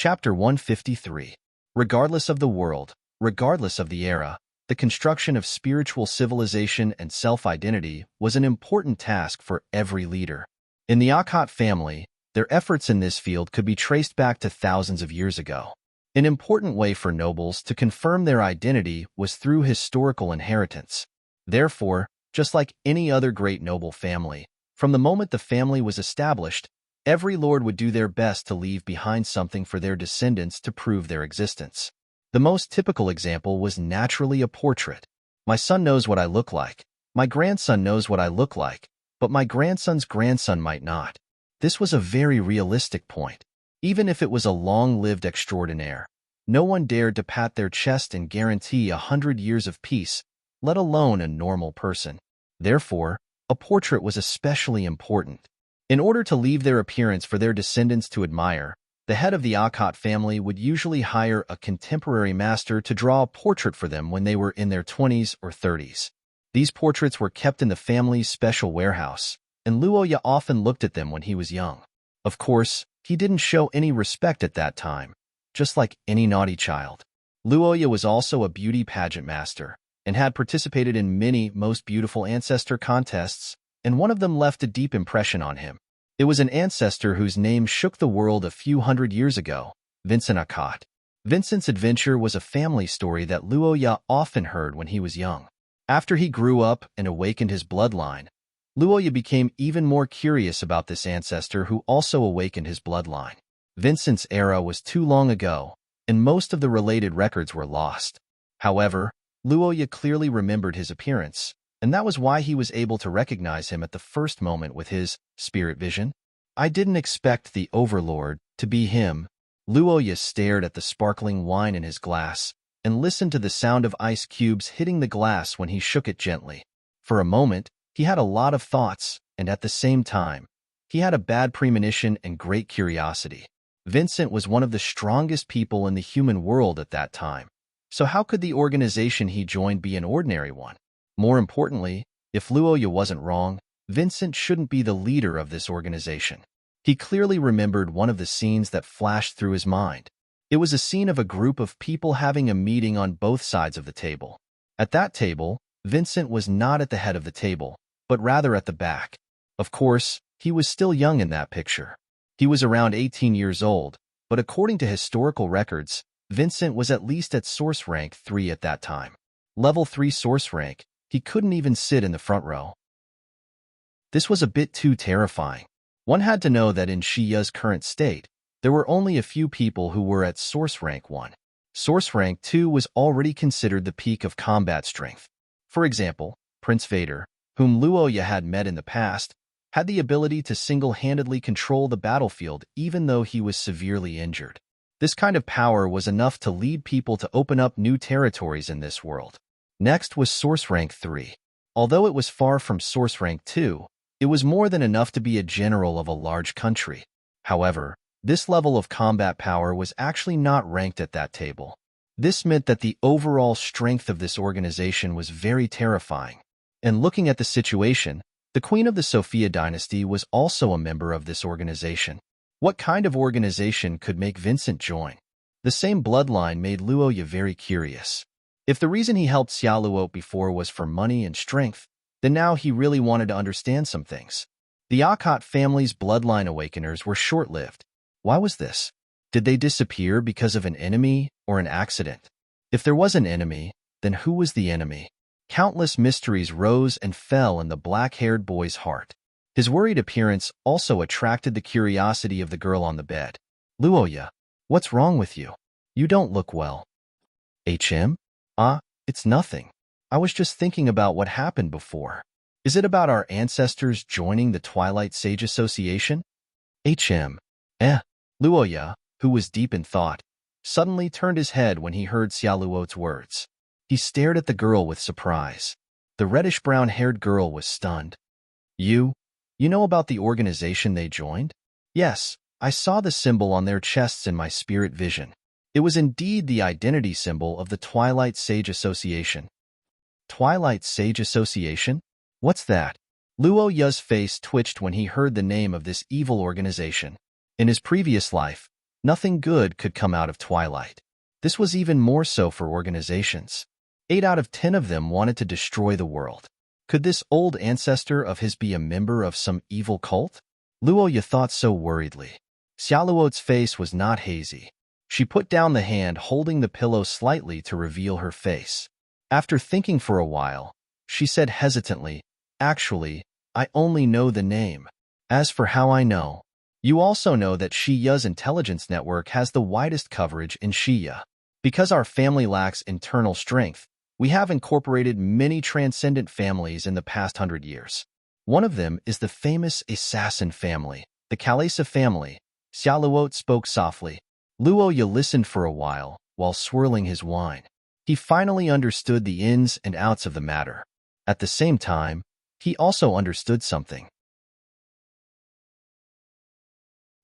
Chapter 153. Regardless of the world, regardless of the era, the construction of spiritual civilization and self-identity was an important task for every leader. In the Akkad family, their efforts in this field could be traced back to thousands of years ago. An important way for nobles to confirm their identity was through historical inheritance. Therefore, just like any other great noble family, from the moment the family was established, every lord would do their best to leave behind something for their descendants to prove their existence. The most typical example was naturally a portrait. My son knows what I look like. My grandson knows what I look like, but my grandson's grandson might not. This was a very realistic point. Even if it was a long-lived extraordinaire, no one dared to pat their chest and guarantee 100 years of peace, let alone a normal person. Therefore, a portrait was especially important. In order to leave their appearance for their descendants to admire, the head of the Akkad family would usually hire a contemporary master to draw a portrait for them when they were in their 20s or 30s. These portraits were kept in the family's special warehouse, and Luoya often looked at them when he was young. Of course, he didn't show any respect at that time, just like any naughty child. Luoya was also a beauty pageant master, and had participated in many most beautiful ancestor contests, and one of them left a deep impression on him. It was an ancestor whose name shook the world a few hundred years ago, Vincent Akkad. Vincent's adventure was a family story that Luoya often heard when he was young. After he grew up and awakened his bloodline, Luoya became even more curious about this ancestor who also awakened his bloodline. Vincent's era was too long ago, and most of the related records were lost. However, Luoya clearly remembered his appearance, and that was why he was able to recognize him at the first moment with his spirit vision. I didn't expect the overlord to be him. Luoya stared at the sparkling wine in his glass and listened to the sound of ice cubes hitting the glass when he shook it gently. For a moment, he had a lot of thoughts, and at the same time, he had a bad premonition and great curiosity. Vincent was one of the strongest people in the human world at that time. So how could the organization he joined be an ordinary one? More importantly, if Luoya wasn't wrong, Vincent shouldn't be the leader of this organization. He clearly remembered one of the scenes that flashed through his mind. It was a scene of a group of people having a meeting on both sides of the table. At that table, Vincent was not at the head of the table, but rather at the back. Of course, he was still young in that picture. He was around 18 years old, but according to historical records, Vincent was at least at source rank 3 at that time. Level 3 source rank, he couldn't even sit in the front row. This was a bit too terrifying. One had to know that in Shiya's current state, there were only a few people who were at source rank 1. Source rank 2 was already considered the peak of combat strength. For example, Prince Vader, whom Luoya had met in the past, had the ability to single-handedly control the battlefield even though he was severely injured. This kind of power was enough to lead people to open up new territories in this world. Next was Source Rank 3. Although it was far from Source Rank 2, it was more than enough to be a general of a large country. However, this level of combat power was actually not ranked at that table. This meant that the overall strength of this organization was very terrifying. And looking at the situation, the Queen of the Sophia dynasty was also a member of this organization. What kind of organization could make Vincent join? The same bloodline made Luoya very curious. If the reason he helped Xiaoluo before was for money and strength, then now he really wanted to understand some things. The Akkad family's bloodline awakeners were short-lived. Why was this? Did they disappear because of an enemy or an accident? If there was an enemy, then who was the enemy? Countless mysteries rose and fell in the black-haired boy's heart. His worried appearance also attracted the curiosity of the girl on the bed. Luoya, what's wrong with you? You don't look well. It's nothing. I was just thinking about what happened before. Is it about our ancestors joining the Twilight Sage Association? Luoya, who was deep in thought, suddenly turned his head when he heard Xiaoluo's words. He stared at the girl with surprise. The reddish-brown-haired girl was stunned. You know about the organization they joined? Yes, I saw the symbol on their chests in my spirit vision. It was indeed the identity symbol of the Twilight Sage Association. Twilight Sage Association? What's that? Luoya's face twitched when he heard the name of this evil organization. In his previous life, Nothing good could come out of Twilight. This was even more so for organizations. 8 out of 10 of them wanted to destroy the world. Could this old ancestor of his be a member of some evil cult? Luoya thought so worriedly. Xiaoluo's face was not hazy. She put down the hand holding the pillow slightly to reveal her face. After thinking for a while, she said hesitantly, "Actually, I only know the name. As for how I know, you also know that Shiya's intelligence network has the widest coverage in Shiya. Because our family lacks internal strength, we have incorporated many transcendent families in the past 100 years. One of them is the famous assassin family, the Kalesa family." Xiaoluo spoke softly. Luoya listened for a while swirling his wine. He finally understood the ins and outs of the matter. At the same time, he also understood something.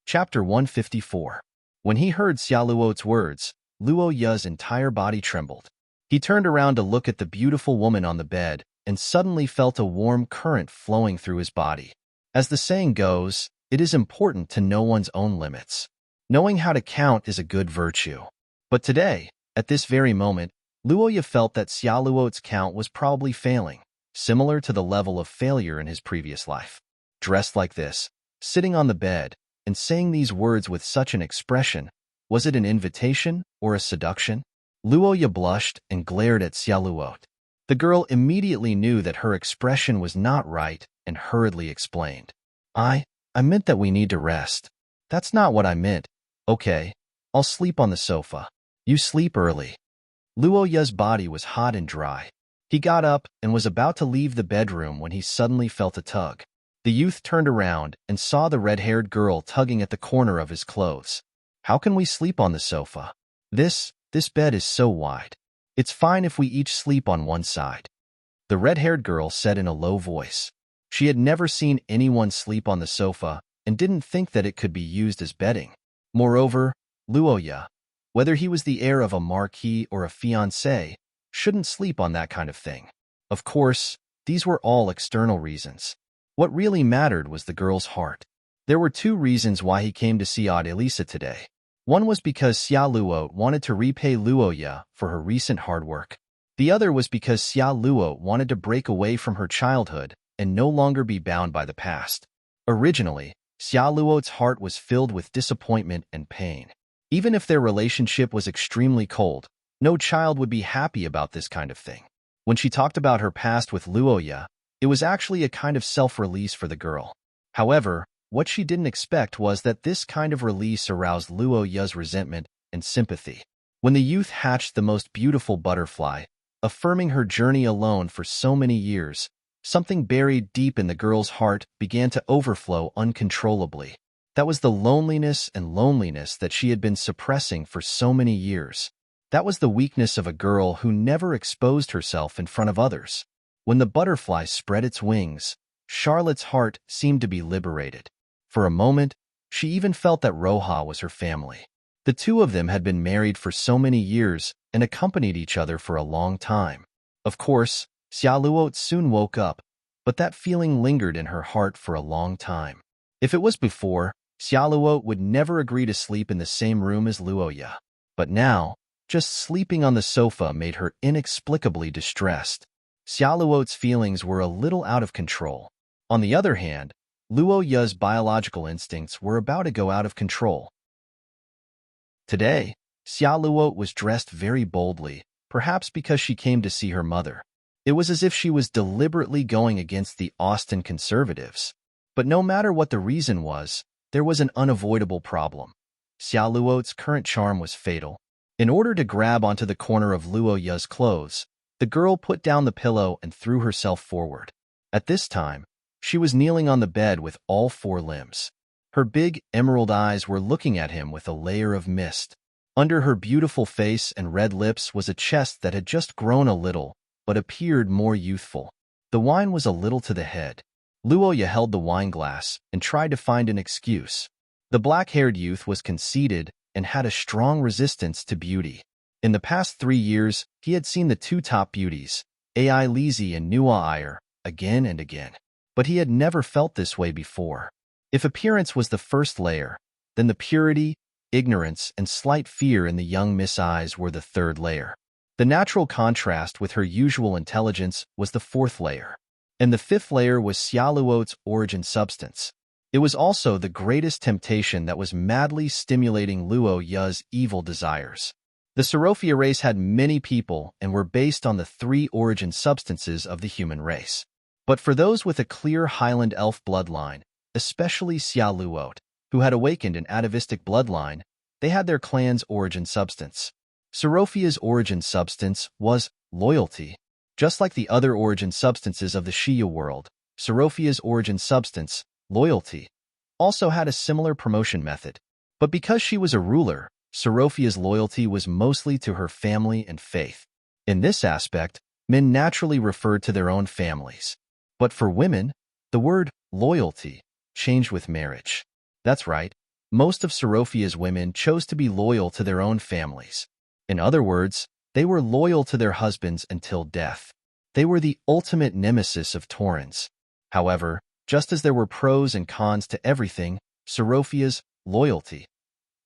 Chapter 154. When he heard Xiaoluo's words, Luoya's entire body trembled. He turned around to look at the beautiful woman on the bed and suddenly felt a warm current flowing through his body. As the saying goes, it is important to know one's own limits. Knowing how to count is a good virtue. But today, at this very moment, Luoya felt that Xiaoluo's count was probably failing, similar to the level of failure in his previous life. Dressed like this, sitting on the bed, and saying these words with such an expression, was it an invitation or a seduction? Luoya blushed and glared at Xiaoluo. The girl immediately knew that her expression was not right and hurriedly explained. I meant that we need to rest. That's not what I meant. Okay, I'll sleep on the sofa. You sleep early. Luoya's body was hot and dry. He got up and was about to leave the bedroom when he suddenly felt a tug. The youth turned around and saw the red-haired girl tugging at the corner of his clothes. How can we sleep on the sofa? This bed is so wide. It's fine if we each sleep on one side. The red-haired girl said in a low voice. She had never seen anyone sleep on the sofa and didn't think that it could be used as bedding. Moreover, Luoya, whether he was the heir of a marquis or a fiancé, shouldn't sleep on that kind of thing. Of course, these were all external reasons. What really mattered was the girl's heart. There were 2 reasons why he came to see Elisa today. One was because Xiaoluo wanted to repay Luoya for her recent hard work. The other was because Xiaoluo wanted to break away from her childhood and no longer be bound by the past. Originally, Xiaoluo's heart was filled with disappointment and pain. Even if their relationship was extremely cold, no child would be happy about this kind of thing. When she talked about her past with Luoya, it was actually a kind of self-release for the girl. However, what she didn't expect was that this kind of release aroused Luoya's resentment and sympathy. When the youth hatched the most beautiful butterfly, affirming her journey alone for so many years, something buried deep in the girl's heart began to overflow uncontrollably. That was the loneliness that she had been suppressing for so many years. That was the weakness of a girl who never exposed herself in front of others. When the butterfly spread its wings, Charlotte's heart seemed to be liberated. For a moment, she even felt that Roja was her family. The 2 of them had been married for so many years and accompanied each other for a long time. Of course, Xiaoluo soon woke up, but that feeling lingered in her heart for a long time. If it was before, Xiaoluo would never agree to sleep in the same room as Luoya. But now, just sleeping on the sofa made her inexplicably distressed. Xiaoluo's feelings were a little out of control. On the other hand, Luoya's biological instincts were about to go out of control. Today, Xiaoluo was dressed very boldly, perhaps because she came to see her mother. It was as if she was deliberately going against the Austin conservatives. But no matter what the reason was, there was an unavoidable problem. Xiaoluo's current charm was fatal. In order to grab onto the corner of Luoya's clothes, the girl put down the pillow and threw herself forward. At this time, she was kneeling on the bed with all 4 limbs. Her big, emerald eyes were looking at him with a layer of mist. Under her beautiful face and red lips was a chest that had just grown a little, but appeared more youthful. The wine was a little to the head. Luoya held the wine glass and tried to find an excuse. The black-haired youth was conceited and had a strong resistance to beauty. In the past 3 years, he had seen the 2 top beauties, Ai Lizzie and Nua Iyer, again and again. But he had never felt this way before. If appearance was the first layer, then the purity, ignorance, and slight fear in the young Miss eyes were the third layer. The natural contrast with her usual intelligence was the fourth layer. And the fifth layer was Xiaoluo's origin substance. It was also the greatest temptation that was madly stimulating Luo Ya's evil desires. The Seraphia race had many people and were based on the three origin substances of the human race. But for those with a clear Highland elf bloodline, especially Xiaoluo, who had awakened an atavistic bloodline, they had their clan's origin substance. Seraphia's origin substance was loyalty. Just like the other origin substances of the Xia world, Seraphia's origin substance, loyalty, also had a similar promotion method. But because she was a ruler, Seraphia's loyalty was mostly to her family and faith. In this aspect, men naturally referred to their own families. But for women, the word loyalty changed with marriage. That's right, most of Seraphia's women chose to be loyal to their own families. In other words, they were loyal to their husbands until death. They were the ultimate nemesis of Taurans. However, just as there were pros and cons to everything, Seraphia's loyalty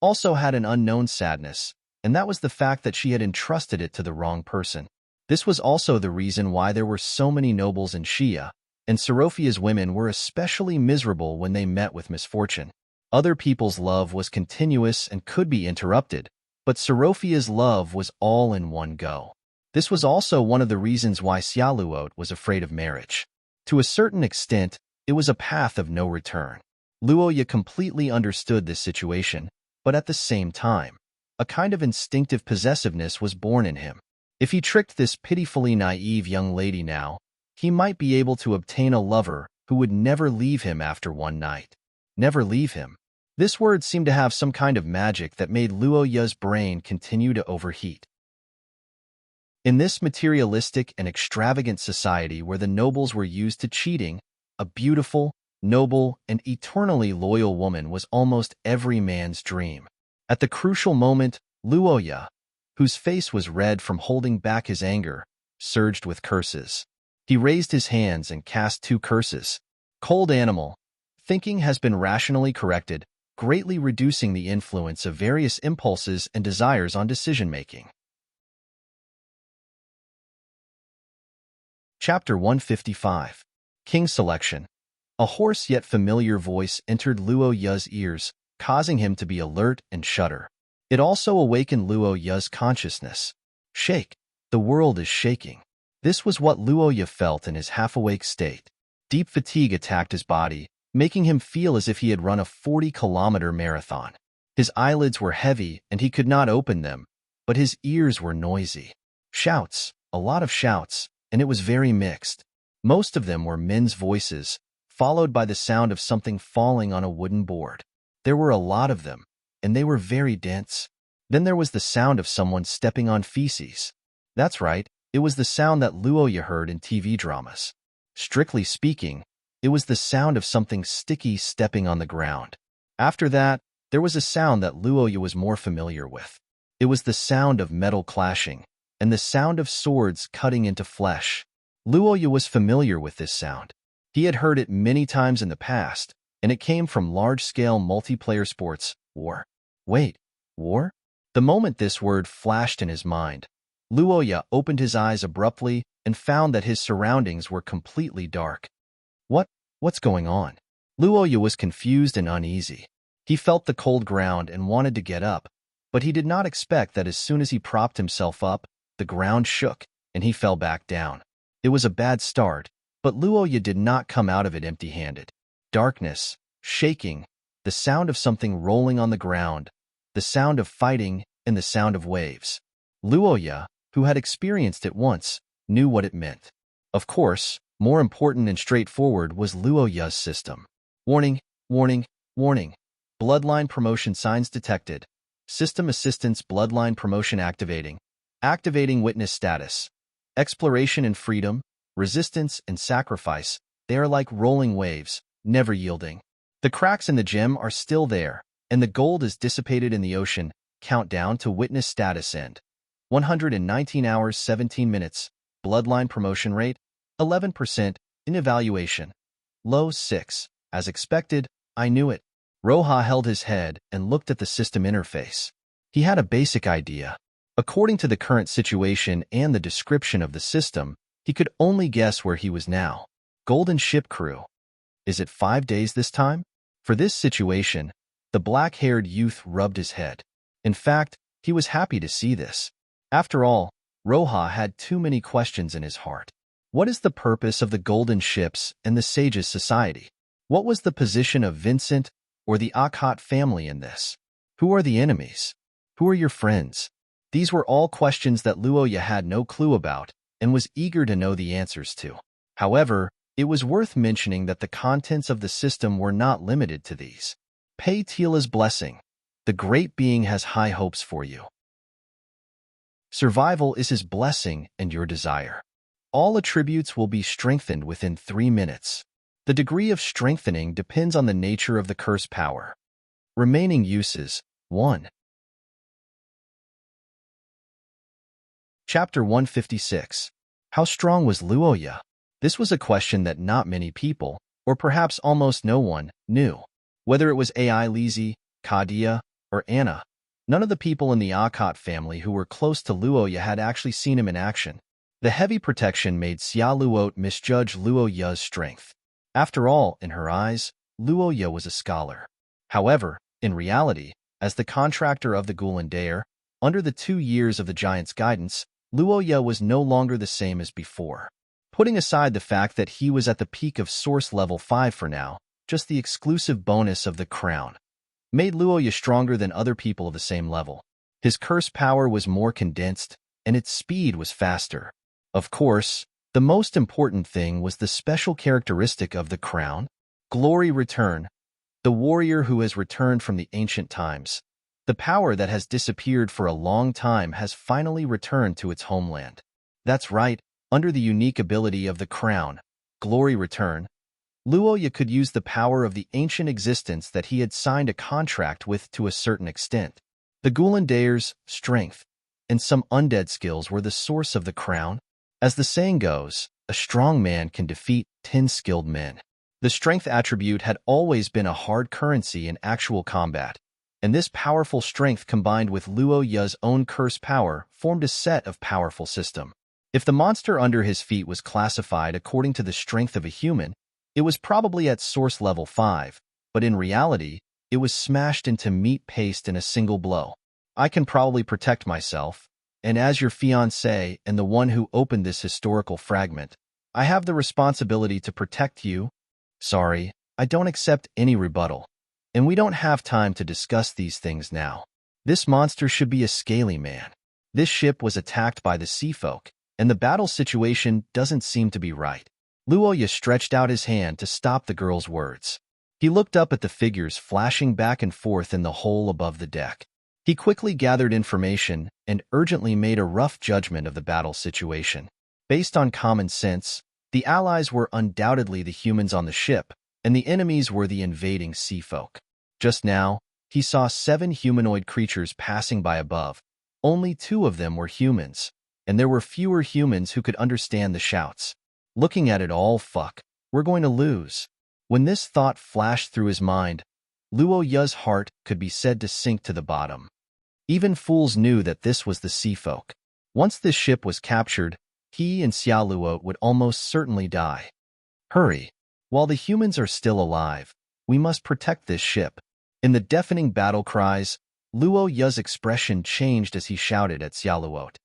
also had an unknown sadness, and that was the fact that she had entrusted it to the wrong person. This was also the reason why there were so many nobles in Xia, and Seraphia's women were especially miserable when they met with misfortune. Other people's love was continuous and could be interrupted, but Seraphia's love was all in one go. This was also one of the reasons why Xiaoluo was afraid of marriage. To a certain extent, it was a path of no return. Luoya completely understood this situation, but at the same time, a kind of instinctive possessiveness was born in him. If he tricked this pitifully naive young lady now, he might be able to obtain a lover who would never leave him after one night. Never leave him. This word seemed to have some kind of magic that made Luoya's brain continue to overheat. In this materialistic and extravagant society where the nobles were used to cheating, a beautiful, noble, and eternally loyal woman was almost every man's dream. At the crucial moment, Luoya, whose face was red from holding back his anger, surged with curses. He raised his hands and cast 2 curses. Cold animal. Thinking has been rationally corrected, greatly reducing the influence of various impulses and desires on decision-making. Chapter 155. King Selection. A hoarse yet familiar voice entered Luo Ya's ears, causing him to be alert and shudder. It also awakened Luo Ya's consciousness. Shake. The world is shaking. This was what Luo Ya felt in his half-awake state. Deep fatigue attacked his body, making him feel as if he had run a 40-kilometer marathon. His eyelids were heavy and he could not open them, but his ears were noisy. Shouts, a lot of shouts, and it was very mixed. Most of them were men's voices, followed by the sound of something falling on a wooden board. There were a lot of them, and they were very dense. Then there was the sound of someone stepping on feces. That's right, it was the sound that Luoya heard in TV dramas. Strictly speaking, it was the sound of something sticky stepping on the ground. After that, there was a sound that Luoya was more familiar with. It was the sound of metal clashing, and the sound of swords cutting into flesh. Luoya was familiar with this sound. He had heard it many times in the past, and it came from large-scale multiplayer sports, war. Wait, war? The moment this word flashed in his mind, Luoya opened his eyes abruptly and found that his surroundings were completely dark. What's going on? Luoya was confused and uneasy. He felt the cold ground and wanted to get up, but he did not expect that as soon as he propped himself up, the ground shook, and he fell back down. It was a bad start, but Luoya did not come out of it empty-handed. Darkness, shaking, the sound of something rolling on the ground, the sound of fighting, and the sound of waves. Luoya, who had experienced it once, knew what it meant. Of course, more important and straightforward was Luoya's system. Warning, warning, warning. Bloodline promotion signs detected. System assistance bloodline promotion activating. Activating witness status. Exploration and freedom, resistance and sacrifice, they are like rolling waves, never yielding. The cracks in the gem are still there, and the gold is dissipated in the ocean. Countdown to witness status end. 119 hours 17 minutes. Bloodline promotion rate, 11%. In evaluation. Low 6. As expected, I knew it. Roja held his head and looked at the system interface. He had a basic idea. According to the current situation and the description of the system, he could only guess where he was now. Golden Ship Crew. Is it 5 days this time? For this situation, the black-haired youth rubbed his head. In fact, he was happy to see this. After all, Roja had too many questions in his heart. What is the purpose of the Golden Ships and the Sages Society? What was the position of Vincent or the Akhat family in this? Who are the enemies? Who are your friends? These were all questions that Luoya had no clue about and was eager to know the answers to. However, it was worth mentioning that the contents of the system were not limited to these. Pay Tila's blessing. The great being has high hopes for you. Survival is his blessing and your desire. All attributes will be strengthened within 3 minutes. The degree of strengthening depends on the nature of the curse power. Remaining uses. 1. Chapter 156. How strong was Luoya? This was a question that not many people, or perhaps almost no one, knew. Whether it was Ai Lizzie, Kadia, or Anna, none of the people in the Akhat family who were close to Luoya had actually seen him in action. The heavy protection made Xia Luot misjudge Luoya's strength. After all, in her eyes, Luoya was a scholar. However, in reality, as the contractor of the Gulandair, under the 2 years of the giant's guidance, Luoya was no longer the same as before. Putting aside the fact that he was at the peak of Source Level 5 for now, just the exclusive bonus of the crown made Luoya stronger than other people of the same level. His curse power was more condensed, and its speed was faster. Of course, the most important thing was the special characteristic of the crown, Glory Return, the warrior who has returned from the ancient times. The power that has disappeared for a long time has finally returned to its homeland. That's right, under the unique ability of the crown, Glory Return, Luoya could use the power of the ancient existence that he had signed a contract with to a certain extent. The Gulandair's strength and some undead skills were the source of the crown. As the saying goes, a strong man can defeat 10 skilled men. The strength attribute had always been a hard currency in actual combat, and this powerful strength combined with Luoya's own curse power formed a set of powerful system. If the monster under his feet was classified according to the strength of a human, it was probably at Source Level 5, but in reality, it was smashed into meat paste in a single blow. I can probably protect myself, and as your fiancé and the one who opened this historical fragment, I have the responsibility to protect you. Sorry, I don't accept any rebuttal, and we don't have time to discuss these things now. This monster should be a scaly man. This ship was attacked by the sea folk, and the battle situation doesn't seem to be right. Luoya stretched out his hand to stop the girl's words. He looked up at the figures flashing back and forth in the hole above the deck. He quickly gathered information and urgently made a rough judgment of the battle situation. Based on common sense, the allies were undoubtedly the humans on the ship, and the enemies were the invading sea folk. Just now, he saw 7 humanoid creatures passing by above. Only 2 of them were humans, and there were fewer humans who could understand the shouts. Looking at it all, fuck, we're going to lose. When this thought flashed through his mind, Luoya's heart could be said to sink to the bottom. Even fools knew that this was the sea folk. Once this ship was captured, he and Xia Luot would almost certainly die. Hurry. While the humans are still alive, we must protect this ship. In the deafening battle cries, Luoya's expression changed as he shouted at Xia Luot.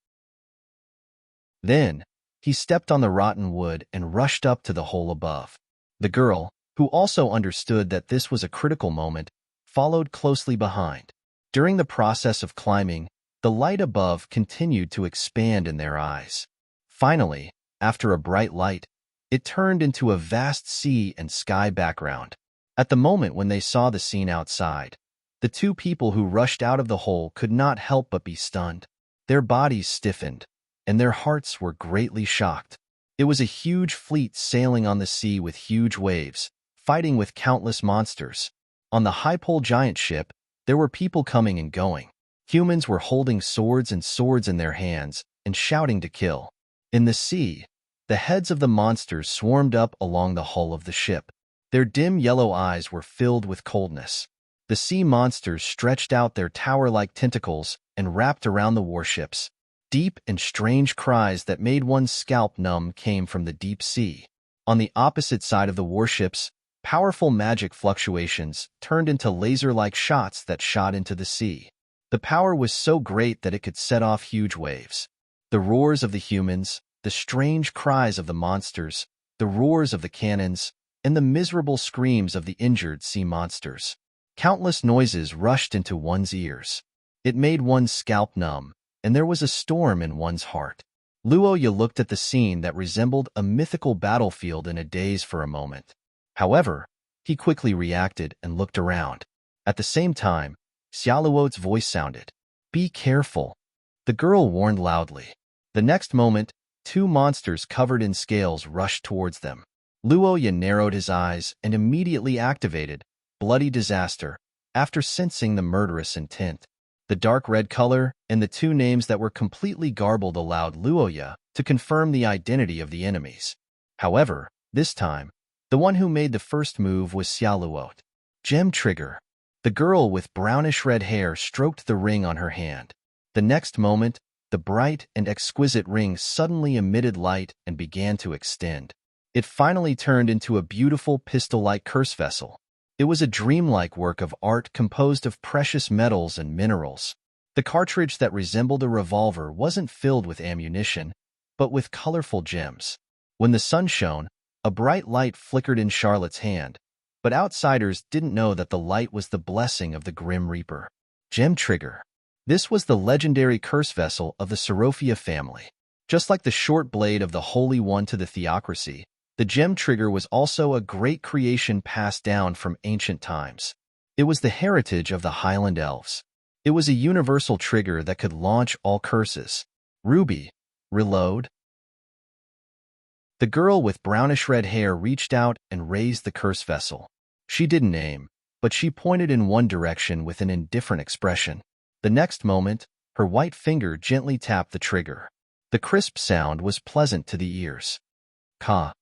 Then, he stepped on the rotten wood and rushed up to the hole above. The girl, who also understood that this was a critical moment, followed closely behind. During the process of climbing, the light above continued to expand in their eyes. Finally, after a bright light, it turned into a vast sea and sky background. At the moment when they saw the scene outside, the 2 people who rushed out of the hole could not help but be stunned. Their bodies stiffened, and their hearts were greatly shocked. It was a huge fleet sailing on the sea with huge waves, fighting with countless monsters. On the high-pole giant ship, there were people coming and going. Humans were holding swords in their hands and shouting to kill. In the sea, the heads of the monsters swarmed up along the hull of the ship. Their dim yellow eyes were filled with coldness. The sea monsters stretched out their tower-like tentacles and wrapped around the warships. Deep and strange cries that made one's scalp numb came from the deep sea. On the opposite side of the warships, powerful magic fluctuations turned into laser-like shots that shot into the sea. The power was so great that it could set off huge waves. The roars of the humans, the strange cries of the monsters, the roars of the cannons, and the miserable screams of the injured sea monsters. Countless noises rushed into one's ears. It made one's scalp numb, and there was a storm in one's heart. Luoya looked at the scene that resembled a mythical battlefield in a daze for a moment. However, he quickly reacted and looked around. At the same time, Xiaoluo's voice sounded. "Be careful," the girl warned loudly. The next moment, two monsters covered in scales rushed towards them. Luoya narrowed his eyes and immediately activated Bloody Disaster after sensing the murderous intent. The dark red color and the two names that were completely garbled allowed Luoya to confirm the identity of the enemies. However, this time, the one who made the first move was Xiaoluo. Gem Trigger. The girl with brownish-red hair stroked the ring on her hand. The next moment, the bright and exquisite ring suddenly emitted light and began to extend. It finally turned into a beautiful pistol-like curse vessel. It was a dreamlike work of art composed of precious metals and minerals. The cartridge that resembled a revolver wasn't filled with ammunition, but with colorful gems. When the sun shone, a bright light flickered in Charlotte's hand, but outsiders didn't know that the light was the blessing of the Grim Reaper. Gem Trigger. This was the legendary curse vessel of the Seraphia family. Just like the short blade of the Holy One to the Theocracy, the gem trigger was also a great creation passed down from ancient times. It was the heritage of the Highland Elves. It was a universal trigger that could launch all curses. Ruby, reload. The girl with brownish-red hair reached out and raised the curse vessel. She didn't aim, but she pointed in one direction with an indifferent expression. The next moment, her white finger gently tapped the trigger. The crisp sound was pleasant to the ears. Ka.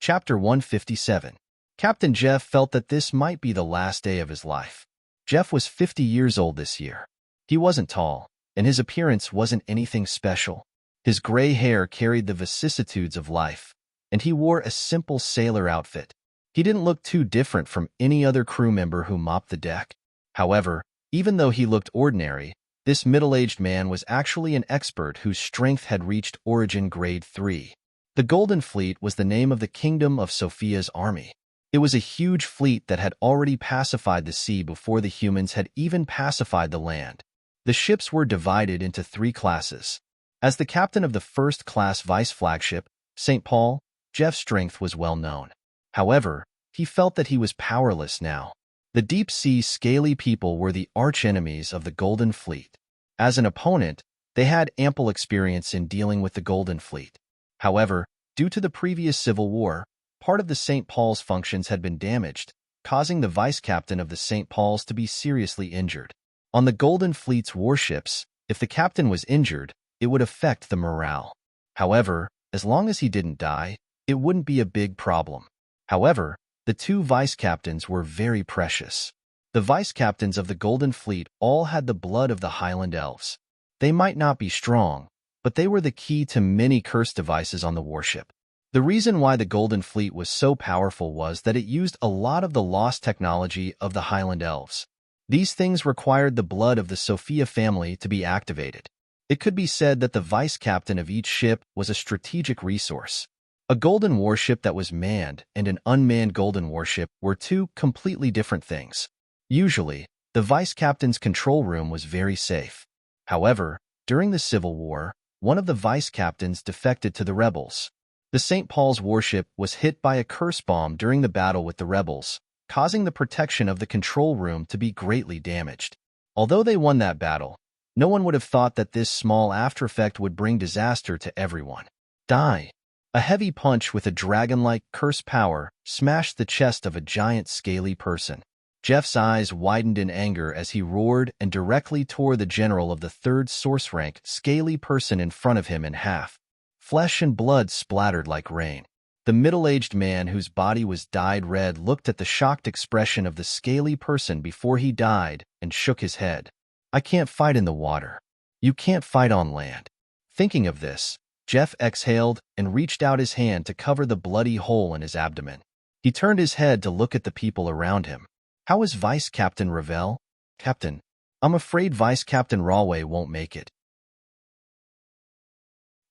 Chapter 157. Captain Jeff felt that this might be the last day of his life. Jeff was 50 years old this year. He wasn't tall, and his appearance wasn't anything special. His gray hair carried the vicissitudes of life, and he wore a simple sailor outfit. He didn't look too different from any other crew member who mopped the deck. However, even though he looked ordinary, this middle-aged man was actually an expert whose strength had reached Origin Grade 3. The Golden Fleet was the name of the Kingdom of Sophia's army. It was a huge fleet that had already pacified the sea before the humans had even pacified the land. The ships were divided into 3 classes. As the captain of the first-class vice flagship, St. Paul, Jeff's strength was well known. However, he felt that he was powerless now. The deep-sea scaly people were the arch-enemies of the Golden Fleet. As an opponent, they had ample experience in dealing with the Golden Fleet. However, due to the previous civil war, part of the St. Paul's functions had been damaged, causing the vice-captain of the St. Paul's to be seriously injured. On the Golden Fleet's warships, if the captain was injured, it would affect the morale. However, as long as he didn't die, it wouldn't be a big problem. However, the 2 vice-captains were very precious. The vice-captains of the Golden Fleet all had the blood of the Highland Elves. They might not be strong, but they were the key to many curse devices on the warship. The reason why the Golden Fleet was so powerful was that it used a lot of the lost technology of the Highland Elves. These things required the blood of the Sophia family to be activated. It could be said that the vice-captain of each ship was a strategic resource. A golden warship that was manned and an unmanned golden warship were 2 completely different things. Usually, the vice-captain's control room was very safe. However, during the Civil War, one of the vice-captains defected to the rebels. The St. Paul's warship was hit by a curse bomb during the battle with the rebels, causing the protection of the control room to be greatly damaged. Although they won that battle, no one would have thought that this small aftereffect would bring disaster to everyone. Die. A heavy punch with a dragon-like curse power smashed the chest of a giant scaly person. Jeff's eyes widened in anger as he roared and directly tore the general of the 3rd source rank scaly person in front of him in half. Flesh and blood splattered like rain. The middle-aged man whose body was dyed red looked at the shocked expression of the scaly person before he died and shook his head. I can't fight in the water. You can't fight on land. Thinking of this, Jeff exhaled and reached out his hand to cover the bloody hole in his abdomen. He turned his head to look at the people around him. How is Vice Captain Ravel? Captain, I'm afraid Vice Captain Rawway won't make it.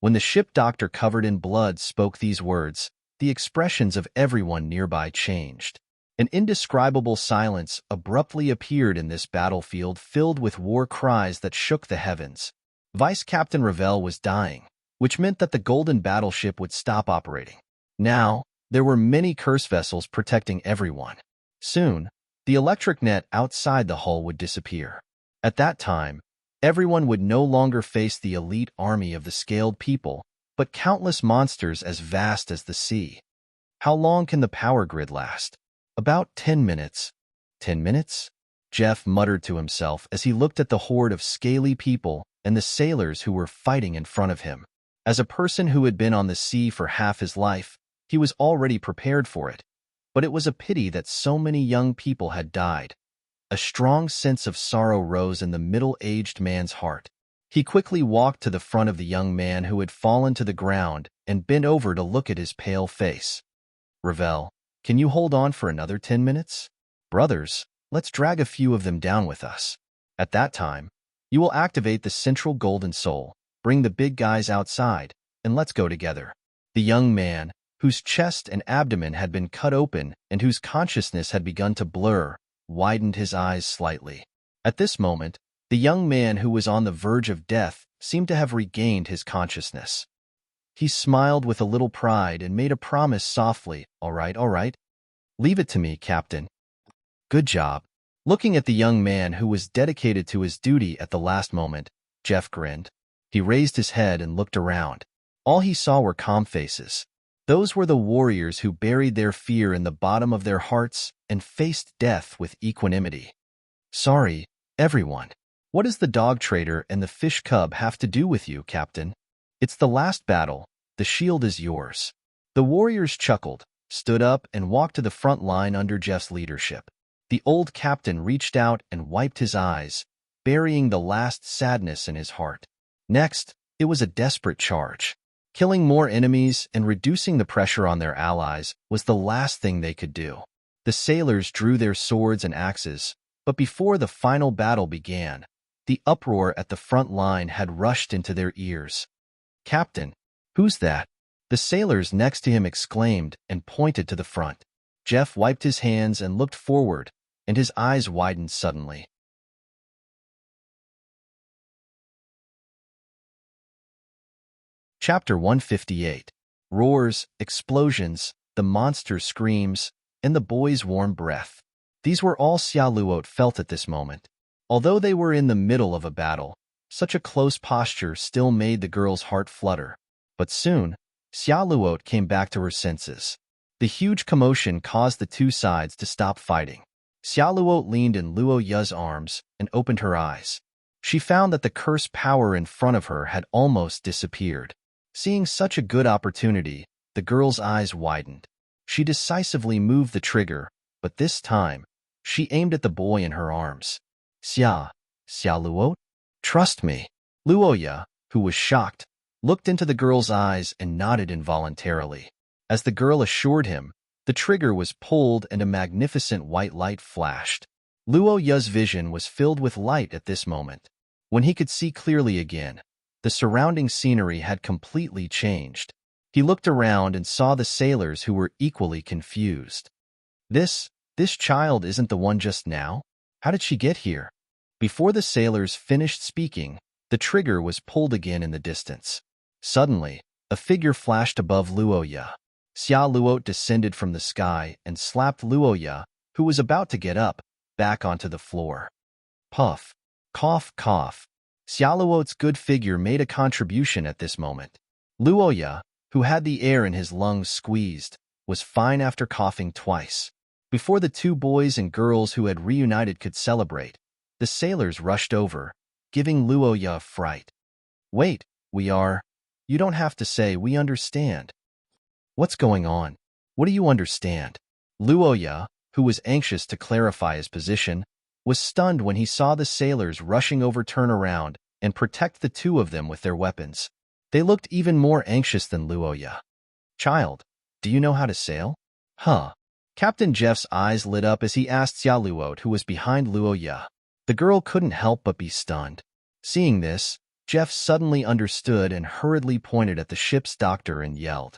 When the ship doctor covered in blood spoke these words, the expressions of everyone nearby changed. An indescribable silence abruptly appeared in this battlefield filled with war cries that shook the heavens. Vice Captain Ravel was dying, which meant that the golden battleship would stop operating. Now, there were many curse vessels protecting everyone. Soon, the electric net outside the hull would disappear. At that time, everyone would no longer face the elite army of the scaled people, but countless monsters as vast as the sea. How long can the power grid last? About 10 minutes. 10 minutes? Jeff muttered to himself as he looked at the horde of scaly people and the sailors who were fighting in front of him. As a person who had been on the sea for half his life, he was already prepared for it. But it was a pity that so many young people had died. A strong sense of sorrow rose in the middle-aged man's heart. He quickly walked to the front of the young man who had fallen to the ground and bent over to look at his pale face. Ravel, can you hold on for another 10 minutes? Brothers, let's drag a few of them down with us. At that time, you will activate the central golden soul, bring the big guys outside, and let's go together. The young man, whose chest and abdomen had been cut open and whose consciousness had begun to blur, widened his eyes slightly. At this moment, the young man who was on the verge of death seemed to have regained his consciousness. He smiled with a little pride and made a promise softly. All right. Leave it to me, Captain. Good job. Looking at the young man who was dedicated to his duty at the last moment, Jeff grinned. He raised his head and looked around. All he saw were calm faces. Those were the warriors who buried their fear in the bottom of their hearts and faced death with equanimity. Sorry, everyone. What does the dog trader and the fish cub have to do with you, Captain? It's the last battle. The shield is yours. The warriors chuckled, stood up, and walked to the front line under Jeff's leadership. The old captain reached out and wiped his eyes, burying the last sadness in his heart. Next, it was a desperate charge. Killing more enemies and reducing the pressure on their allies was the last thing they could do. The sailors drew their swords and axes, but before the final battle began, the uproar at the front line had rushed into their ears. Captain, who's that? The sailors next to him exclaimed and pointed to the front. Jeff wiped his hands and looked forward, and his eyes widened suddenly. Chapter 158. Roars, explosions, the monster's screams, and the boy's warm breath. These were all Xia Luot felt at this moment. Although they were in the middle of a battle, such a close posture still made the girl's heart flutter. But soon, Xia Luot came back to her senses. The huge commotion caused the two sides to stop fighting. Xia Luot leaned in Luo Ya's arms and opened her eyes. She found that the curse power in front of her had almost disappeared. Seeing such a good opportunity, the girl's eyes widened. She decisively moved the trigger, but this time, she aimed at the boy in her arms. Xia Luot? Trust me. Luo Ya, who was shocked, looked into the girl's eyes and nodded involuntarily. As the girl assured him, the trigger was pulled and a magnificent white light flashed. Luo Ya's vision was filled with light at this moment. When he could see clearly again, the surrounding scenery had completely changed. He looked around and saw the sailors who were equally confused. This child isn't the one just now? How did she get here? Before the sailors finished speaking, the trigger was pulled again in the distance. Suddenly, a figure flashed above Luo Ya. Xia Luot descended from the sky and slapped Luo Ya, who was about to get up, back onto the floor. Puff. Cough, cough. Xia Luot's good figure made a contribution at this moment. Luo Ya, who had the air in his lungs squeezed, was fine after coughing twice. Before the two boys and girls who had reunited could celebrate, the sailors rushed over, giving Luo Ya a fright. Wait, you don't have to say we understand. What's going on? What do you understand? Luoya, who was anxious to clarify his position, was stunned when he saw the sailors rushing over turn around and protect the two of them with their weapons. They looked even more anxious than Luoya. Child, do you know how to sail? Huh. Captain Jeff's eyes lit up as he asked Xia Luo, who was behind Luoya. The girl couldn't help but be stunned. Seeing this, Jeff suddenly understood and hurriedly pointed at the ship's doctor and yelled,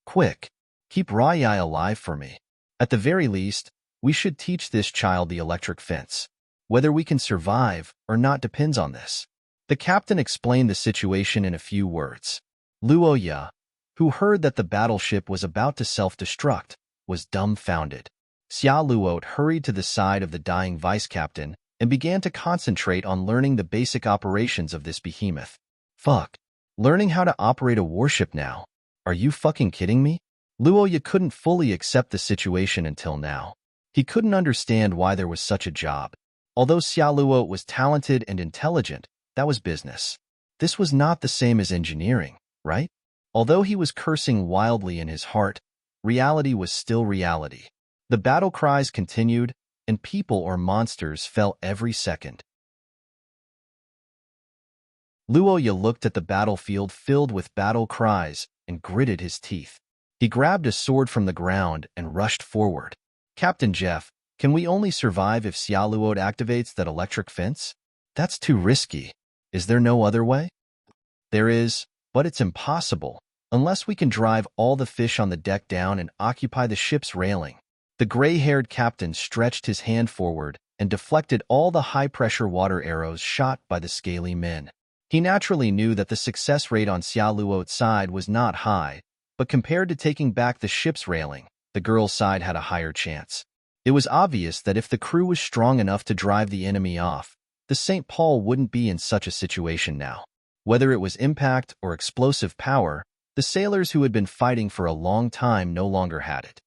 "Quick, keep Rayai alive for me. At the very least, we should teach this child the electric fence. Whether we can survive or not depends on this." The captain explained the situation in a few words. Luoya, who heard that the battleship was about to self-destruct, was dumbfounded. Xia Luo hurried to the side of the dying vice-captain and began to concentrate on learning the basic operations of this behemoth. Fuck. Learning how to operate a warship now? Are you fucking kidding me? Luoya couldn't fully accept the situation until now. He couldn't understand why there was such a job. Although Xia Luo was talented and intelligent, that was business. This was not the same as engineering, right? Although he was cursing wildly in his heart, reality was still reality. The battle cries continued, and people or monsters fell every second. Luoya looked at the battlefield filled with battle cries and gritted his teeth. He grabbed a sword from the ground and rushed forward. "Captain Jeff, can we only survive if Xia Luo activates that electric fence? That's too risky. Is there no other way?" "There is, but it's impossible, unless we can drive all the fish on the deck down and occupy the ship's railing." The gray-haired captain stretched his hand forward and deflected all the high-pressure water arrows shot by the scaly men. He naturally knew that the success rate on Xia Luo's side was not high, but compared to taking back the ship's railing, the girl's side had a higher chance. It was obvious that if the crew was strong enough to drive the enemy off, the St. Paul wouldn't be in such a situation now. Whether it was impact or explosive power, the sailors who had been fighting for a long time no longer had it.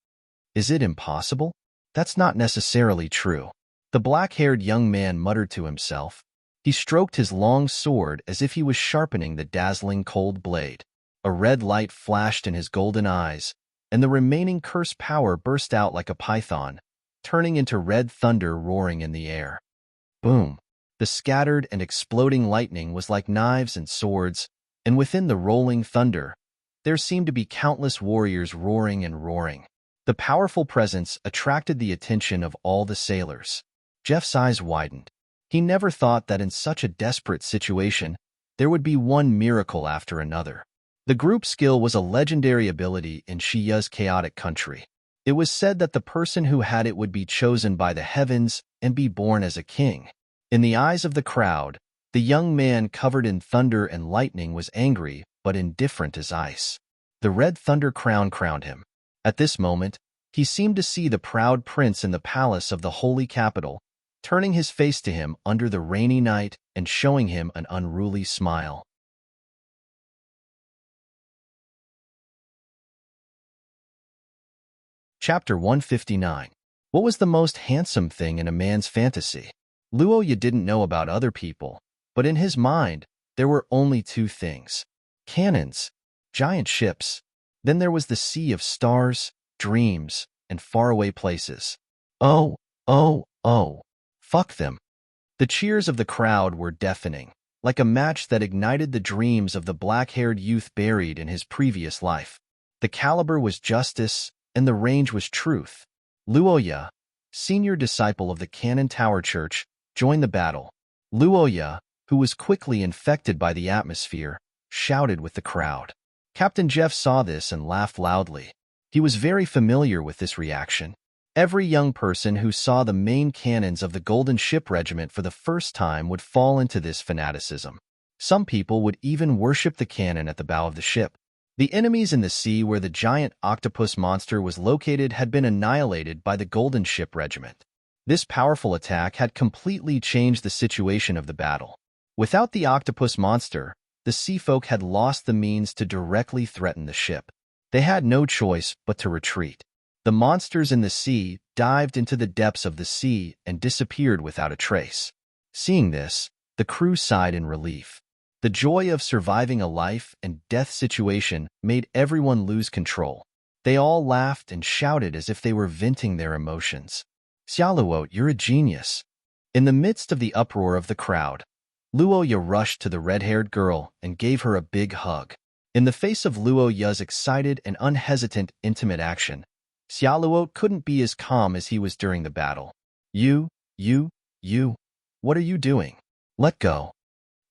Is it impossible? That's not necessarily true. The black-haired young man muttered to himself. He stroked his long sword as if he was sharpening the dazzling cold blade. A red light flashed in his golden eyes, and the remaining curse power burst out like a python, turning into red thunder roaring in the air. Boom! The scattered and exploding lightning was like knives and swords, and within the rolling thunder, there seemed to be countless warriors roaring and roaring. The powerful presence attracted the attention of all the sailors. Jeff's eyes widened. He never thought that in such a desperate situation, there would be one miracle after another. The group skill was a legendary ability in Shiya's chaotic country. It was said that the person who had it would be chosen by the heavens and be born as a king. In the eyes of the crowd, the young man covered in thunder and lightning was angry but indifferent as ice. The red thunder crown crowned him. At this moment, he seemed to see the proud prince in the palace of the holy capital, turning his face to him under the rainy night and showing him an unruly smile. Chapter 159. What was the most handsome thing in a man's fantasy? Luoya didn't know about other people, but in his mind, there were only two things. Cannons, giant ships. Then there was the sea of stars, dreams, and faraway places. Oh, fuck them. The cheers of the crowd were deafening, like a match that ignited the dreams of the black-haired youth buried in his previous life. The caliber was justice, and the range was truth. Luoya, senior disciple of the Cannon Tower Church, joined the battle. Luoya, who was quickly infected by the atmosphere, shouted with the crowd. Captain Jeff saw this and laughed loudly. He was very familiar with this reaction. Every young person who saw the main cannons of the Golden Ship Regiment for the first time would fall into this fanaticism. Some people would even worship the cannon at the bow of the ship. The enemies in the sea where the giant octopus monster was located had been annihilated by the Golden Ship Regiment. This powerful attack had completely changed the situation of the battle. Without the octopus monster, the seafolk had lost the means to directly threaten the ship. They had no choice but to retreat. The monsters in the sea dived into the depths of the sea and disappeared without a trace. Seeing this, the crew sighed in relief. The joy of surviving a life and death situation made everyone lose control. They all laughed and shouted as if they were venting their emotions. Xiaoluo, you're a genius. In the midst of the uproar of the crowd, Luoya rushed to the red-haired girl and gave her a big hug. In the face of Luoya's excited and unhesitant intimate action, Xiaoluo couldn't be as calm as he was during the battle. You, what are you doing? Let go.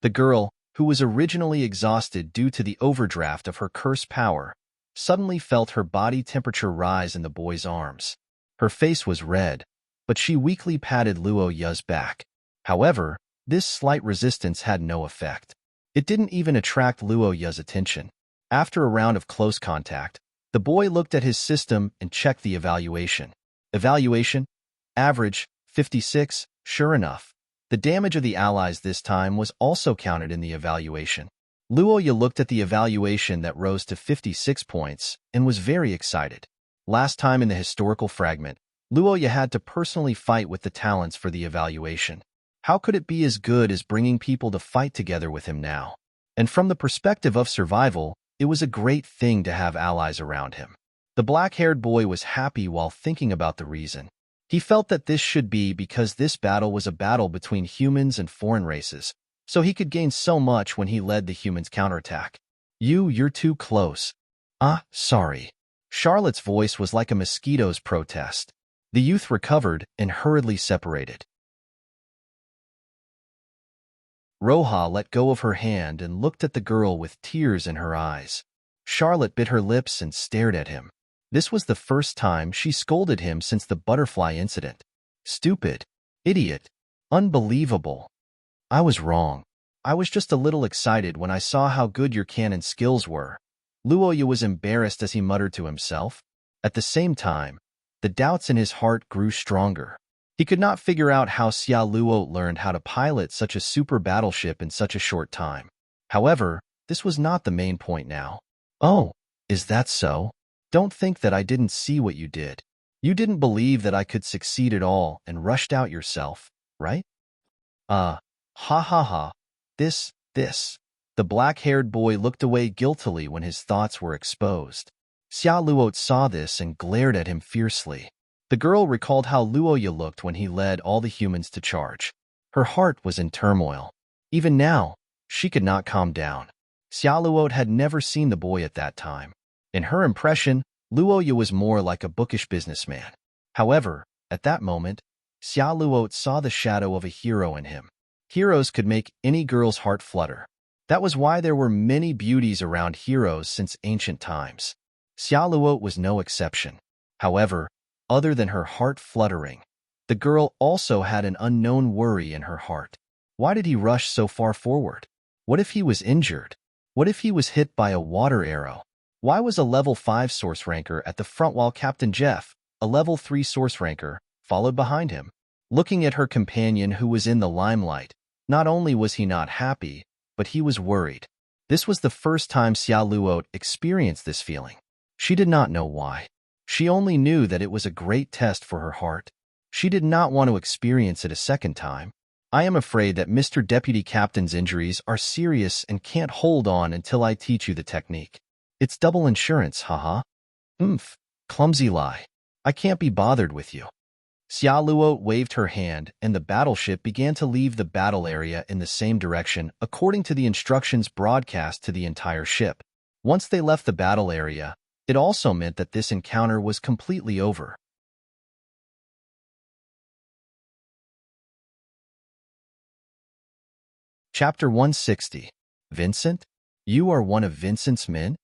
The girl, who was originally exhausted due to the overdraft of her curse power, suddenly felt her body temperature rise in the boy's arms. Her face was red, but she weakly patted Luoya's back. However, this slight resistance had no effect. It didn't even attract Luoya's attention. After a round of close contact, the boy looked at his system and checked the evaluation. Evaluation? Average, 56, sure enough. The damage of the allies this time was also counted in the evaluation. Luoya looked at the evaluation that rose to 56 points and was very excited. Last time in the historical fragment, Luoya had to personally fight with the talents for the evaluation. How could it be as good as bringing people to fight together with him now? And from the perspective of survival, it was a great thing to have allies around him. The black-haired boy was happy while thinking about the reason. He felt that this should be because this battle was a battle between humans and foreign races, so he could gain so much when he led the humans' counterattack. You're too close. Sorry. Charlotte's voice was like a mosquito's protest. The youth recovered and hurriedly separated. Roja let go of her hand and looked at the girl with tears in her eyes. Charlotte bit her lips and stared at him. This was the first time she scolded him since the butterfly incident. Stupid. Idiot. Unbelievable. I was wrong. I was just a little excited when I saw how good your cannon skills were. Luoya was embarrassed as he muttered to himself. At the same time, the doubts in his heart grew stronger. He could not figure out how Xia Luo learned how to pilot such a super battleship in such a short time. However, this was not the main point now. Oh, is that so? Don't think that I didn't see what you did. You didn't believe that I could succeed at all and rushed out yourself, right? Ha ha ha. This. The black-haired boy looked away guiltily when his thoughts were exposed. Xia Luo saw this and glared at him fiercely. The girl recalled how Luoya looked when he led all the humans to charge. Her heart was in turmoil. Even now, she could not calm down. Xia Luo had never seen the boy at that time. In her impression, Luoya was more like a bookish businessman. However, at that moment, Xia Luo saw the shadow of a hero in him. Heroes could make any girl's heart flutter. That was why there were many beauties around heroes since ancient times. Xia Luo was no exception. However, other than her heart fluttering, the girl also had an unknown worry in her heart. Why did he rush so far forward? What if he was injured? What if he was hit by a water arrow? Why was a level 5 source ranker at the front while Captain Jeff, a level 3 source ranker, followed behind him? Looking at her companion who was in the limelight, not only was he not happy, but he was worried. This was the first time Xia Luo experienced this feeling. She did not know why. She only knew that it was a great test for her heart. She did not want to experience it a second time. I am afraid that Mr. Deputy Captain's injuries are serious and can't hold on until I teach you the technique. It's double insurance, haha. Clumsy lie. I can't be bothered with you. Xia Luo waved her hand and the battleship began to leave the battle area in the same direction according to the instructions broadcast to the entire ship. Once they left the battle area, it also meant that this encounter was completely over. Chapter 160. Vincent? You are one of Vincent's men?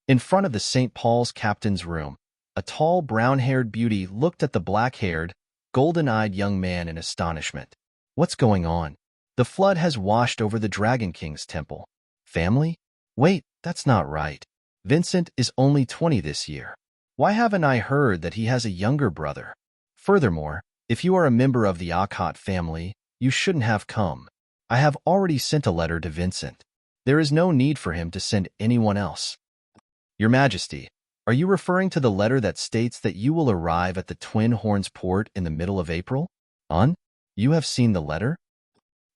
In front of the St. Paul's captain's room, a tall brown-haired beauty looked at the black-haired, golden-eyed young man in astonishment. What's going on? The flood has washed over the Dragon King's temple. Family? Wait, that's not right. Vincent is only 20 this year. Why haven't I heard that he has a younger brother? Furthermore, if you are a member of the Akkad family, you shouldn't have come. I have already sent a letter to Vincent. There is no need for him to send anyone else. Your Majesty, are you referring to the letter that states that you will arrive at the Twin Horns port in the middle of April? You have seen the letter?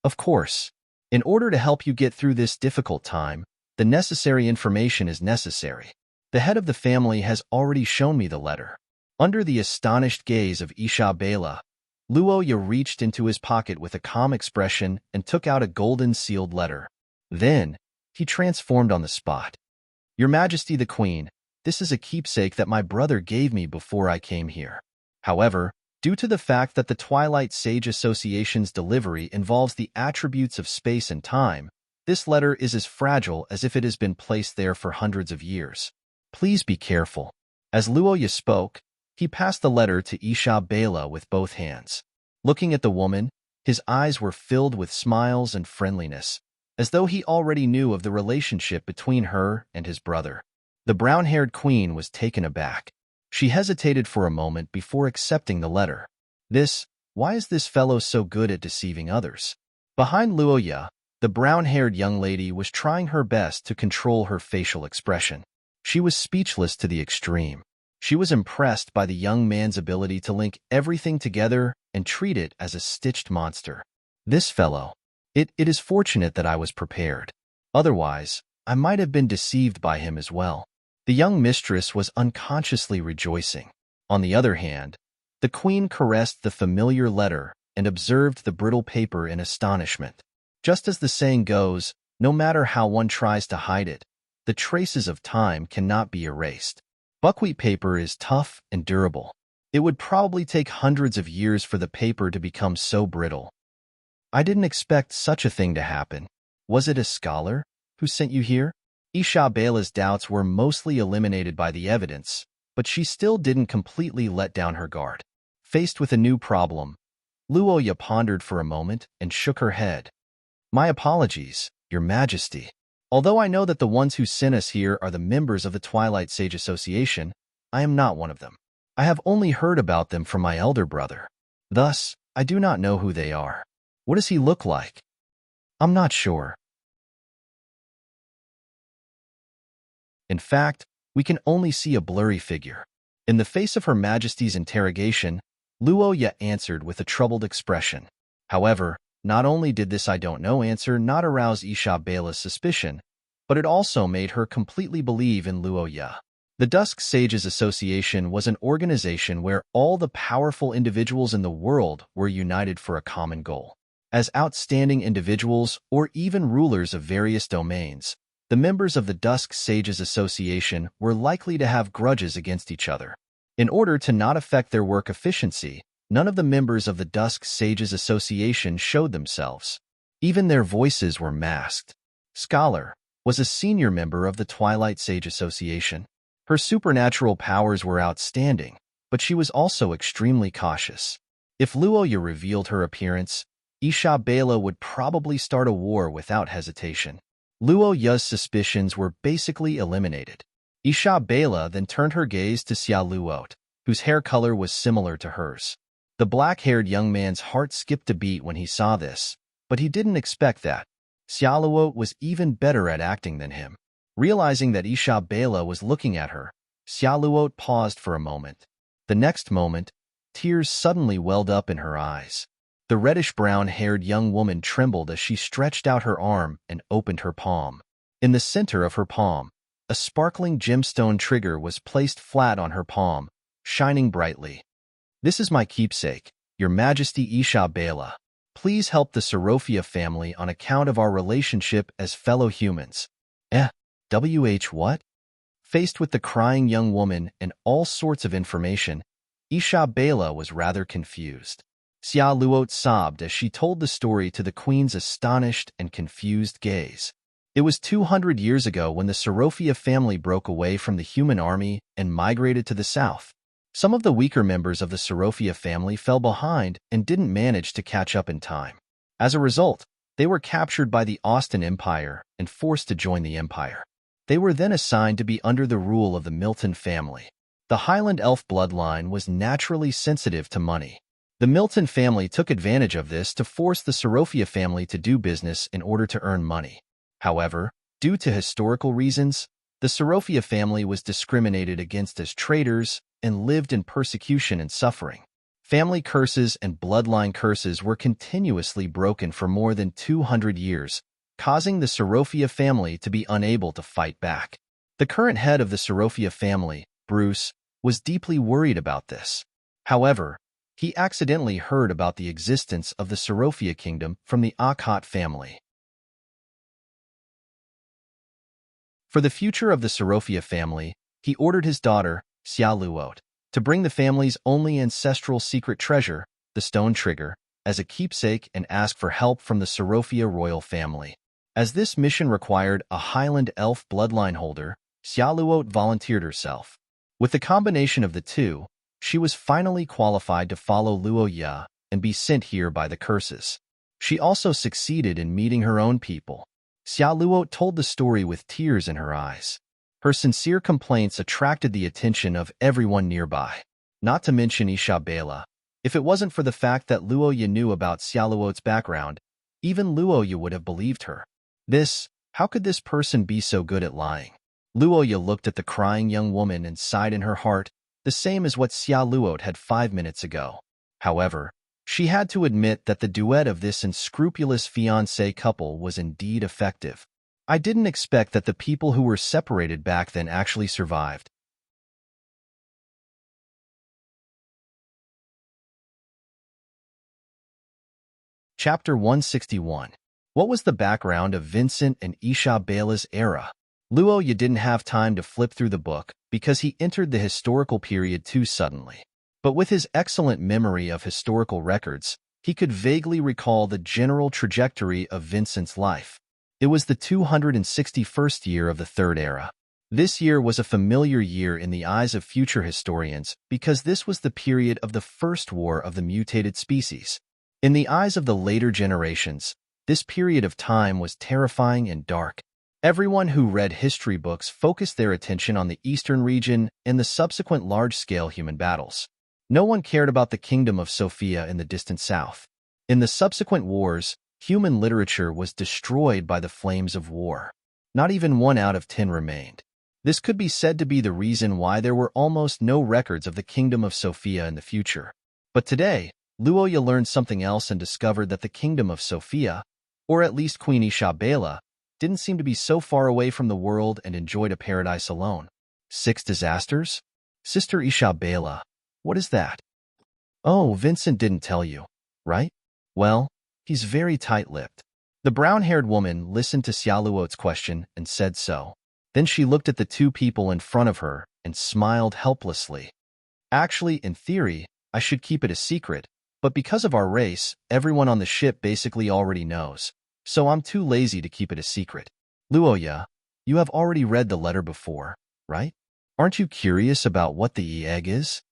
Of course. In order to help you get through this difficult time, the necessary information is necessary. The head of the family has already shown me the letter. Under the astonished gaze of Isha Bela, Luoya reached into his pocket with a calm expression and took out a golden sealed letter. Then, he transformed on the spot. Your Majesty the Queen, this is a keepsake that my brother gave me before I came here. However, due to the fact that the Twilight Sage Association's delivery involves the attributes of space and time, this letter is as fragile as if it has been placed there for hundreds of years. Please be careful. As Luoya spoke, he passed the letter to Isha Bela with both hands. Looking at the woman, his eyes were filled with smiles and friendliness, as though he already knew of the relationship between her and his brother. The brown-haired queen was taken aback. She hesitated for a moment before accepting the letter. Why is this fellow so good at deceiving others? Behind Luoya, the brown-haired young lady was trying her best to control her facial expression. She was speechless to the extreme. She was impressed by the young man's ability to link everything together and treat it as a stitched monster. This fellow. It is fortunate that I was prepared. Otherwise, I might have been deceived by him as well. The young mistress was unconsciously rejoicing. On the other hand, the queen caressed the familiar letter and observed the brittle paper in astonishment. Just as the saying goes, no matter how one tries to hide it, the traces of time cannot be erased. Buckwheat paper is tough and durable. It would probably take hundreds of years for the paper to become so brittle. I didn't expect such a thing to happen. Was it a scholar who sent you here? Isha Bela's doubts were mostly eliminated by the evidence, but she still didn't completely let down her guard. Faced with a new problem, Luoya pondered for a moment and shook her head. My apologies, Your Majesty. Although I know that the ones who sent us here are the members of the Twilight Sage Association, I am not one of them. I have only heard about them from my elder brother. Thus, I do not know who they are. What does he look like? I'm not sure. In fact, we can only see a blurry figure. In the face of Her Majesty's interrogation, Luoya answered with a troubled expression. However, not only did this I don't know answer not arouse Isha Bela's suspicion, but it also made her completely believe in Luoya. The Dusk Sages Association was an organization where all the powerful individuals in the world were united for a common goal. As outstanding individuals or even rulers of various domains, the members of the Dusk Sages Association were likely to have grudges against each other. In order to not affect their work efficiency, none of the members of the Dusk Sages Association showed themselves. Even their voices were masked. Scholar was a senior member of the Twilight Sage Association. Her supernatural powers were outstanding, but she was also extremely cautious. If Luoya revealed her appearance, Isha Bela would probably start a war without hesitation. Luoya's suspicions were basically eliminated. Isha Bela then turned her gaze to Xia Luot, whose hair color was similar to hers. The black-haired young man's heart skipped a beat when he saw this, but he didn't expect that. Xia Luot was even better at acting than him. Realizing that Isha Bela was looking at her, Xia Luot paused for a moment. The next moment, tears suddenly welled up in her eyes. The reddish-brown-haired young woman trembled as she stretched out her arm and opened her palm. In the center of her palm, a sparkling gemstone trigger was placed flat on her palm, shining brightly. This is my keepsake, Your Majesty Isha Bela. Please help the Sorofia family on account of our relationship as fellow humans. What? Faced with the crying young woman and all sorts of information, Isha Bela was rather confused. Xia Luot sobbed as she told the story to the queen's astonished and confused gaze. It was 200 years ago when the Sorofia family broke away from the human army and migrated to the south. Some of the weaker members of the Sorofia family fell behind and didn't manage to catch up in time. As a result, they were captured by the Austin Empire and forced to join the empire. They were then assigned to be under the rule of the Milton family. The Highland elf bloodline was naturally sensitive to money. The Milton family took advantage of this to force the Sorofia family to do business in order to earn money. However, due to historical reasons, the Sorofia family was discriminated against as traitors and lived in persecution and suffering. Family curses and bloodline curses were continuously broken for more than 200 years, causing the Sorofia family to be unable to fight back. The current head of the Sorofia family, Bruce, was deeply worried about this. However, he accidentally heard about the existence of the Sorofia kingdom from the Akhat family. For the future of the Sorofia family, he ordered his daughter, Xiaoluot, to bring the family's only ancestral secret treasure, the stone trigger, as a keepsake and ask for help from the Sorofia royal family. As this mission required a Highland elf bloodline holder, Xiaoluot volunteered herself. With the combination of the two, she was finally qualified to follow Luo Ye and be sent here by the curses. She also succeeded in meeting her own people. Xiaoluot told the story with tears in her eyes. Her sincere complaints attracted the attention of everyone nearby, not to mention Isabella. If it wasn't for the fact that Luo Ye knew about Xiaoluot's background, even Luo Ye would have believed her. How could this person be so good at lying? Luo Ye looked at the crying young woman and sighed in her heart, the same as what Xiaoluot had 5 minutes ago. However, she had to admit that the duet of this unscrupulous fiancé couple was indeed effective. I didn't expect that the people who were separated back then actually survived. Chapter 161. What was the background of Vincent and Isabella's era? Luo Ye didn't have time to flip through the book because he entered the historical period too suddenly. But with his excellent memory of historical records, he could vaguely recall the general trajectory of Vincent's life. It was the 261st year of the Third Era. This year was a familiar year in the eyes of future historians because this was the period of the First War of the Mutated Species. In the eyes of the later generations, this period of time was terrifying and dark. Everyone who read history books focused their attention on the eastern region and the subsequent large-scale human battles. No one cared about the kingdom of Sophia in the distant south. In the subsequent wars, human literature was destroyed by the flames of war. Not even 1 out of 10 remained. This could be said to be the reason why there were almost no records of the kingdom of Sophia in the future. But today, Luo Ye learned something else and discovered that the kingdom of Sophia, or at least Queen Isabella, didn't seem to be so far away from the world and enjoyed a paradise alone. 6 disasters? Sister Isabella, what is that? Oh, Vincent didn't tell you, right? Well, he's very tight-lipped. The brown-haired woman listened to Xiaoluot's question and said so. Then she looked at the 2 people in front of her and smiled helplessly. Actually, in theory, I should keep it a secret, but because of our race, everyone on the ship basically already knows. So I'm too lazy to keep it a secret. Luo Ye, you have already read the letter before, right? Aren't you curious about what the egg is?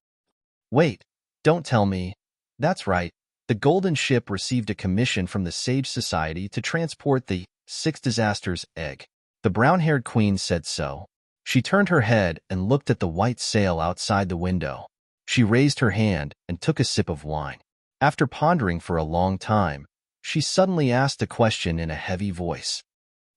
Wait, don't tell me. That's right. The Golden Ship received a commission from the Sage Society to transport the 6 disasters egg. The brown-haired queen said so. She turned her head and looked at the white sail outside the window. She raised her hand and took a sip of wine. After pondering for a long time, she suddenly asked a question in a heavy voice.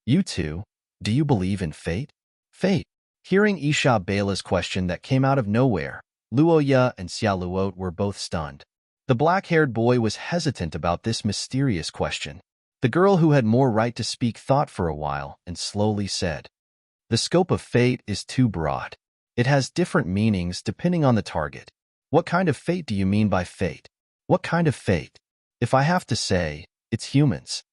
You two, do you believe in fate? Fate. Hearing Isabella's question that came out of nowhere, Luo Ye and Xiaoluot were both stunned. The black-haired boy was hesitant about this mysterious question. The girl who had more right to speak thought for a while and slowly said, the scope of fate is too broad. It has different meanings depending on the target. What kind of fate do you mean by fate? What kind of fate? If I have to say, it's humans.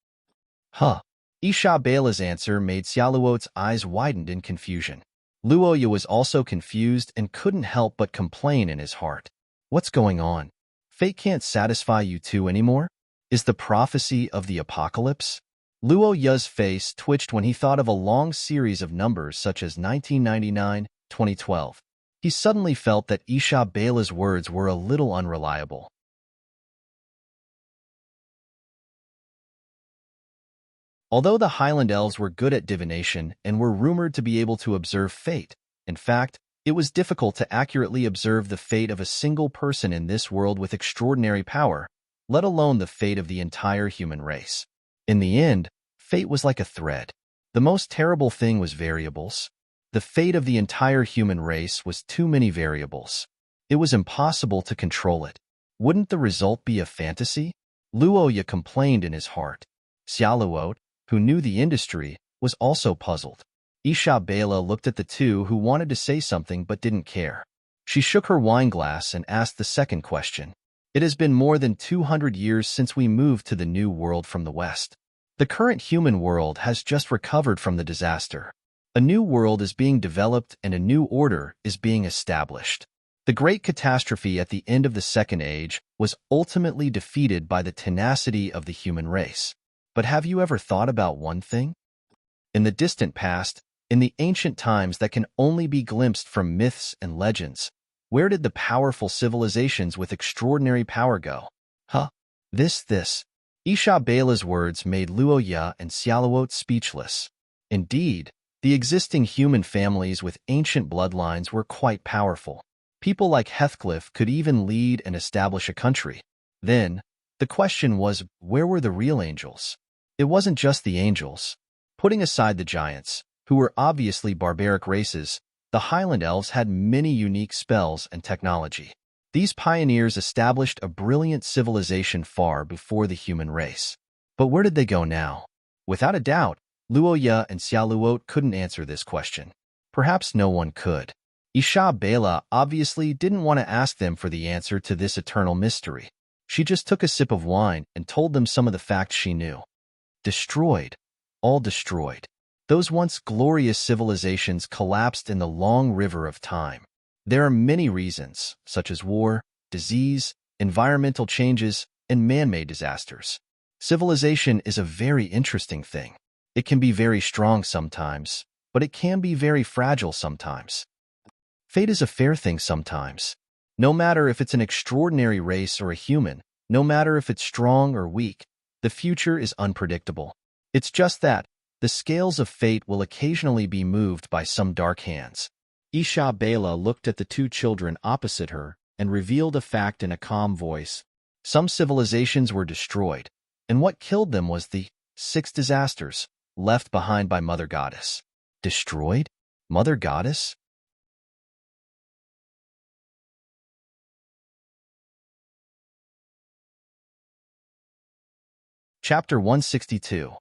Huh. Isabella's answer made Xiaoluot's eyes widened in confusion. Luo Ye was also confused and couldn't help but complain in his heart. What's going on? Fate can't satisfy you two anymore? Is the prophecy of the apocalypse? Luo Ye's face twitched when he thought of a long series of numbers such as 1999, 2012. He suddenly felt that Isabella's words were a little unreliable. Although the Highland Elves were good at divination and were rumored to be able to observe fate, in fact, it was difficult to accurately observe the fate of a single person in this world with extraordinary power, let alone the fate of the entire human race. In the end, fate was like a thread. The most terrible thing was variables. The fate of the entire human race was too many variables. It was impossible to control it. Wouldn't the result be a fantasy? Luo Ye complained in his heart. Xiaoluot, who knew the industry, was also puzzled. Isabella looked at the two who wanted to say something but didn't care. She shook her wineglass and asked the second question. It has been more than 200 years since we moved to the new world from the west. The current human world has just recovered from the disaster. A new world is being developed and a new order is being established. The great catastrophe at the end of the Second Age was ultimately defeated by the tenacity of the human race. But have you ever thought about one thing? In the distant past, in the ancient times that can only be glimpsed from myths and legends, where did the powerful civilizations with extraordinary power go? Huh? This. Isabella's words made Luoya and Xiaoluo speechless. Indeed, the existing human families with ancient bloodlines were quite powerful. People like Heathcliff could even lead and establish a country. Then, the question was, where were the real angels? It wasn't just the angels. Putting aside the giants, who were obviously barbaric races, the Highland Elves had many unique spells and technology. These pioneers established a brilliant civilization far before the human race. But where did they go now? Without a doubt, Luoya and Xiaoluo couldn't answer this question. Perhaps no one could. Isabella obviously didn't want to ask them for the answer to this eternal mystery. She just took a sip of wine and told them some of the facts she knew. Destroyed. All destroyed. Those once glorious civilizations collapsed in the long river of time. There are many reasons, such as war, disease, environmental changes, and man-made disasters. Civilization is a very interesting thing. It can be very strong sometimes, but it can be very fragile sometimes. Fate is a fair thing sometimes. No matter if it's an extraordinary race or a human, no matter if it's strong or weak, the future is unpredictable. It's just that the scales of fate will occasionally be moved by some dark hands. Isabella looked at the two children opposite her and revealed a fact in a calm voice. Some civilizations were destroyed, and what killed them was the 6 disasters left behind by Mother Goddess. Destroyed? Mother Goddess? Chapter 162.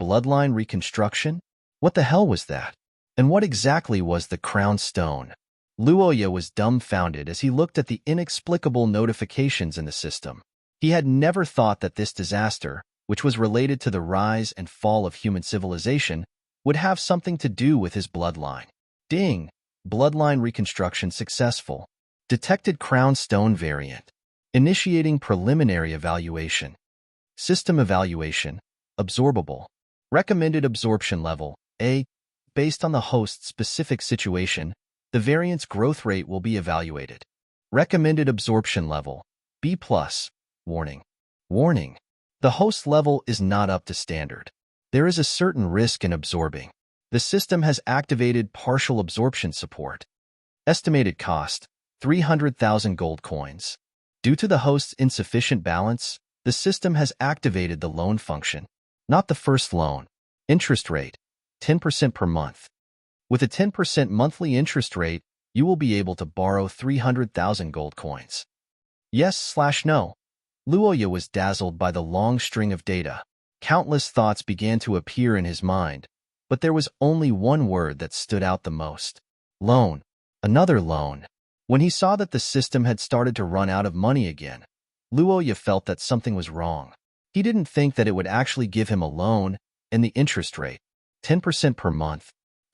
Bloodline Reconstruction? What the hell was that? And what exactly was the crown stone? Luoya was dumbfounded as he looked at the inexplicable notifications in the system. He had never thought that this disaster, which was related to the rise and fall of human civilization, would have something to do with his bloodline. Ding! Bloodline reconstruction successful. Detected crown stone variant. Initiating preliminary evaluation. System evaluation. Absorbable. Recommended absorption level, A. Based on the host's specific situation, the variant's growth rate will be evaluated. Recommended absorption level, B+. Warning. Warning. The host level is not up to standard. There is a certain risk in absorbing. The system has activated partial absorption support. Estimated cost, 300,000 gold coins. Due to the host's insufficient balance, the system has activated the loan function. Not the first loan. Interest rate, 10% per month. With a 10% monthly interest rate, you will be able to borrow 300,000 gold coins. Yes/no. Luoya was dazzled by the long string of data. Countless thoughts began to appear in his mind, but there was only one word that stood out the most. Loan. Another loan. When he saw that the system had started to run out of money again, Luoya felt that something was wrong. He didn't think that it would actually give him a loan, and the interest rate, 10% per month,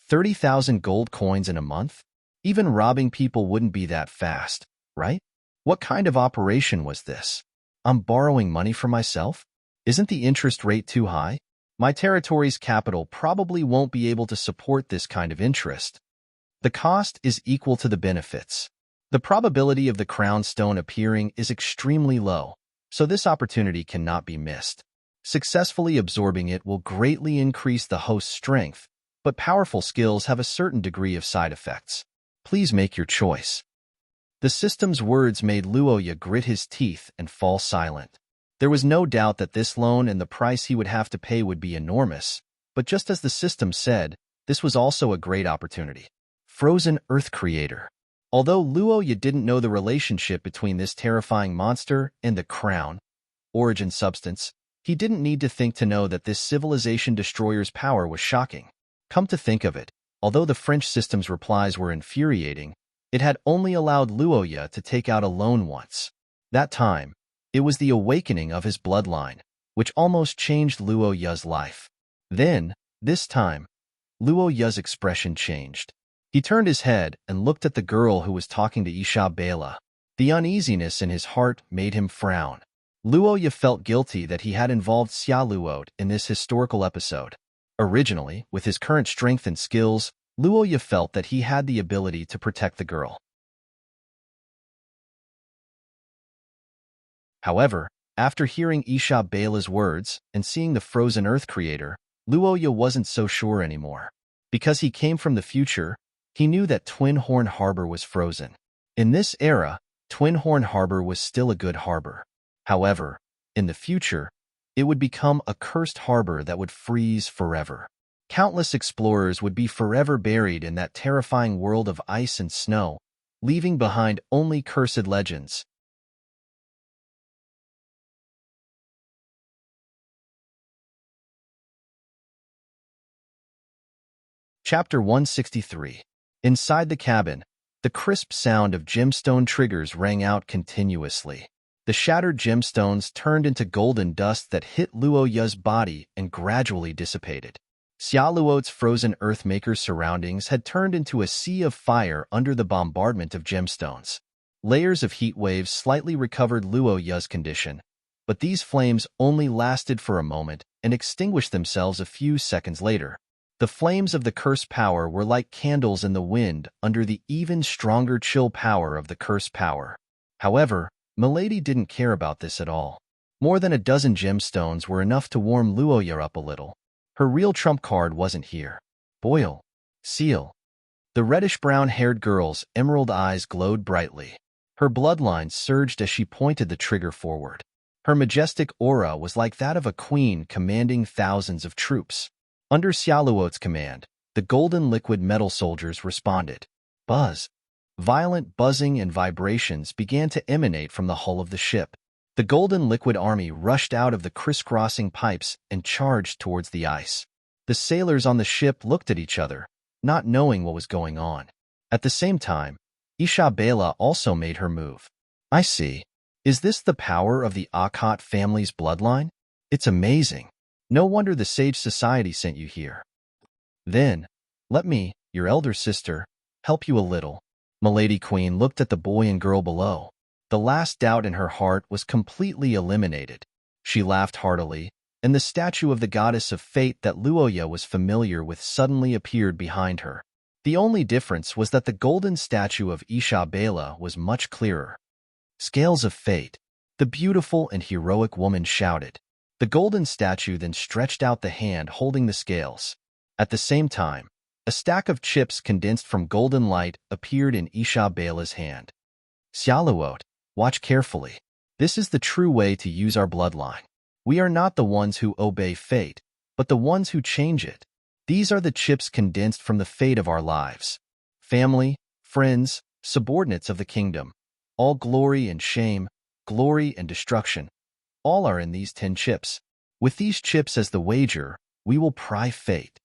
30,000 gold coins in a month? Even robbing people wouldn't be that fast, right? What kind of operation was this? I'm borrowing money for myself? Isn't the interest rate too high? My territory's capital probably won't be able to support this kind of interest. The cost is equal to the benefits. The probability of the crown stone appearing is extremely low, so this opportunity cannot be missed. Successfully absorbing it will greatly increase the host's strength, but powerful skills have a certain degree of side effects. Please make your choice. The system's words made Luoya grit his teeth and fall silent. There was no doubt that this loan and the price he would have to pay would be enormous, but just as the system said, this was also a great opportunity. Frozen Earth Creator. Although Luoya didn't know the relationship between this terrifying monster and the crown, origin substance, he didn't need to think to know that this civilization destroyer's power was shocking. Come to think of it, Although the French system's replies were infuriating, it had only allowed Luoya to take out alone once. That time, it was the awakening of his bloodline, which almost changed Luoya's life. Then, this time, Luoya's expression changed. He turned his head and looked at the girl who was talking to Isabella. The uneasiness in his heart made him frown. Luoya felt guilty that he had involved Xiaoluo in this historical episode. Originally, with his current strength and skills, Luoya felt that he had the ability to protect the girl. However, after hearing Isabella's words and seeing the frozen earth creator, Luoya wasn't so sure anymore. Because he came from the future, he knew that Twin Horn Harbor was frozen. In this era, Twin Horn Harbor was still a good harbor. However, in the future, it would become a cursed harbor that would freeze forever. Countless explorers would be forever buried in that terrifying world of ice and snow, leaving behind only cursed legends. Chapter 163. Inside the cabin, the crisp sound of gemstone triggers rang out continuously. The shattered gemstones turned into golden dust that hit Luoya's body and gradually dissipated. Xiaoluo's frozen earthmaker's surroundings had turned into a sea of fire under the bombardment of gemstones. Layers of heat waves slightly recovered Luoya's condition, but these flames only lasted for a moment and extinguished themselves a few seconds later. The flames of the cursed power were like candles in the wind under the even stronger chill power of the cursed power. However, Milady didn't care about this at all. More than a dozen gemstones were enough to warm Luoya up a little. Her real trump card wasn't here. Boil. Seal. The reddish-brown-haired girl's emerald eyes glowed brightly. Her bloodline surged as she pointed the trigger forward. Her majestic aura was like that of a queen commanding thousands of troops. Under Xiaoluo's command, the golden liquid metal soldiers responded. Buzz. Violent buzzing and vibrations began to emanate from the hull of the ship. The golden liquid army rushed out of the crisscrossing pipes and charged towards the ice. The sailors on the ship looked at each other, not knowing what was going on. At the same time, Isabella also made her move. I see. Is this the power of the Akhat family's bloodline? It's amazing. No wonder the Sage Society sent you here. Then, let me, your elder sister, help you a little. Milady Queen looked at the boy and girl below. The last doubt in her heart was completely eliminated. She laughed heartily, and the statue of the goddess of fate that Luoya was familiar with suddenly appeared behind her. The only difference was that the golden statue of Isabella was much clearer. Scales of fate, the beautiful and heroic woman shouted. The golden statue then stretched out the hand holding the scales. At the same time, a stack of chips condensed from golden light appeared in Isabella's hand. Xiaoluo, watch carefully. This is the true way to use our bloodline. We are not the ones who obey fate, but the ones who change it. These are the chips condensed from the fate of our lives. Family, friends, subordinates of the kingdom. All glory and shame, glory and destruction. All are in these 10 chips. With these chips as the wager, we will pry fate.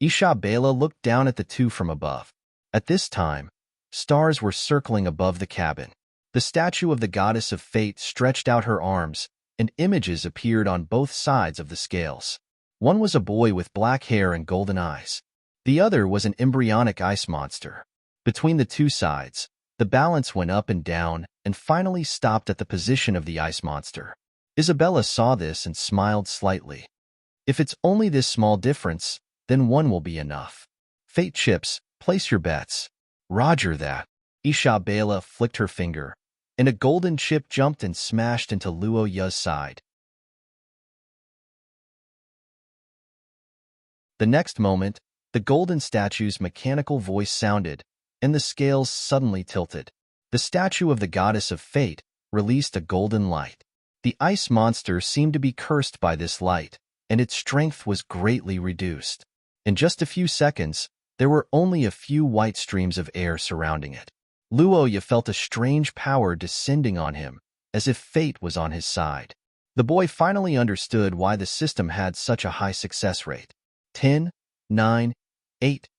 Isabella looked down at the two from above. At this time, stars were circling above the cabin. The statue of the goddess of fate stretched out her arms, and images appeared on both sides of the scales. One was a boy with black hair and golden eyes. The other was an embryonic ice monster. Between the two sides, the balance went up and down and finally stopped at the position of the ice monster. Isabella saw this and smiled slightly. If it's only this small difference, then one will be enough. Fate chips, place your bets. Roger that. Isabella flicked her finger, and a golden chip jumped and smashed into Luoya's side. The next moment, the golden statue's mechanical voice sounded, and the scales suddenly tilted. The statue of the goddess of fate released a golden light. The ice monster seemed to be cursed by this light, and its strength was greatly reduced. In just a few seconds, there were only a few white streams of air surrounding it. Luoya felt a strange power descending on him, as if fate was on his side. The boy finally understood why the system had such a high success rate. 10, 9, 8.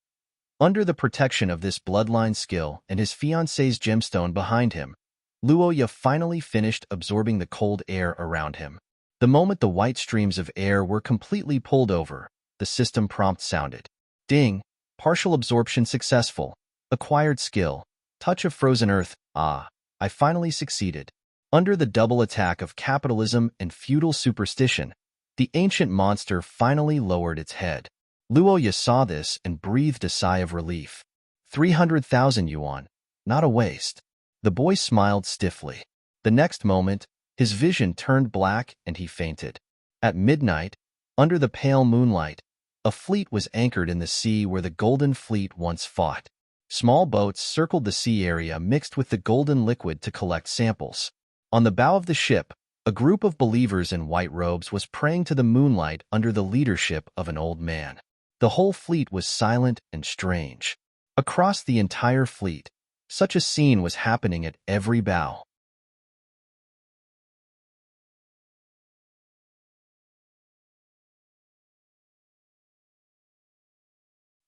Under the protection of this bloodline skill and his fiancée's gemstone behind him, Luoya finally finished absorbing the cold air around him. The moment the white streams of air were completely pulled over, the system prompt sounded. Ding! Partial absorption successful. Acquired skill. Touch of frozen earth. Ah, I finally succeeded. Under the double attack of capitalism and feudal superstition, the ancient monster finally lowered its head. Luoya saw this and breathed a sigh of relief. 300,000 yuan. Not a waste. The boy smiled stiffly. The next moment, his vision turned black and he fainted. At midnight, under the pale moonlight, a fleet was anchored in the sea where the Golden Fleet once fought. Small boats circled the sea area mixed with the golden liquid to collect samples. On the bow of the ship, a group of believers in white robes was praying to the moonlight under the leadership of an old man. The whole fleet was silent and strange. Across the entire fleet, such a scene was happening at every bow.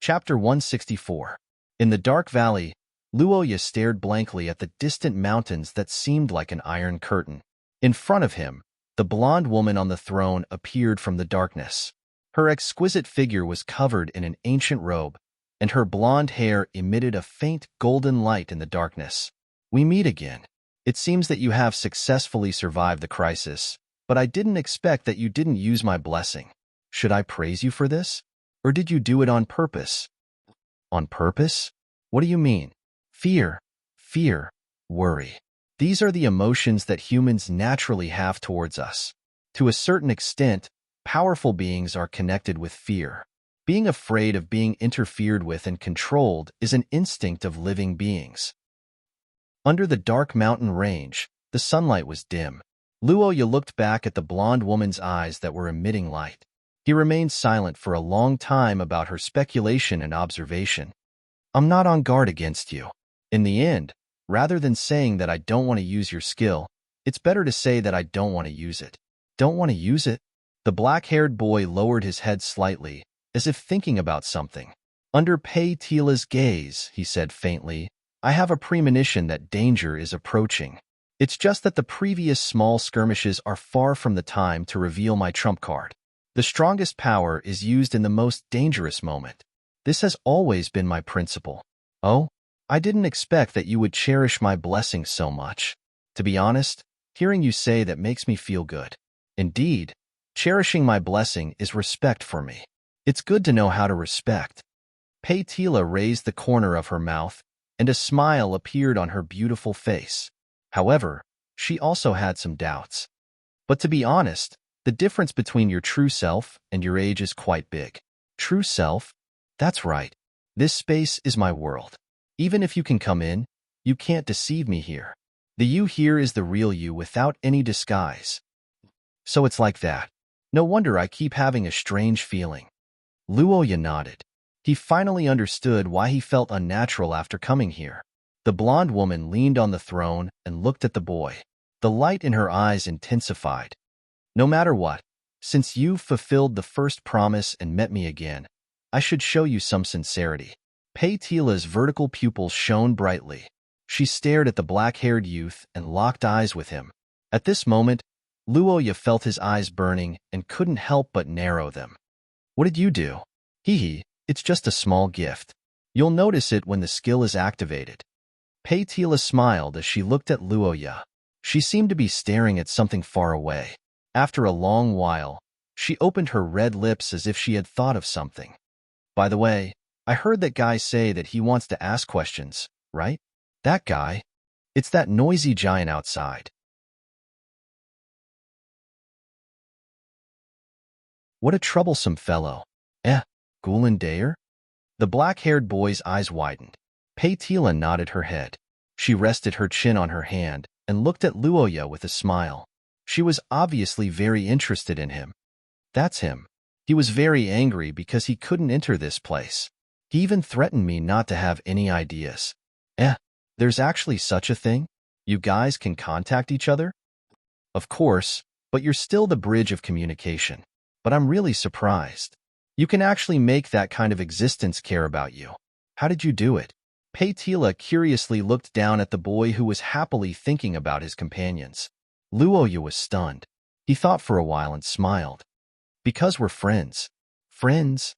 Chapter 164. In the dark valley, Luoya stared blankly at the distant mountains that seemed like an iron curtain. In front of him, the blonde woman on the throne appeared from the darkness. Her exquisite figure was covered in an ancient robe, and her blonde hair emitted a faint golden light in the darkness. We meet again. It seems that you have successfully survived the crisis, but I didn't expect that you didn't use my blessing. Should I praise you for this? Or did you do it on purpose? On purpose? What do you mean? Fear, worry. These are the emotions that humans naturally have towards us. To a certain extent, powerful beings are connected with fear. Being afraid of being interfered with and controlled is an instinct of living beings. Under the dark mountain range, the sunlight was dim. Luoya looked back at the blonde woman's eyes that were emitting light. He remained silent for a long time about her speculation and observation. I'm not on guard against you. In the end, rather than saying that I don't want to use your skill, it's better to say that I don't want to use it. Don't want to use it? The black-haired boy lowered his head slightly, as if thinking about something. Under Pei Tila's gaze, he said faintly, I have a premonition that danger is approaching. It's just that the previous small skirmishes are far from the time to reveal my trump card. The strongest power is used in the most dangerous moment. This has always been my principle. Oh? I didn't expect that you would cherish my blessing so much. To be honest, hearing you say that makes me feel good. Indeed, cherishing my blessing is respect for me. It's good to know how to respect. Pei Tila raised the corner of her mouth, and a smile appeared on her beautiful face. However, she also had some doubts. But to be honest, the difference between your true self and your age is quite big. True self? That's right. This space is my world. Even if you can come in, you can't deceive me here. The you here is the real you without any disguise. So it's like that. No wonder I keep having a strange feeling. Luoya nodded. He finally understood why he felt unnatural after coming here. The blonde woman leaned on the throne and looked at the boy. The light in her eyes intensified. No matter what, since you've fulfilled the first promise and met me again, I should show you some sincerity. Pei Tila's vertical pupils shone brightly. She stared at the black-haired youth and locked eyes with him. At this moment, Luoya felt his eyes burning and couldn't help but narrow them. What did you do? Hee, it's just a small gift. You'll notice it when the skill is activated. Pei Tila smiled as she looked at Luoya. She seemed to be staring at something far away. After a long while, she opened her red lips as if she had thought of something. By the way, I heard that guy say that he wants to ask questions, right? That guy? It's that noisy giant outside. What a troublesome fellow. Gulen Dayer? The black-haired boy's eyes widened. Pei Tila nodded her head. She rested her chin on her hand and looked at Luoya with a smile. She was obviously very interested in him. That's him. He was very angry because he couldn't enter this place. He even threatened me not to have any ideas. There's actually such a thing? You guys can contact each other? Of course, but you're still the bridge of communication. But I'm really surprised. You can actually make that kind of existence care about you. How did you do it? Tila curiously looked down at the boy who was happily thinking about his companions. Luoya was stunned. He thought for a while and smiled. Because we're friends. Friends?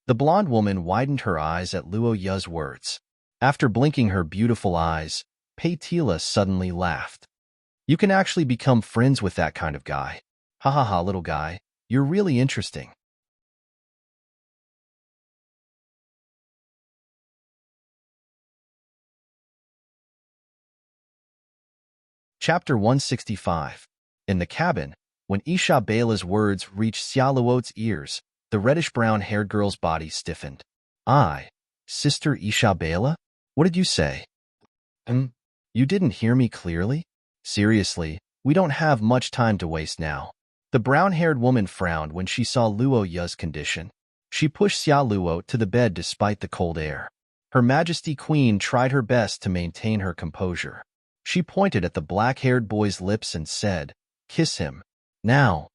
The blonde woman widened her eyes at Luoya's words. After blinking her beautiful eyes, Tila suddenly laughed. You can actually become friends with that kind of guy. Ha ha ha, little guy. You're really interesting. Chapter 165. In the cabin, when Isabela's words reached Xiaoluo's ears, the reddish-brown-haired girl's body stiffened. Sister Isabela? What did you say? You didn't hear me clearly? Seriously, we don't have much time to waste now. The brown-haired woman frowned when she saw Luoya's condition. She pushed Xiaoluo to the bed despite the cold air. Her Majesty Queen tried her best to maintain her composure. She pointed at the black-haired boy's lips and said, "Kiss him. Now."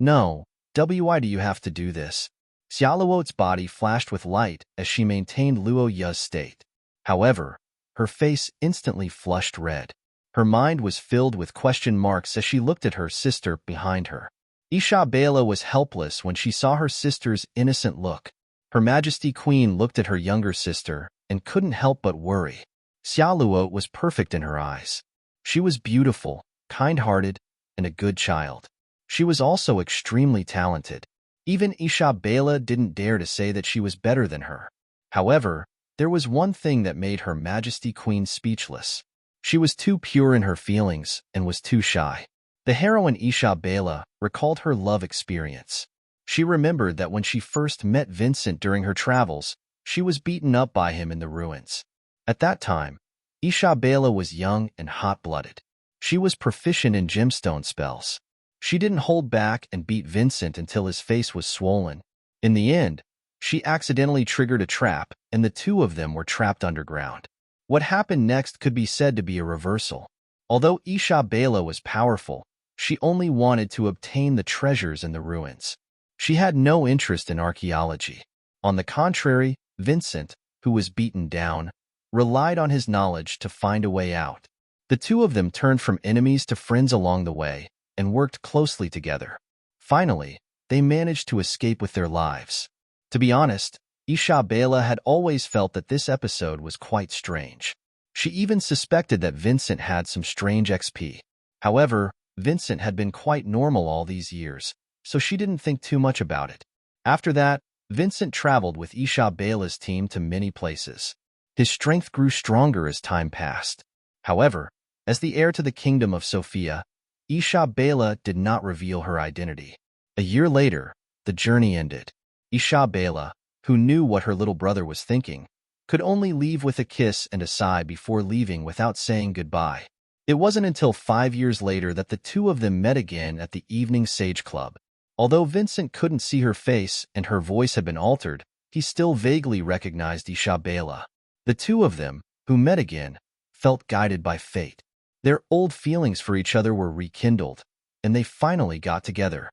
No. Why do you have to do this? Xiaoluo's body flashed with light as she maintained Luoya's state. However, her face instantly flushed red. Her mind was filled with question marks as she looked at her sister behind her. Isabela was helpless when she saw her sister's innocent look. Her Majesty Queen looked at her younger sister and couldn't help but worry. Xiaoluo was perfect in her eyes. She was beautiful, kind-hearted, and a good child. She was also extremely talented. Even Isabela didn't dare to say that she was better than her. However, there was one thing that made her Majesty Queen speechless. She was too pure in her feelings and was too shy. The heroine Isabela recalled her love experience. She remembered that when she first met Vincent during her travels, she was beaten up by him in the ruins. At that time, Isabela was young and hot-blooded. She was proficient in gemstone spells. She didn't hold back and beat Vincent until his face was swollen. In the end, she accidentally triggered a trap, and the two of them were trapped underground. What happened next could be said to be a reversal. Although Isabela was powerful, she only wanted to obtain the treasures in the ruins. She had no interest in archaeology. On the contrary, Vincent, who was beaten down, relied on his knowledge to find a way out. The two of them turned from enemies to friends along the way and worked closely together. Finally, they managed to escape with their lives. To be honest, Isabela had always felt that this episode was quite strange. She even suspected that Vincent had some strange XP. However, Vincent had been quite normal all these years, so she didn't think too much about it. After that, Vincent traveled with Isabela's team to many places. His strength grew stronger as time passed. However, as the heir to the kingdom of Sofia, Isabela did not reveal her identity. A year later, the journey ended. Isabela, who knew what her little brother was thinking, could only leave with a kiss and a sigh before leaving without saying goodbye. It wasn't until 5 years later that the two of them met again at the evening Sage Club. Although Vincent couldn't see her face and her voice had been altered, he still vaguely recognized Isabela. The two of them, who met again, felt guided by fate. Their old feelings for each other were rekindled, and they finally got together.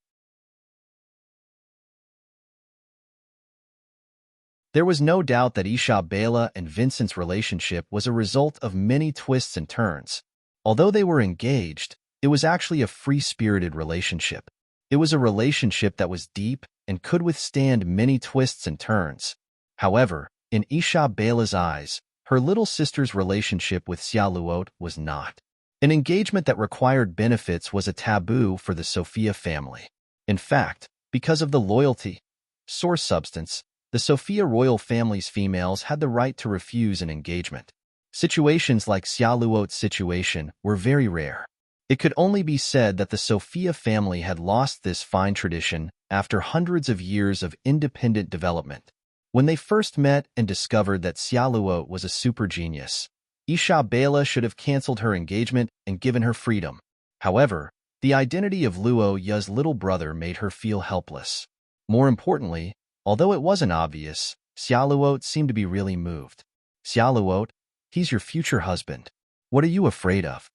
There was no doubt that Isabela and Vincent's relationship was a result of many twists and turns. Although they were engaged, it was actually a free-spirited relationship. It was a relationship that was deep and could withstand many twists and turns. However, in Isabela's eyes, her little sister's relationship with Xiaoluo was not. An engagement that required benefits was a taboo for the Sofia family. In fact, because of the loyalty, source substance, the Sofia royal family's females had the right to refuse an engagement. Situations like Xiaoluo's situation were very rare. It could only be said that the Sofia family had lost this fine tradition after hundreds of years of independent development. When they first met and discovered that Xiaoluo was a super genius, Isabela should have canceled her engagement and given her freedom. However, the identity of Luoya's little brother made her feel helpless. More importantly, although it wasn't obvious, Xiaoluo seemed to be really moved. Xiaoluo, he's your future husband. What are you afraid of?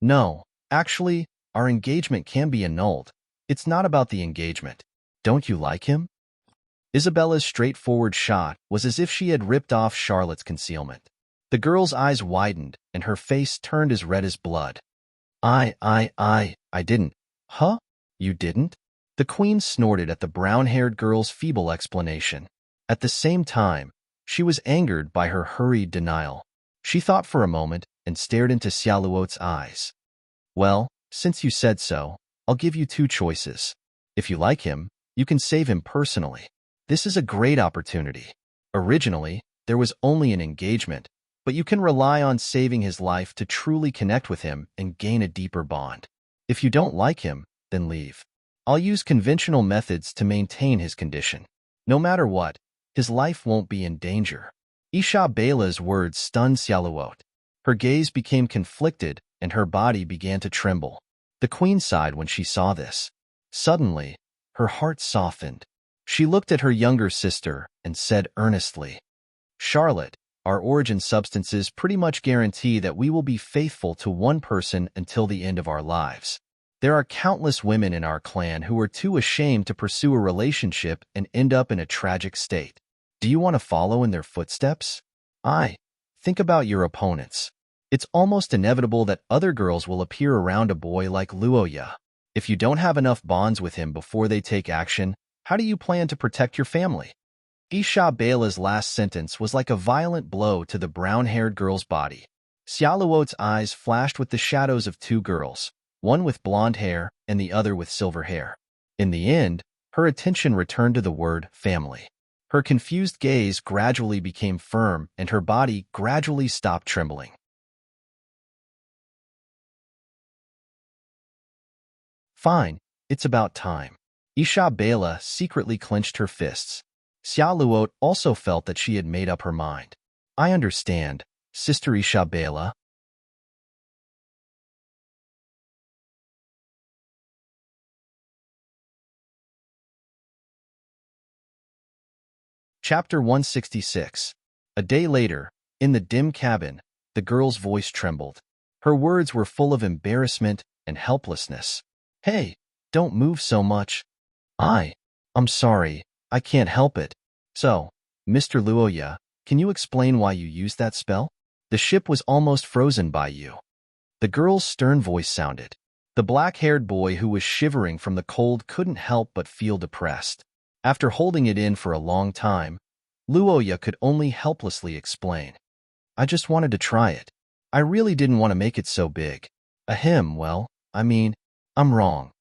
No, actually, our engagement can be annulled. It's not about the engagement. Don't you like him? Isabella's straightforward shot was as if she had ripped off Charlotte's concealment. The girl's eyes widened, and her face turned as red as blood. I didn't. Huh? You didn't? The queen snorted at the brown-haired girl's feeble explanation. At the same time, she was angered by her hurried denial. She thought for a moment and stared into Xiaoluo's eyes. Well, since you said so, I'll give you two choices. If you like him, you can save him personally. This is a great opportunity. Originally, there was only an engagement, but you can rely on saving his life to truly connect with him and gain a deeper bond. If you don't like him, then leave. I'll use conventional methods to maintain his condition. No matter what, his life won't be in danger. Isabella's words stunned Xiaoluo. Her gaze became conflicted and her body began to tremble. The queen sighed when she saw this. Suddenly, her heart softened. She looked at her younger sister and said earnestly, "Charlotte, our origin substances pretty much guarantee that we will be faithful to one person until the end of our lives. There are countless women in our clan who are too ashamed to pursue a relationship and end up in a tragic state. Do you want to follow in their footsteps? Think about your opponents. It's almost inevitable that other girls will appear around a boy like Luoya. If you don't have enough bonds with him before they take action, how do you plan to protect your family?" Isabella's last sentence was like a violent blow to the brown-haired girl's body. Xiaoluo's eyes flashed with the shadows of two girls, one with blonde hair and the other with silver hair. In the end, her attention returned to the word family. Her confused gaze gradually became firm and her body gradually stopped trembling. Fine, it's about time. Isabella secretly clenched her fists. Xiaoluo also felt that she had made up her mind. "I understand, Sister Isabella." Chapter 166. A day later, in the dim cabin, the girl's voice trembled. Her words were full of embarrassment and helplessness. "Hey, don't move so much. I'm sorry, I can't help it." "So, Mr. Luoya, can you explain why you used that spell? The ship was almost frozen by you." The girl's stern voice sounded. The black-haired boy who was shivering from the cold couldn't help but feel depressed. After holding it in for a long time, Luoya could only helplessly explain. "I just wanted to try it. I really didn't want to make it so big. I'm wrong.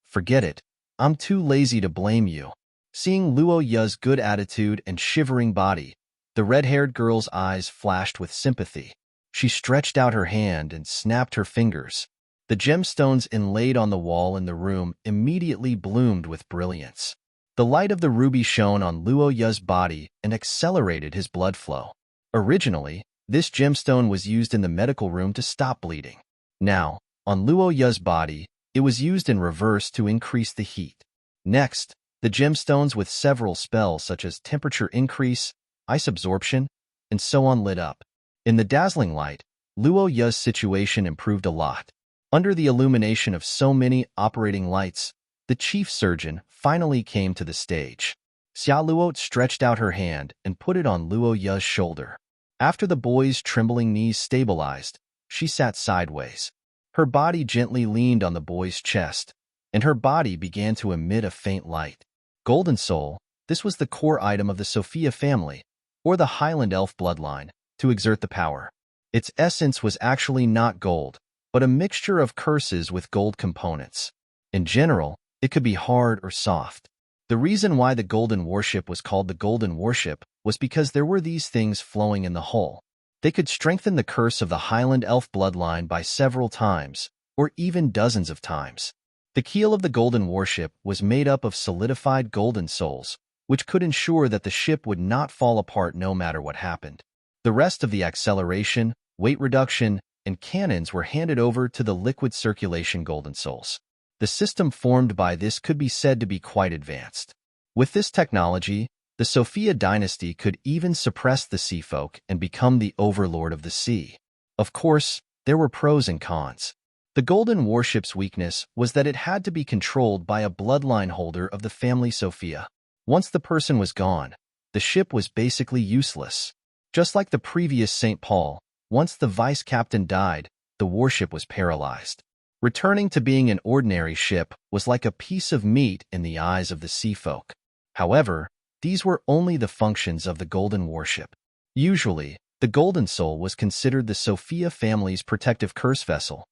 Forget it. I'm too lazy to blame you." Seeing Luoya's good attitude and shivering body, the red-haired girl's eyes flashed with sympathy. She stretched out her hand and snapped her fingers. The gemstones inlaid on the wall in the room immediately bloomed with brilliance. The light of the ruby shone on Luoya's body and accelerated his blood flow. Originally, this gemstone was used in the medical room to stop bleeding. Now, on Luoya's body, it was used in reverse to increase the heat. Next, the gemstones with several spells such as temperature increase, ice absorption, and so on lit up. In the dazzling light, Luoya's situation improved a lot. Under the illumination of so many operating lights, the chief surgeon finally came to the stage. Xiaoluo stretched out her hand and put it on Luoya's shoulder. After the boy's trembling knees stabilized, she sat sideways. Her body gently leaned on the boy's chest, and her body began to emit a faint light. Golden Soul, this was the core item of the Sophia family, or the Highland Elf bloodline, to exert the power. Its essence was actually not gold, but a mixture of curses with gold components. In general, it could be hard or soft. The reason why the Golden Warship was called the Golden Warship was because there were these things flowing in the hull. They could strengthen the curse of the Highland Elf bloodline by several times, or even dozens of times. The keel of the Golden Warship was made up of solidified golden souls, which could ensure that the ship would not fall apart no matter what happened. The rest of the acceleration, weight reduction, and cannons were handed over to the liquid circulation golden souls. The system formed by this could be said to be quite advanced. With this technology, the Sophia dynasty could even suppress the sea folk and become the overlord of the sea. Of course, there were pros and cons. The Golden Warship's weakness was that it had to be controlled by a bloodline holder of the family Sophia. Once the person was gone, the ship was basically useless. Just like the previous St. Paul, once the vice captain died, the warship was paralyzed. Returning to being an ordinary ship was like a piece of meat in the eyes of the sea folk. However, these were only the functions of the Golden Warship. Usually, the Golden Soul was considered the Sophia family's protective curse vessel.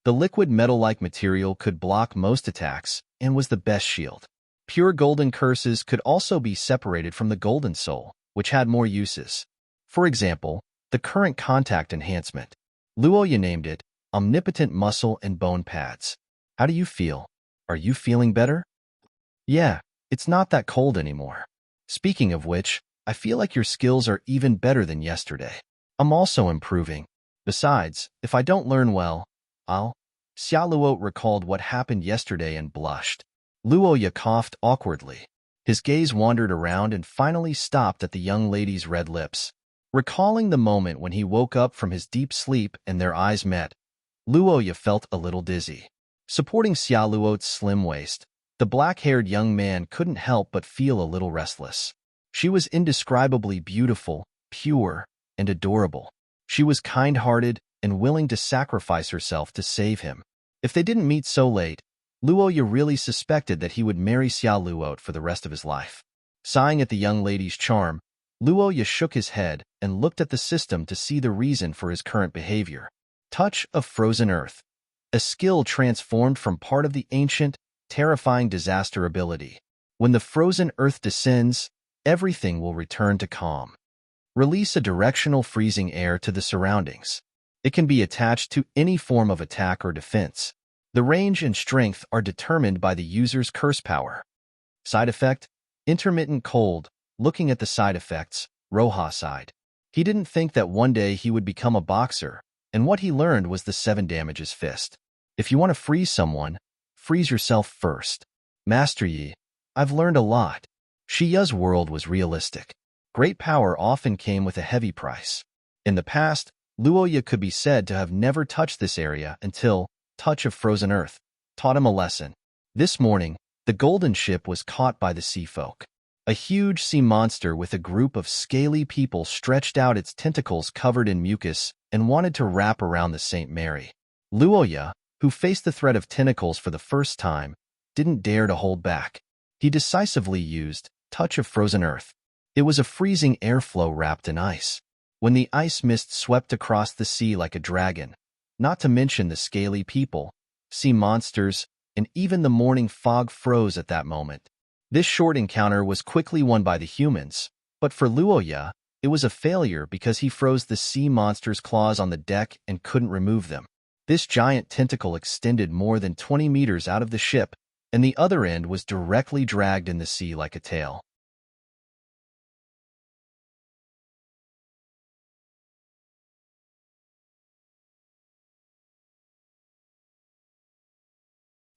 The liquid metal-like material could block most attacks and was the best shield. Pure golden curses could also be separated from the Golden Soul, which had more uses. For example, the current contact enhancement. Luoya named it Omnipotent Muscle and Bone Pads. How do you feel? Are you feeling better? Yeah, it's not that cold anymore. Speaking of which, I feel like your skills are even better than yesterday. I'm also improving. Besides, if I don't learn well, Xia Luo recalled what happened yesterday and blushed. Luoya coughed awkwardly. His gaze wandered around and finally stopped at the young lady's red lips. Recalling the moment when he woke up from his deep sleep and their eyes met, Luoya felt a little dizzy. Supporting Xia Luo's slim waist, the black-haired young man couldn't help but feel a little restless. She was indescribably beautiful, pure, and adorable. She was kind-hearted and willing to sacrifice herself to save him. If they didn't meet so late, Luoya really suspected that he would marry Xia Luo for the rest of his life. Sighing at the young lady's charm, Luoya shook his head and looked at the system to see the reason for his current behavior. Touch of Frozen Earth. A skill transformed from part of the ancient, terrifying disaster ability. When the frozen earth descends, everything will return to calm. Release a directional freezing air to the surroundings. It can be attached to any form of attack or defense. The range and strength are determined by the user's curse power. Side effect: intermittent cold. Looking at the side effects, Roha sighed. He didn't think that one day he would become a boxer, and what he learned was the 7 damages fist. If you want to freeze someone, freeze yourself first. Master Yi, I've learned a lot. Shiya's world was realistic. Great power often came with a heavy price. In the past, Luoya could be said to have never touched this area until Touch of Frozen Earth taught him a lesson. This morning, the golden ship was caught by the sea folk. A huge sea monster with a group of scaly people stretched out its tentacles covered in mucus and wanted to wrap around the St. Mary. Luoya, who faced the threat of tentacles for the first time, didn't dare to hold back. He decisively used Touch of Frozen Earth. It was a freezing airflow wrapped in ice. When the ice mist swept across the sea like a dragon, not to mention the scaly people, sea monsters, and even the morning fog froze at that moment. This short encounter was quickly won by the humans, but for Luoya, it was a failure because he froze the sea monster's claws on the deck and couldn't remove them. This giant tentacle extended more than 20 meters out of the ship, and the other end was directly dragged in the sea like a tail.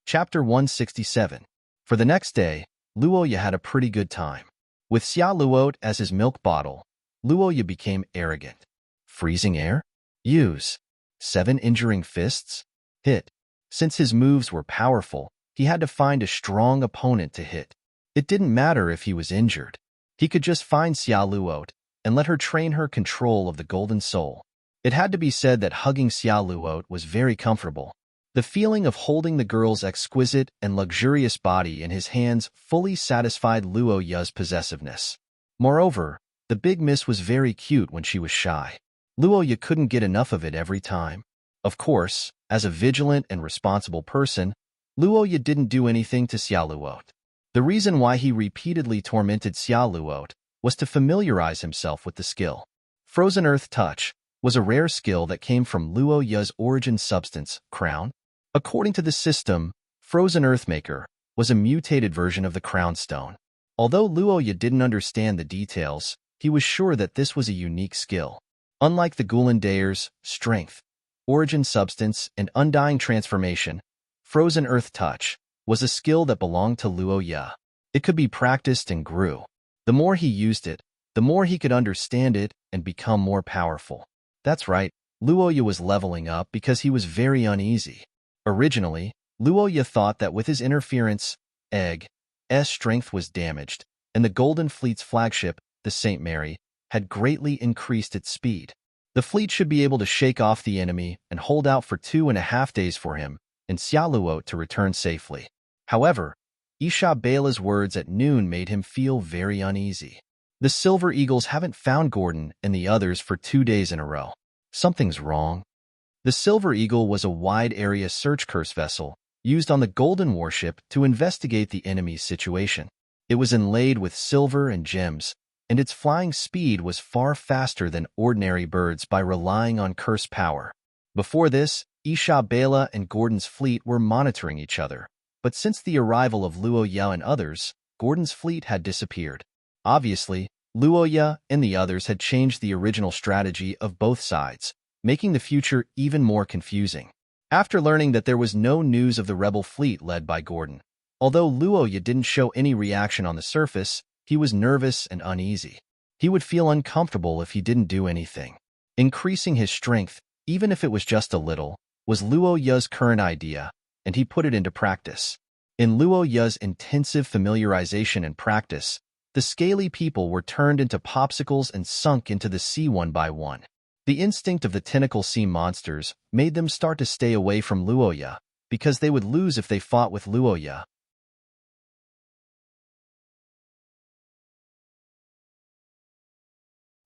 Chapter 167. For the next day, Luoya had a pretty good time. With Xia Luo as his milk bottle, Luoya became arrogant. Freezing air? Use. 7 injuring fists? Hit. Since his moves were powerful, he had to find a strong opponent to hit. It didn't matter if he was injured. He could just find Xia Luo and let her train her control of the Golden Soul. It had to be said that hugging Xia Luo was very comfortable. The feeling of holding the girl's exquisite and luxurious body in his hands fully satisfied Luoya's possessiveness. Moreover, the big miss was very cute when she was shy. Luoya couldn't get enough of it every time. Of course, as a vigilant and responsible person, Luoya didn't do anything to Xia Luo. The reason why he repeatedly tormented Xia Luo was to familiarize himself with the skill. Frozen Earth Touch was a rare skill that came from Luoya's origin substance, crown. According to the system, Frozen Earthmaker was a mutated version of the Crown Stone. Although Luoya didn't understand the details, he was sure that this was a unique skill. Unlike the Gulandayer's Strength, Origin Substance, and Undying Transformation, Frozen Earth Touch was a skill that belonged to Luoya. It could be practiced and grew. The more he used it, the more he could understand it and become more powerful. That's right, Luoya was leveling up because he was very uneasy. Originally, Luoya thought that with his interference, Egg's strength was damaged, and the Golden Fleet's flagship, the St. Mary, had greatly increased its speed. The fleet should be able to shake off the enemy and hold out for 2.5 days for him and Xiaoluo to return safely. However, Isabela's words at noon made him feel very uneasy. The Silver Eagles haven't found Gordon and the others for 2 days in a row. Something's wrong. The Silver Eagle was a wide-area search curse vessel used on the Golden Warship to investigate the enemy's situation. It was inlaid with silver and gems, and its flying speed was far faster than ordinary birds by relying on curse power. Before this, Isabela and Gordon's fleet were monitoring each other, but since the arrival of Luoya and others, Gordon's fleet had disappeared. Obviously, Luoya and the others had changed the original strategy of both sides, making the future even more confusing. After learning that there was no news of the rebel fleet led by Gordon, although Luoya didn't show any reaction on the surface, he was nervous and uneasy. He would feel uncomfortable if he didn't do anything. Increasing his strength, even if it was just a little, was Luoya's current idea, and he put it into practice. In Luoya's intensive familiarization and practice, the scaly people were turned into popsicles and sunk into the sea one by one. The instinct of the tentacle sea monsters made them start to stay away from Luoya, because they would lose if they fought with Luoya.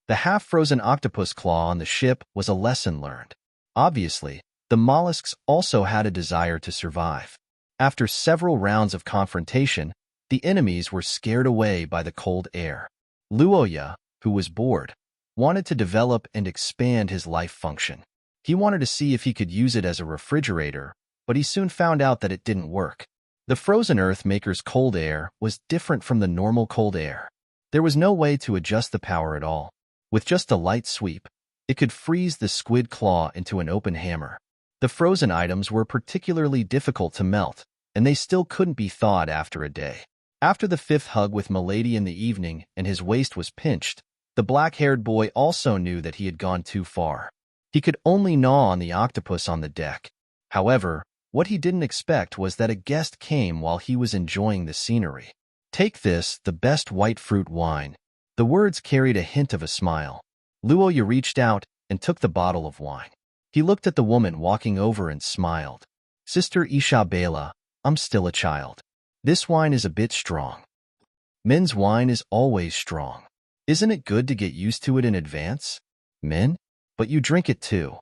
The half-frozen octopus claw on the ship was a lesson learned. Obviously, the mollusks also had a desire to survive. After several rounds of confrontation, the enemies were scared away by the cold air. Luoya, who was bored, wanted to develop and expand his life function. He wanted to see if he could use it as a refrigerator, but he soon found out that it didn't work. The frozen earth maker's cold air was different from the normal cold air. There was no way to adjust the power at all. With just a light sweep, it could freeze the squid claw into an open hammer. The frozen items were particularly difficult to melt, and they still couldn't be thawed after a day. After the 5th hug with Milady in the evening and his waist was pinched, the black-haired boy also knew that he had gone too far. He could only gnaw on the octopus on the deck. However, what he didn't expect was that a guest came while he was enjoying the scenery. "Take this, the best white fruit wine." The words carried a hint of a smile. Luoya reached out and took the bottle of wine. He looked at the woman walking over and smiled. "Sister Isabela, I'm still a child. This wine is a bit strong." "Men's wine is always strong. Isn't it good to get used to it in advance?" "Men? But you drink it too."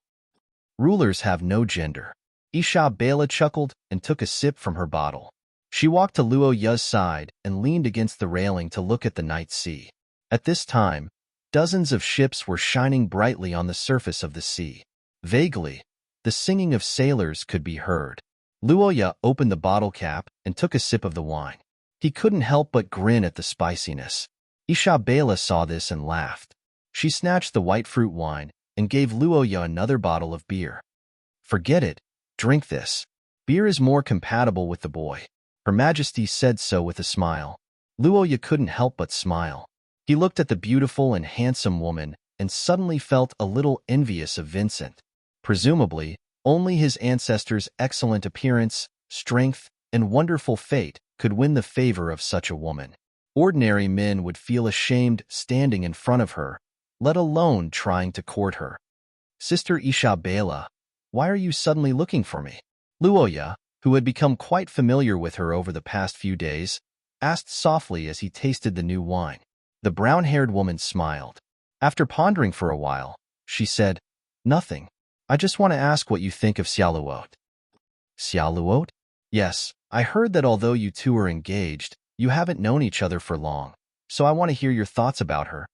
"Rulers have no gender." Isabela chuckled and took a sip from her bottle. She walked to Luoya's side and leaned against the railing to look at the night sea. At this time, dozens of ships were shining brightly on the surface of the sea. Vaguely, the singing of sailors could be heard. Luoya opened the bottle cap and took a sip of the wine. He couldn't help but grin at the spiciness. Isabela saw this and laughed. She snatched the white fruit wine and gave Luoya another bottle of beer. "Forget it. Drink this. Beer is more compatible with the boy." Her Majesty said so with a smile. Luoya couldn't help but smile. He looked at the beautiful and handsome woman and suddenly felt a little envious of Vincent. Presumably, only his ancestors' excellent appearance, strength, and wonderful fate could win the favor of such a woman. Ordinary men would feel ashamed standing in front of her, let alone trying to court her. "Sister Isabela, why are you suddenly looking for me?" Luoya, who had become quite familiar with her over the past few days, asked softly as he tasted the new wine. The brown-haired woman smiled. After pondering for a while, she said, "Nothing. I just want to ask what you think of Xiaoluo." "Xiaoluo?" "Yes, I heard that although you two are engaged, you haven't known each other for long, so I want to hear your thoughts about her."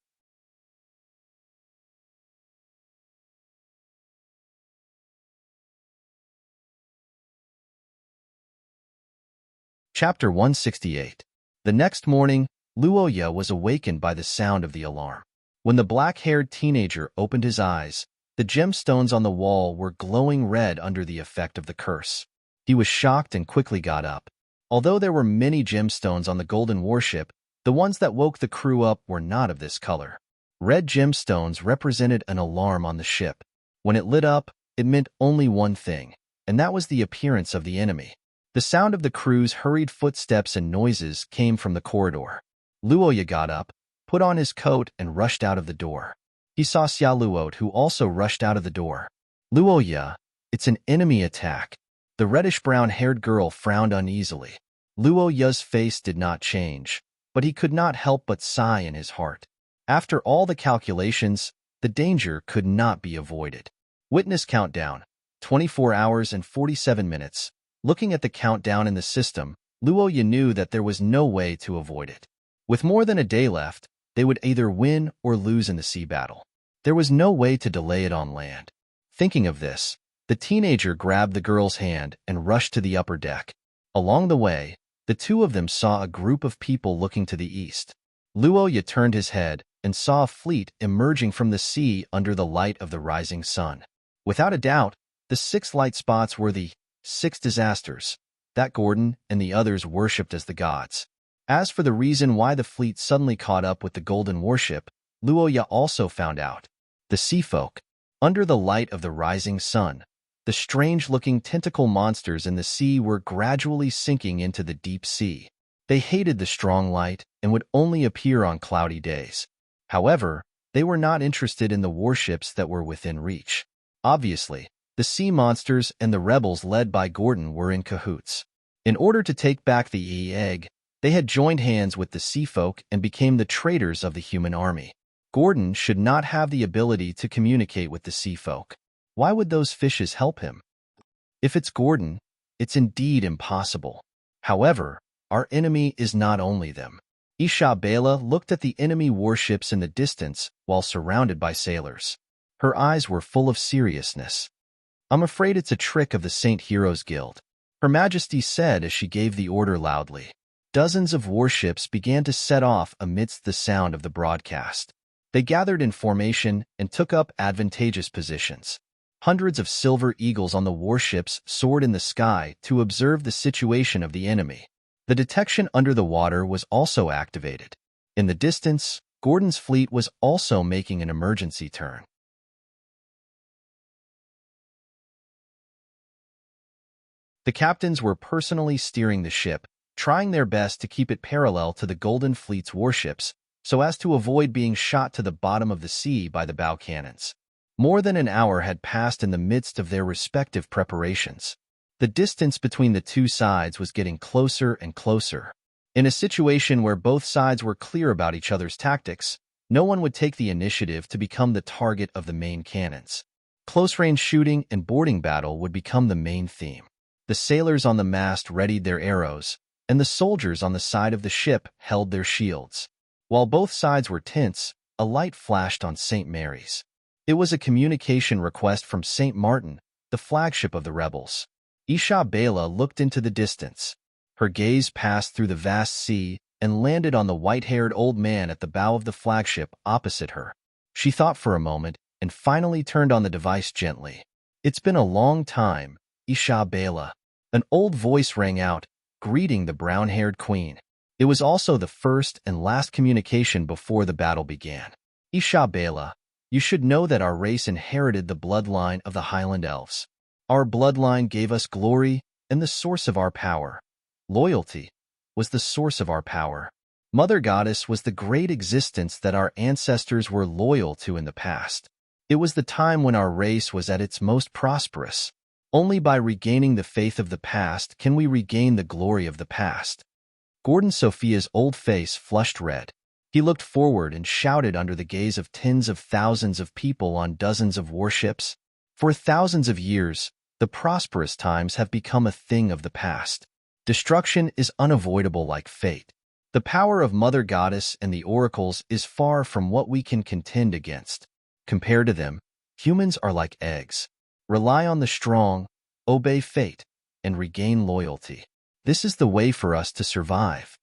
Chapter 168. The next morning, Luoya was awakened by the sound of the alarm. When the black-haired teenager opened his eyes, the gemstones on the wall were glowing red under the effect of the curse. He was shocked and quickly got up. Although there were many gemstones on the Golden Warship, the ones that woke the crew up were not of this color. Red gemstones represented an alarm on the ship. When it lit up, it meant only one thing, and that was the appearance of the enemy. The sound of the crew's hurried footsteps and noises came from the corridor. Luoya got up, put on his coat, and rushed out of the door. He saw Xia Luot, who also rushed out of the door. Luoya, it's an enemy attack. The reddish-brown-haired girl frowned uneasily. Luoya's face did not change, but he could not help but sigh in his heart. After all the calculations, the danger could not be avoided. Witness countdown, 24 hours and 47 minutes. Looking at the countdown in the system, Luoya knew that there was no way to avoid it. With more than a day left, they would either win or lose in the sea battle. There was no way to delay it on land. Thinking of this, the teenager grabbed the girl's hand and rushed to the upper deck. Along the way, the two of them saw a group of people looking to the east. Luoya turned his head and saw a fleet emerging from the sea under the light of the rising sun. Without a doubt, the 6 light spots were the 6 disasters that Gordon and the others worshipped as the gods. As for the reason why the fleet suddenly caught up with the golden warship, Luoya also found out. The sea folk, under the light of the rising sun, the strange-looking tentacle monsters in the sea were gradually sinking into the deep sea. They hated the strong light and would only appear on cloudy days. However, they were not interested in the warships that were within reach. Obviously, the sea monsters and the rebels led by Gordon were in cahoots. In order to take back the egg, they had joined hands with the sea folk and became the traitors of the human army. Gordon should not have the ability to communicate with the sea folk. Why would those fishes help him? If it's Gordon, it's indeed impossible. However, our enemy is not only them. Isabella looked at the enemy warships in the distance while surrounded by sailors. Her eyes were full of seriousness. I'm afraid it's a trick of the Saint Heroes Guild, Her Majesty said as she gave the order loudly. Dozens of warships began to set off amidst the sound of the broadcast. They gathered in formation and took up advantageous positions. Hundreds of silver eagles on the warships soared in the sky to observe the situation of the enemy. The detection under the water was also activated. In the distance, Gordon's fleet was also making an emergency turn. The captains were personally steering the ship, trying their best to keep it parallel to the Golden Fleet's warships, so as to avoid being shot to the bottom of the sea by the bow cannons. More than an hour had passed in the midst of their respective preparations. The distance between the two sides was getting closer and closer. In a situation where both sides were clear about each other's tactics, no one would take the initiative to become the target of the main cannons. Close-range shooting and boarding battle would become the main theme. The sailors on the mast readied their arrows, and the soldiers on the side of the ship held their shields. While both sides were tense, a light flashed on St. Mary's. It was a communication request from St. Martin, the flagship of the rebels. Isabella looked into the distance. Her gaze passed through the vast sea and landed on the white-haired old man at the bow of the flagship opposite her. She thought for a moment and finally turned on the device gently. "It's been a long time, Isabella." An old voice rang out, greeting the brown-haired queen. It was also the first and last communication before the battle began. "Isabella, you should know that our race inherited the bloodline of the Highland Elves. Our bloodline gave us glory and the source of our power. Loyalty was the source of our power. Mother Goddess was the great existence that our ancestors were loyal to in the past. It was the time when our race was at its most prosperous. Only by regaining the faith of the past can we regain the glory of the past." Gordon Sophia's old face flushed red. He looked forward and shouted under the gaze of tens of thousands of people on dozens of warships. "For thousands of years, the prosperous times have become a thing of the past. Destruction is unavoidable like fate. The power of Mother Goddess and the oracles is far from what we can contend against. Compared to them, humans are like eggs. Rely on the strong, obey fate, and regain loyalty. This is the way for us to survive,"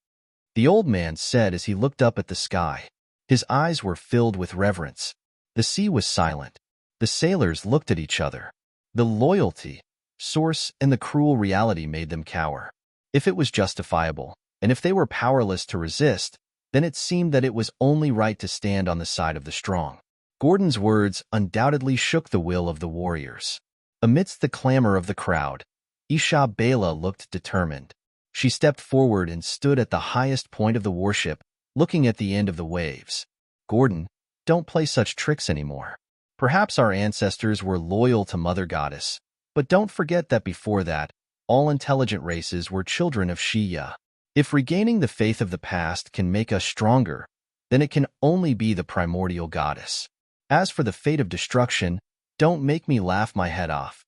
the old man said as he looked up at the sky. His eyes were filled with reverence. The sea was silent. The sailors looked at each other. The loyalty, source, and the cruel reality made them cower. If it was justifiable, and if they were powerless to resist, then it seemed that it was only right to stand on the side of the strong. Gordon's words undoubtedly shook the will of the warriors. Amidst the clamor of the crowd, Isha Bela looked determined. She stepped forward and stood at the highest point of the warship, looking at the end of the waves. Gordon, don't play such tricks anymore. Perhaps our ancestors were loyal to Mother Goddess, but don't forget that before that, all intelligent races were children of Shiya. If regaining the faith of the past can make us stronger, then it can only be the primordial goddess. As for the fate of destruction, don't make me laugh my head off.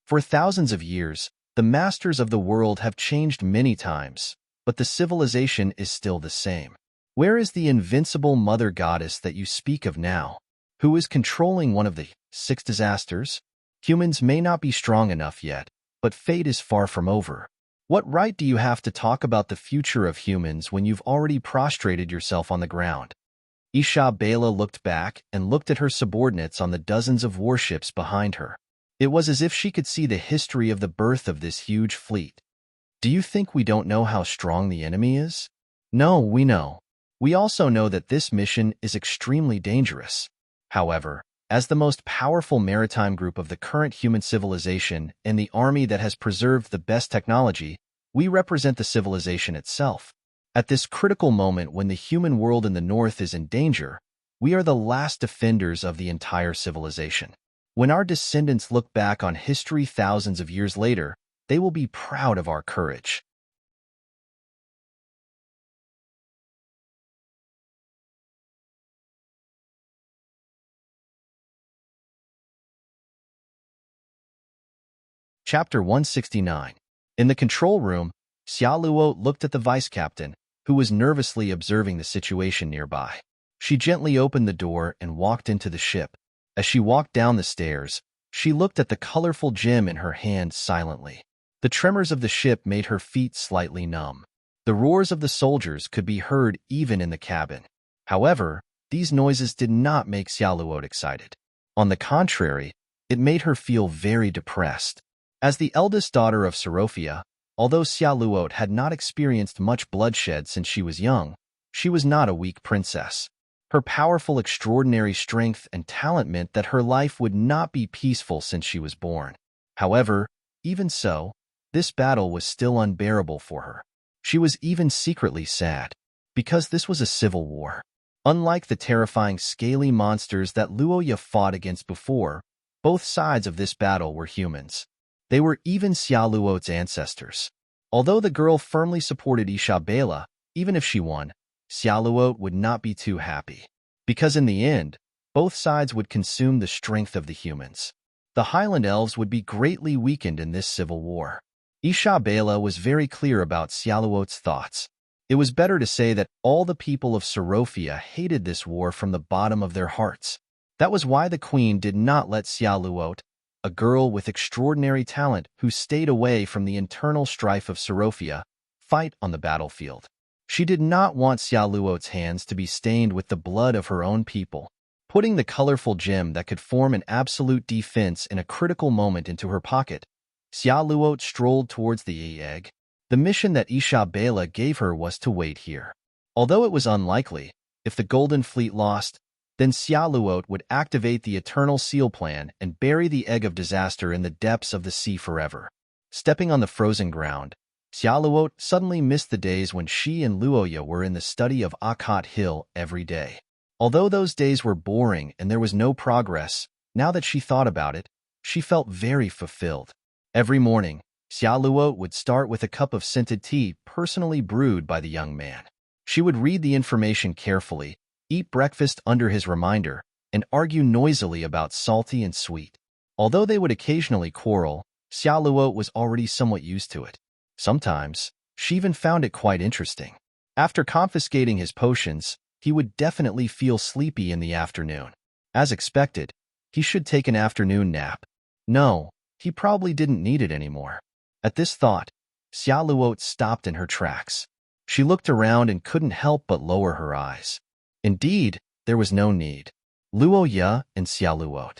For thousands of years, the masters of the world have changed many times, but the civilization is still the same. Where is the invincible mother goddess that you speak of now? Who is controlling one of the 6 disasters? Humans may not be strong enough yet, but fate is far from over. What right do you have to talk about the future of humans when you've already prostrated yourself on the ground? Isha Bela looked back and looked at her subordinates on the dozens of warships behind her. It was as if she could see the history of the birth of this huge fleet. Do you think we don't know how strong the enemy is? No, we know. We also know that this mission is extremely dangerous. However, as the most powerful maritime group of the current human civilization and the army that has preserved the best technology, we represent the civilization itself. At this critical moment when the human world in the north is in danger, we are the last defenders of the entire civilization. When our descendants look back on history thousands of years later, they will be proud of our courage. Chapter 169. In the control room, Xia Luo looked at the vice-captain, who was nervously observing the situation nearby. She gently opened the door and walked into the ship. As she walked down the stairs, she looked at the colorful gem in her hand silently. The tremors of the ship made her feet slightly numb. The roars of the soldiers could be heard even in the cabin. However, these noises did not make Xia Luo excited. On the contrary, it made her feel very depressed. As the eldest daughter of Sorophia, although Xia Luo had not experienced much bloodshed since she was young, she was not a weak princess. Her powerful, extraordinary strength and talent meant that her life would not be peaceful since she was born. However, even so, this battle was still unbearable for her. She was even secretly sad, because this was a civil war. Unlike the terrifying scaly monsters that Luoya fought against before, both sides of this battle were humans. They were even Xia Luo's ancestors. Although the girl firmly supported Isha Bela, even if she won, Xia Luo would not be too happy. Because in the end, both sides would consume the strength of the humans. The Highland Elves would be greatly weakened in this civil war. Isha Bela was very clear about Xia Luo's thoughts. It was better to say that all the people of Sorophia hated this war from the bottom of their hearts. That was why the queen did not let Xia Luo, a girl with extraordinary talent who stayed away from the internal strife of Sorophia, fight on the battlefield. She did not want Xia Luo's hands to be stained with the blood of her own people. Putting the colorful gem that could form an absolute defense in a critical moment into her pocket, Xia Luo strolled towards the egg. The mission that Isha Bela gave her was to wait here. Although it was unlikely, if the Golden Fleet lost, then Xia Luo would activate the Eternal Seal Plan and bury the Egg of Disaster in the depths of the sea forever. Stepping on the frozen ground, Xia Luo suddenly missed the days when she and Luoya were in the study of Akat Hill every day. Although those days were boring and there was no progress, now that she thought about it, she felt very fulfilled. Every morning, Xia Luo would start with a cup of scented tea personally brewed by the young man. She would read the information carefully, eat breakfast under his reminder, and argue noisily about salty and sweet. Although they would occasionally quarrel, Xia Luo was already somewhat used to it. Sometimes, she even found it quite interesting. After confiscating his potions, he would definitely feel sleepy in the afternoon. As expected, he should take an afternoon nap. No, he probably didn't need it anymore. At this thought, Xia Luo stopped in her tracks. She looked around and couldn't help but lower her eyes. Indeed, there was no need. Luoya and Xia Luo.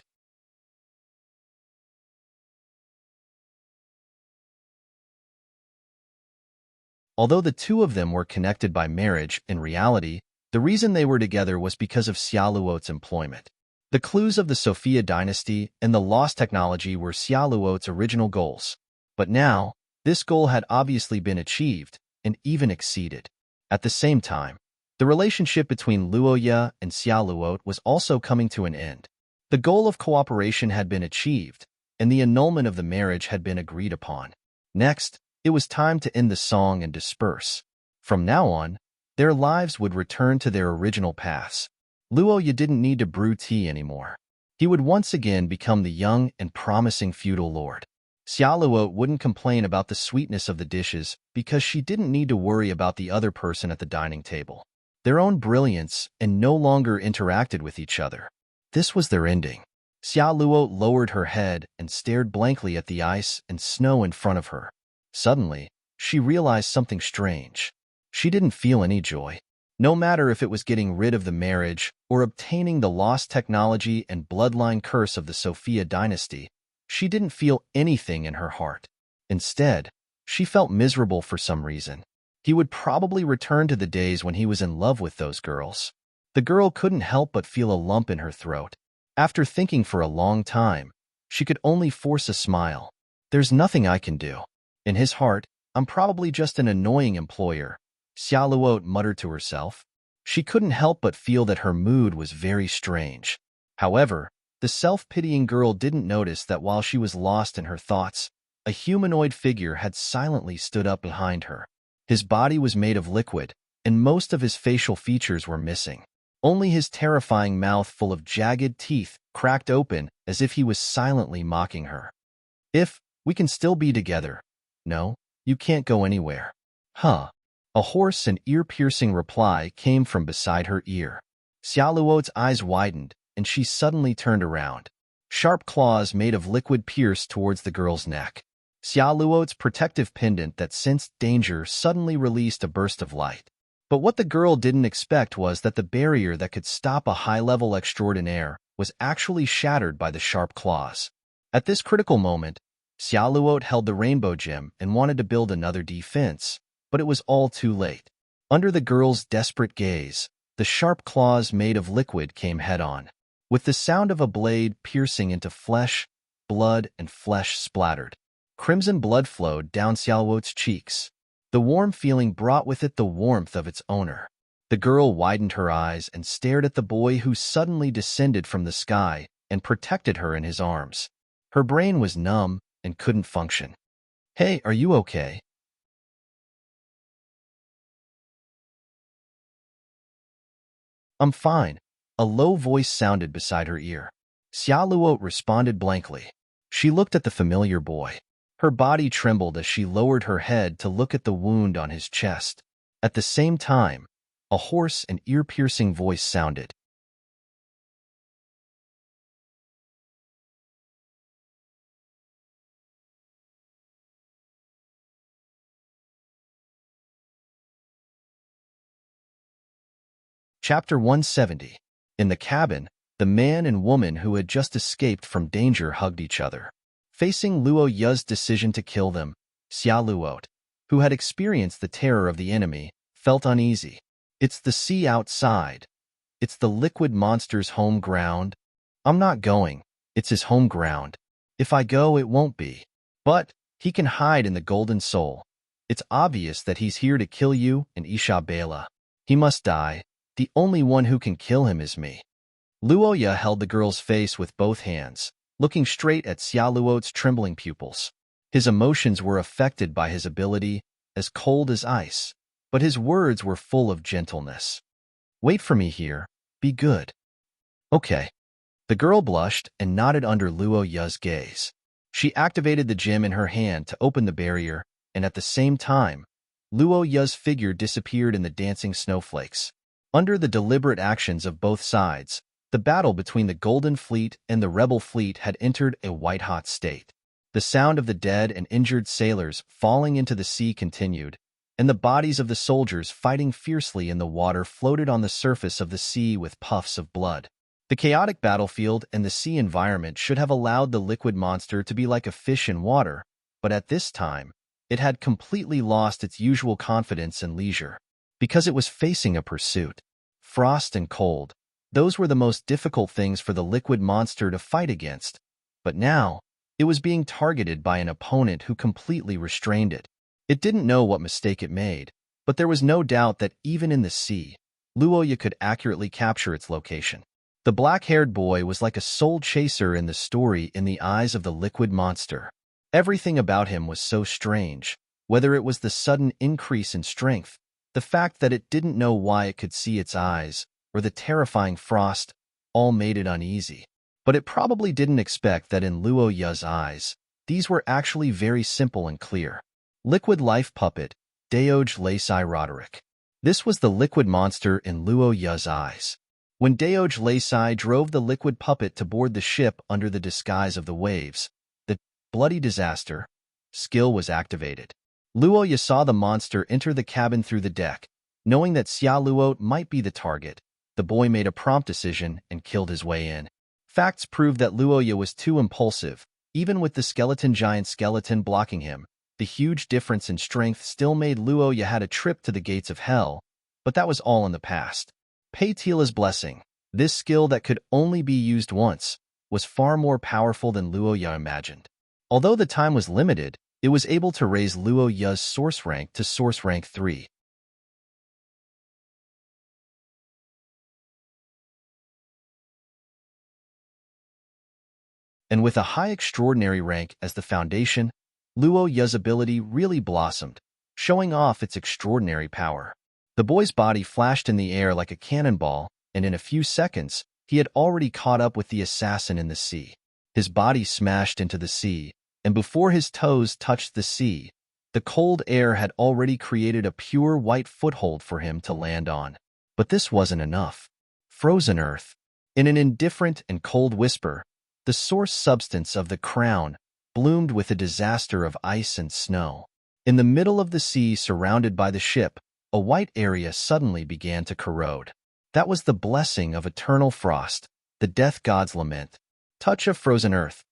Although the two of them were connected by marriage, in reality, the reason they were together was because of Xia Luo's employment. The clues of the Sophia dynasty and the lost technology were Xiaoluo's original goals. But now, this goal had obviously been achieved, and even exceeded. At the same time, the relationship between Luoya and Xiaoluo was also coming to an end. The goal of cooperation had been achieved, and the annulment of the marriage had been agreed upon. Next, it was time to end the song and disperse. From now on, their lives would return to their original paths. Luoya didn't need to brew tea anymore. He would once again become the young and promising feudal lord. Xiaoluo wouldn't complain about the sweetness of the dishes because she didn't need to worry about the other person at the dining table. Their own brilliance and no longer interacted with each other. This was their ending. Xiaoluo lowered her head and stared blankly at the ice and snow in front of her. Suddenly, she realized something strange. She didn't feel any joy. No matter if it was getting rid of the marriage or obtaining the lost technology and bloodline curse of the Sophia dynasty, she didn't feel anything in her heart. Instead, she felt miserable for some reason. He would probably return to the days when he was in love with those girls. The girl couldn't help but feel a lump in her throat. After thinking for a long time, she could only force a smile. There's nothing I can do. In his heart, I'm probably just an annoying employer, Xiaoluo muttered to herself. She couldn't help but feel that her mood was very strange. However, the self-pitying girl didn't notice that while she was lost in her thoughts, a humanoid figure had silently stood up behind her. His body was made of liquid, and most of his facial features were missing. Only his terrifying mouth full of jagged teeth cracked open as if he was silently mocking her. If we can still be together. No, you can't go anywhere. Huh. A hoarse and ear-piercing reply came from beside her ear. Xiaoluo's eyes widened, and she suddenly turned around. Sharp claws made of liquid pierced towards the girl's neck. Xiaoluo's protective pendant that sensed danger suddenly released a burst of light. But what the girl didn't expect was that the barrier that could stop a high-level extraordinaire was actually shattered by the sharp claws. At this critical moment, Xiaoluo held the rainbow gem and wanted to build another defense, but it was all too late. Under the girl's desperate gaze, the sharp claws made of liquid came head-on. With the sound of a blade piercing into flesh, blood and flesh splattered. Crimson blood flowed down Xiaoluo's cheeks. The warm feeling brought with it the warmth of its owner. The girl widened her eyes and stared at the boy who suddenly descended from the sky and protected her in his arms. Her brain was numb and couldn't function. Hey, are you okay? I'm fine. A low voice sounded beside her ear. Xiaoluo responded blankly. She looked at the familiar boy. Her body trembled as she lowered her head to look at the wound on his chest. At the same time, a hoarse and ear-piercing voice sounded. Chapter 170. In the cabin, the man and woman who had just escaped from danger hugged each other. Facing Luo Yu's decision to kill them, Xiaoluo, who had experienced the terror of the enemy, felt uneasy. It's the sea outside. It's the liquid monster's home ground. I'm not going. It's his home ground. If I go, it won't be. But he can hide in the Golden Soul. It's obvious that he's here to kill you and Isabella. He must die. The only one who can kill him is me. Luoya held the girl's face with both hands, looking straight at Xiaoluo's trembling pupils. His emotions were affected by his ability, as cold as ice, but his words were full of gentleness. Wait for me here. Be good. Okay. The girl blushed and nodded under Luoya's gaze. She activated the gem in her hand to open the barrier, and at the same time, Luoya's figure disappeared in the dancing snowflakes. Under the deliberate actions of both sides, the battle between the Golden Fleet and the Rebel Fleet had entered a white-hot state. The sound of the dead and injured sailors falling into the sea continued, and the bodies of the soldiers fighting fiercely in the water floated on the surface of the sea with puffs of blood. The chaotic battlefield and the sea environment should have allowed the liquid monster to be like a fish in water, but at this time, it had completely lost its usual confidence and leisure. Because it was facing a pursuit. Frost and cold, Those were the most difficult things for the liquid monster to fight against. But now, it was being targeted by an opponent who completely restrained it. It didn't know what mistake it made, but there was no doubt that even in the sea, Luoya could accurately capture its location. The black-haired boy was like a soul chaser in the story in the eyes of the liquid monster. Everything about him was so strange, whether it was the sudden increase in strength, the fact that it didn't know why it could see its eyes, or the terrifying frost, all made it uneasy. But it probably didn't expect that in Luoya's eyes, these were actually very simple and clear. Liquid Life Puppet, Deoj Laisai Roderick. This was the liquid monster in Luoya's eyes. When Deoj Laisai drove the liquid puppet to board the ship under the disguise of the waves, the bloody disaster skill was activated. Luoya saw the monster enter the cabin through the deck. Knowing that Xia Luo might be the target, the boy made a prompt decision and killed his way in. Facts proved that Luoya was too impulsive. Even with the giant skeleton blocking him, the huge difference in strength still made Luoya had a trip to the gates of hell, but that was all in the past. Pei Tila's blessing, this skill that could only be used once, was far more powerful than Luoya imagined. Although the time was limited, it was able to raise Luoya's source rank to source rank 3. And with a high extraordinary rank as the foundation, Luoya's ability really blossomed, showing off its extraordinary power. The boy's body flashed in the air like a cannonball, and in a few seconds, he had already caught up with the assassin in the sea. His body smashed into the sea, and before his toes touched the sea, the cold air had already created a pure white foothold for him to land on. But this wasn't enough. Frozen Earth. In an indifferent and cold whisper, the source substance of the crown bloomed with a disaster of ice and snow. In the middle of the sea surrounded by the ship, a white area suddenly began to corrode. That was the blessing of eternal frost, the death god's lament. Touch of Frozen Earth,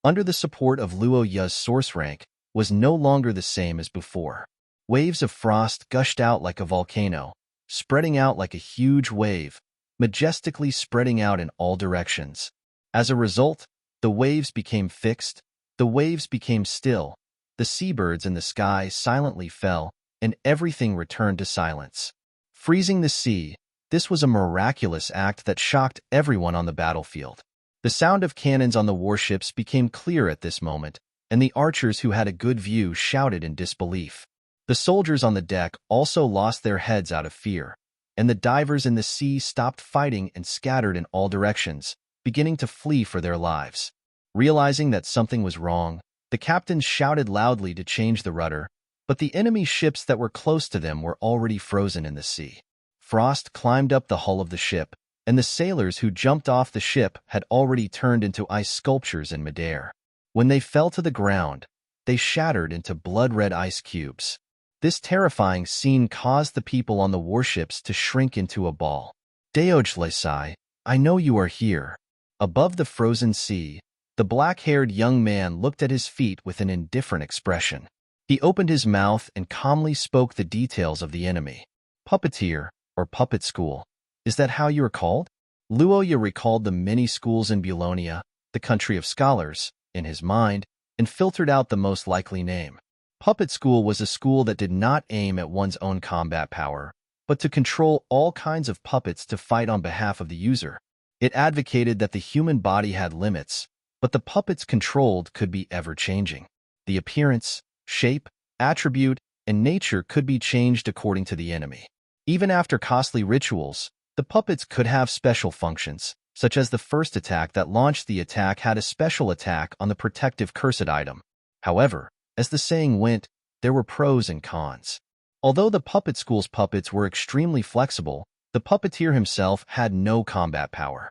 under the support of Luoya's source rank, was no longer the same as before. Waves of frost gushed out like a volcano, spreading out like a huge wave, majestically spreading out in all directions. As a result, the waves became fixed, the waves became still, the seabirds in the sky silently fell, and everything returned to silence. Freezing the sea, this was a miraculous act that shocked everyone on the battlefield. The sound of cannons on the warships became clear at this moment, and the archers who had a good view shouted in disbelief. The soldiers on the deck also lost their heads out of fear, and the divers in the sea stopped fighting and scattered in all directions, beginning to flee for their lives. Realizing that something was wrong, the captains shouted loudly to change the rudder, but the enemy ships that were close to them were already frozen in the sea. Frost climbed up the hull of the ship, and the sailors who jumped off the ship had already turned into ice sculptures in midair. When they fell to the ground, they shattered into blood-red ice cubes. This terrifying scene caused the people on the warships to shrink into a ball. Deoj Laisai, I know you are here. Above the frozen sea, the black-haired young man looked at his feet with an indifferent expression. He opened his mouth and calmly spoke the details of the enemy. Puppeteer, or puppet school. Is that how you are called? Luoya recalled the many schools in Bulonia, the country of scholars, in his mind, and filtered out the most likely name. Puppet school was a school that did not aim at one's own combat power, but to control all kinds of puppets to fight on behalf of the user. It advocated that the human body had limits, but the puppets controlled could be ever-changing. The appearance, shape, attribute, and nature could be changed according to the enemy. Even after costly rituals, the puppets could have special functions, such as the first attack that launched the attack had a special attack on the protective cursed item. However, as the saying went, there were pros and cons. Although the puppet school's puppets were extremely flexible, the puppeteer himself had no combat power.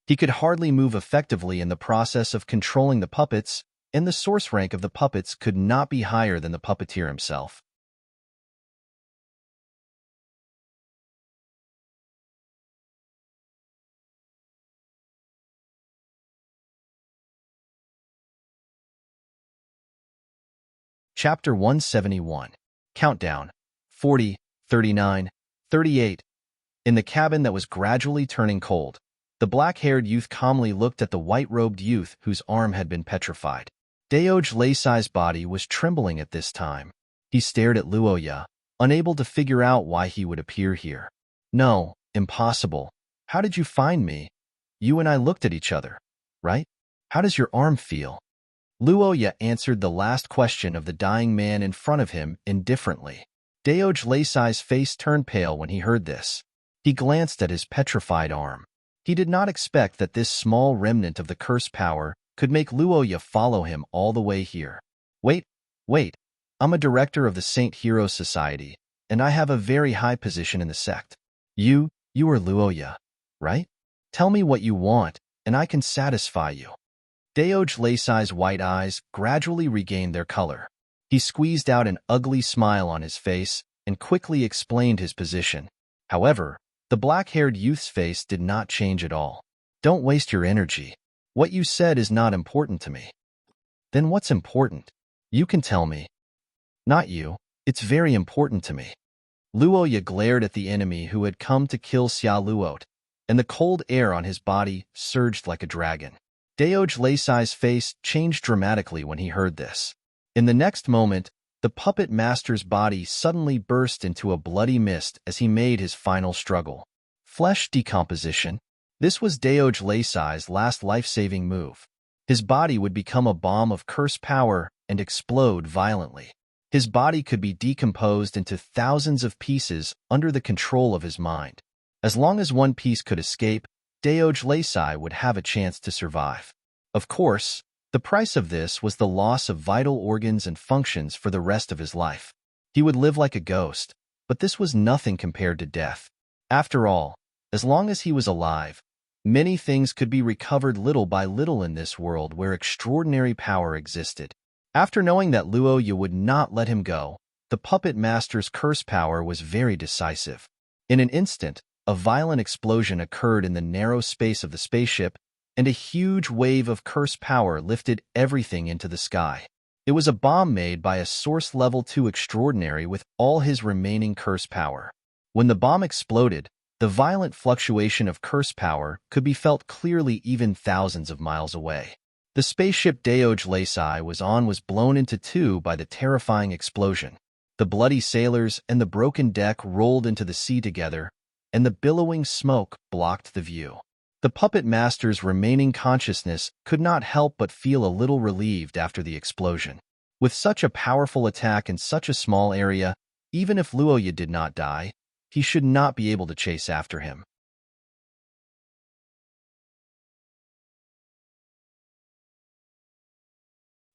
He could hardly move effectively in the process of controlling the puppets, and the source rank of the puppets could not be higher than the puppeteer himself. Chapter 171. Countdown. 40, 39, 38. In the cabin that was gradually turning cold, the black-haired youth calmly looked at the white-robed youth whose arm had been petrified. Daoj Leisai's body was trembling at this time. He stared at Luoya, unable to figure out why he would appear here. No, impossible. How did you find me? You and I looked at each other, right? How does your arm feel? Luoya answered the last question of the dying man in front of him indifferently. Daoj Leisai's face turned pale when he heard this. He glanced at his petrified arm. He did not expect that this small remnant of the curse power could make Luoya follow him all the way here. Wait. I'm a director of the Saint Hero Society, and I have a very high position in the sect. You are Luoya, right? Tell me what you want, and I can satisfy you. Daoj Leisai's white eyes gradually regained their color. He squeezed out an ugly smile on his face and quickly explained his position. However, the black-haired youth's face did not change at all. Don't waste your energy. What you said is not important to me. Then what's important? You can tell me. Not you. It's very important to me. Luoya glared at the enemy who had come to kill Xia Luot, and the cold air on his body surged like a dragon. Daoj Leisai's face changed dramatically when he heard this. In the next moment, the puppet master's body suddenly burst into a bloody mist as he made his final struggle. Flesh decomposition. This was Daoj Leisai's last life-saving move. His body would become a bomb of curse power and explode violently. His body could be decomposed into thousands of pieces under the control of his mind. As long as one piece could escape, Daoj Leisai would have a chance to survive. Of course, the price of this was the loss of vital organs and functions for the rest of his life. He would live like a ghost, but this was nothing compared to death. After all, as long as he was alive, many things could be recovered little by little in this world where extraordinary power existed. After knowing that Luoya would not let him go, the puppet master's curse power was very decisive. In an instant, a violent explosion occurred in the narrow space of the spaceship, and a huge wave of curse power lifted everything into the sky. It was a bomb made by a source level 2 extraordinary with all his remaining curse power. When the bomb exploded, the violent fluctuation of curse power could be felt clearly even thousands of miles away. The spaceship Daoj Leisai was on was blown into two by the terrifying explosion. The bloody sailors and the broken deck rolled into the sea together, and the billowing smoke blocked the view. The puppet master's remaining consciousness could not help but feel a little relieved after the explosion. With such a powerful attack in such a small area, even if Luoya did not die, he should not be able to chase after him.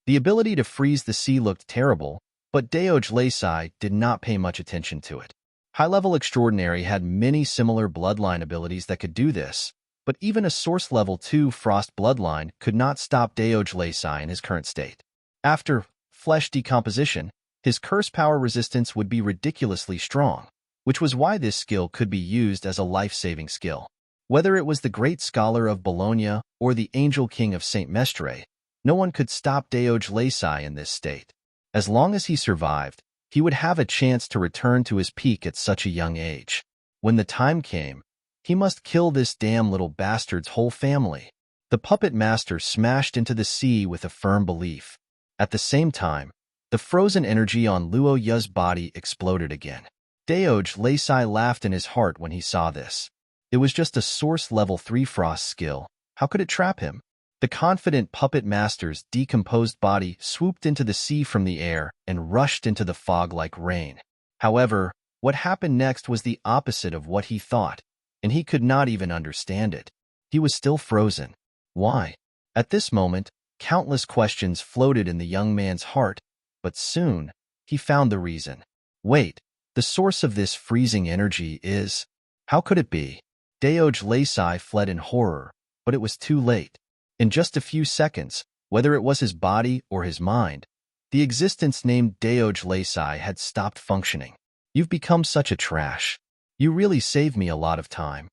The ability to freeze the sea looked terrible, but Daoj Leisai did not pay much attention to it. High-level Extraordinary had many similar bloodline abilities that could do this, but even a Source Level 2 Frost bloodline could not stop Daoj Leisai in his current state. After flesh decomposition, his curse power resistance would be ridiculously strong, which was why this skill could be used as a life-saving skill. Whether it was the Great Scholar of Bologna or the Angel King of St. Mestre, no one could stop Daoj Leisai in this state. As long as he survived, he would have a chance to return to his peak at such a young age. When the time came, he must kill this damn little bastard's whole family. The puppet master smashed into the sea with a firm belief. At the same time, the frozen energy on Luoya's body exploded again. Daoj Leisai laughed in his heart when he saw this. It was just a Source Level 3 Frost skill. How could it trap him? The confident puppet master's decomposed body swooped into the sea from the air and rushed into the fog like rain. However, what happened next was the opposite of what he thought, and he could not even understand it. He was still frozen. Why? At this moment, countless questions floated in the young man's heart, but soon he found the reason. Wait, the source of this freezing energy is... How could it be? Daoj Leisai fled in horror, but it was too late. In just a few seconds, whether it was his body or his mind, the existence named Daoj Leisai had stopped functioning. You've become such a trash. You really saved me a lot of time.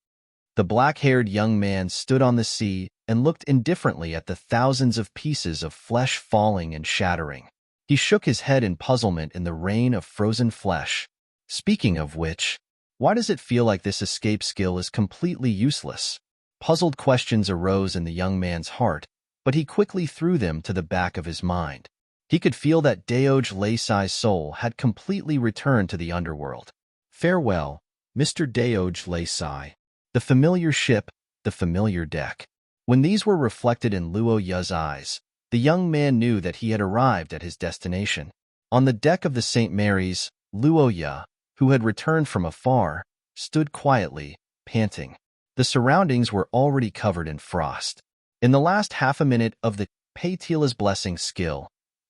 The black-haired young man stood on the sea and looked indifferently at the thousands of pieces of flesh falling and shattering. He shook his head in puzzlement in the rain of frozen flesh. Speaking of which, why does it feel like this escape skill is completely useless? Puzzled questions arose in the young man's heart, but he quickly threw them to the back of his mind. He could feel that Daoj Laysai's soul had completely returned to the underworld. Farewell, Mr. Daoj Laysai. The familiar ship, the familiar deck. When these were reflected in Luo Ya's eyes, the young man knew that he had arrived at his destination. On the deck of the St. Mary's, Luo Ya, who had returned from afar, stood quietly, panting. The surroundings were already covered in frost. In the last half a minute of the Paitila's Blessing skill,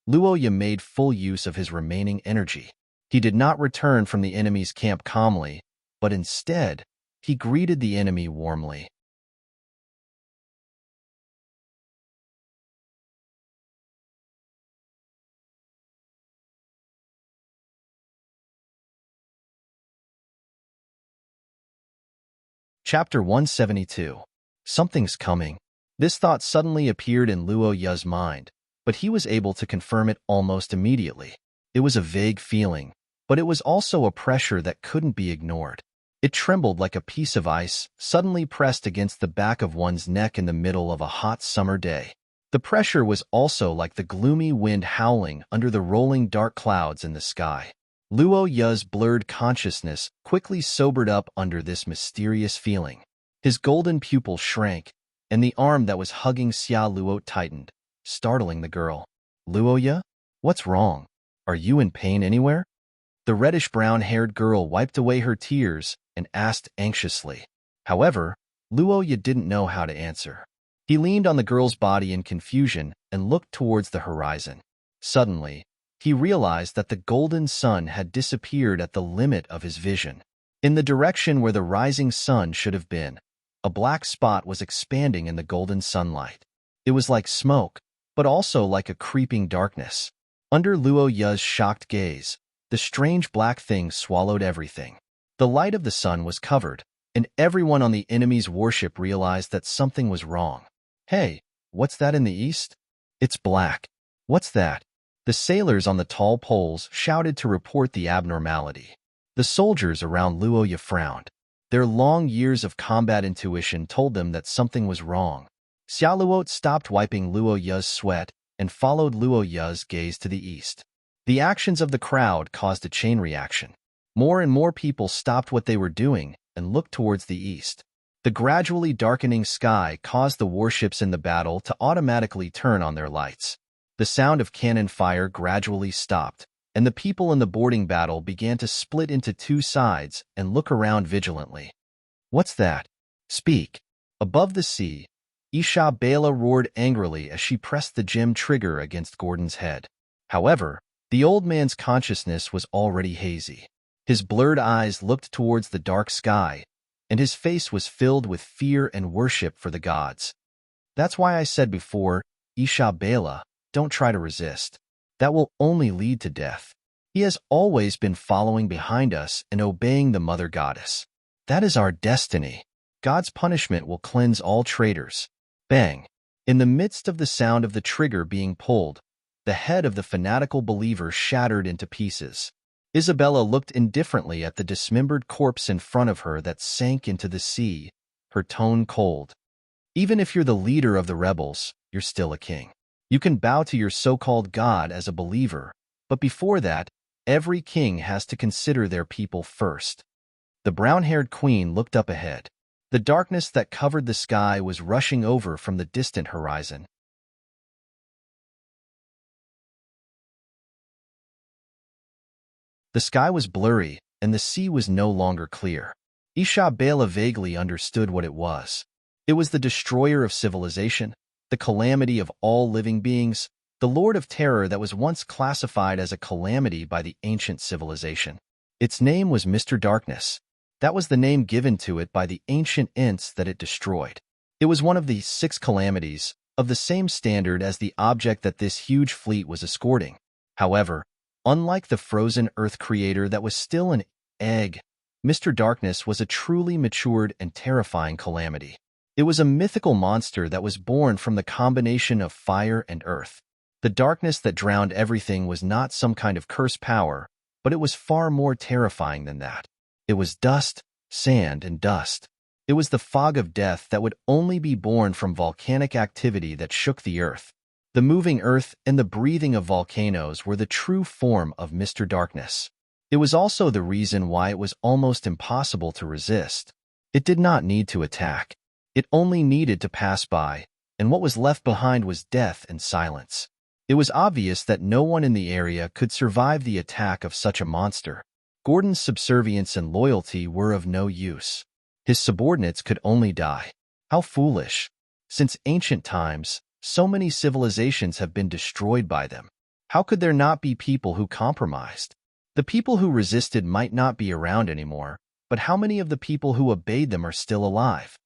Luo Ya made full use of his remaining energy. He did not return from the enemy's camp calmly, but instead, he greeted the enemy warmly. Chapter 172. Something's coming. This thought suddenly appeared in Luo Ya's mind, but he was able to confirm it almost immediately. It was a vague feeling, but it was also a pressure that couldn't be ignored. It trembled like a piece of ice suddenly pressed against the back of one's neck in the middle of a hot summer day. The pressure was also like the gloomy wind howling under the rolling dark clouds in the sky. Luo Ya's blurred consciousness quickly sobered up under this mysterious feeling. His golden pupil shrank, and the arm that was hugging Xia Luo tightened, startling the girl. Luo Ya? What's wrong? Are you in pain anywhere? The reddish-brown-haired girl wiped away her tears and asked anxiously. However, Luo Ya didn't know how to answer. He leaned on the girl's body in confusion and looked towards the horizon. Suddenly, he realized that the golden sun had disappeared at the limit of his vision. In the direction where the rising sun should have been, a black spot was expanding in the golden sunlight. It was like smoke, but also like a creeping darkness. Under Luo Ya's shocked gaze, the strange black thing swallowed everything. The light of the sun was covered, and everyone on the enemy's warship realized that something was wrong. Hey, what's that in the east? It's black. What's that? The sailors on the tall poles shouted to report the abnormality. The soldiers around Luo Ya frowned. Their long years of combat intuition told them that something was wrong. Xia Luo stopped wiping Luo Ya's sweat and followed Luo Ya's gaze to the east. The actions of the crowd caused a chain reaction. More and more people stopped what they were doing and looked towards the east. The gradually darkening sky caused the warships in the battle to automatically turn on their lights. The sound of cannon fire gradually stopped, and the people in the boarding battle began to split into two sides and look around vigilantly. What's that? Speak. Above the sea, Isha Bela roared angrily as she pressed the gem trigger against Gordon's head. However, the old man's consciousness was already hazy. His blurred eyes looked towards the dark sky, and his face was filled with fear and worship for the gods. That's why I said before, Isha Bela, don't try to resist. That will only lead to death. He has always been following behind us and obeying the Mother Goddess. That is our destiny. God's punishment will cleanse all traitors. Bang! In the midst of the sound of the trigger being pulled, the head of the fanatical believer shattered into pieces. Isabella looked indifferently at the dismembered corpse in front of her that sank into the sea, her tone cold. Even if you're the leader of the rebels, you're still a king. You can bow to your so-called God as a believer, but before that, every king has to consider their people first. The brown-haired queen looked up ahead. The darkness that covered the sky was rushing over from the distant horizon. The sky was blurry, and the sea was no longer clear. Isha Bela vaguely understood what it was. It was the destroyer of civilization, the calamity of all living beings, the Lord of Terror that was once classified as a calamity by the ancient civilization. Its name was Mr. Darkness. That was the name given to it by the ancient Ents that it destroyed. It was one of the 6 calamities, of the same standard as the object that this huge fleet was escorting. However, unlike the frozen Earth creator that was still an egg, Mr. Darkness was a truly matured and terrifying calamity. It was a mythical monster that was born from the combination of fire and earth. The darkness that drowned everything was not some kind of cursed power, But it was far more terrifying than that. It was dust, sand, and dust. It was the fog of death that would only be born from volcanic activity that shook the earth. The moving earth and the breathing of volcanoes were the true form of Mr. Darkness. It was also the reason why it was almost impossible to resist. It did not need to attack. It only needed to pass by, and what was left behind was death and silence. It was obvious that no one in the area could survive the attack of such a monster. Gordon's subservience and loyalty were of no use. His subordinates could only die. How foolish! Since ancient times, so many civilizations have been destroyed by them. How could there not be people who compromised? The people who resisted might not be around anymore, but how many of the people who obeyed them are still alive?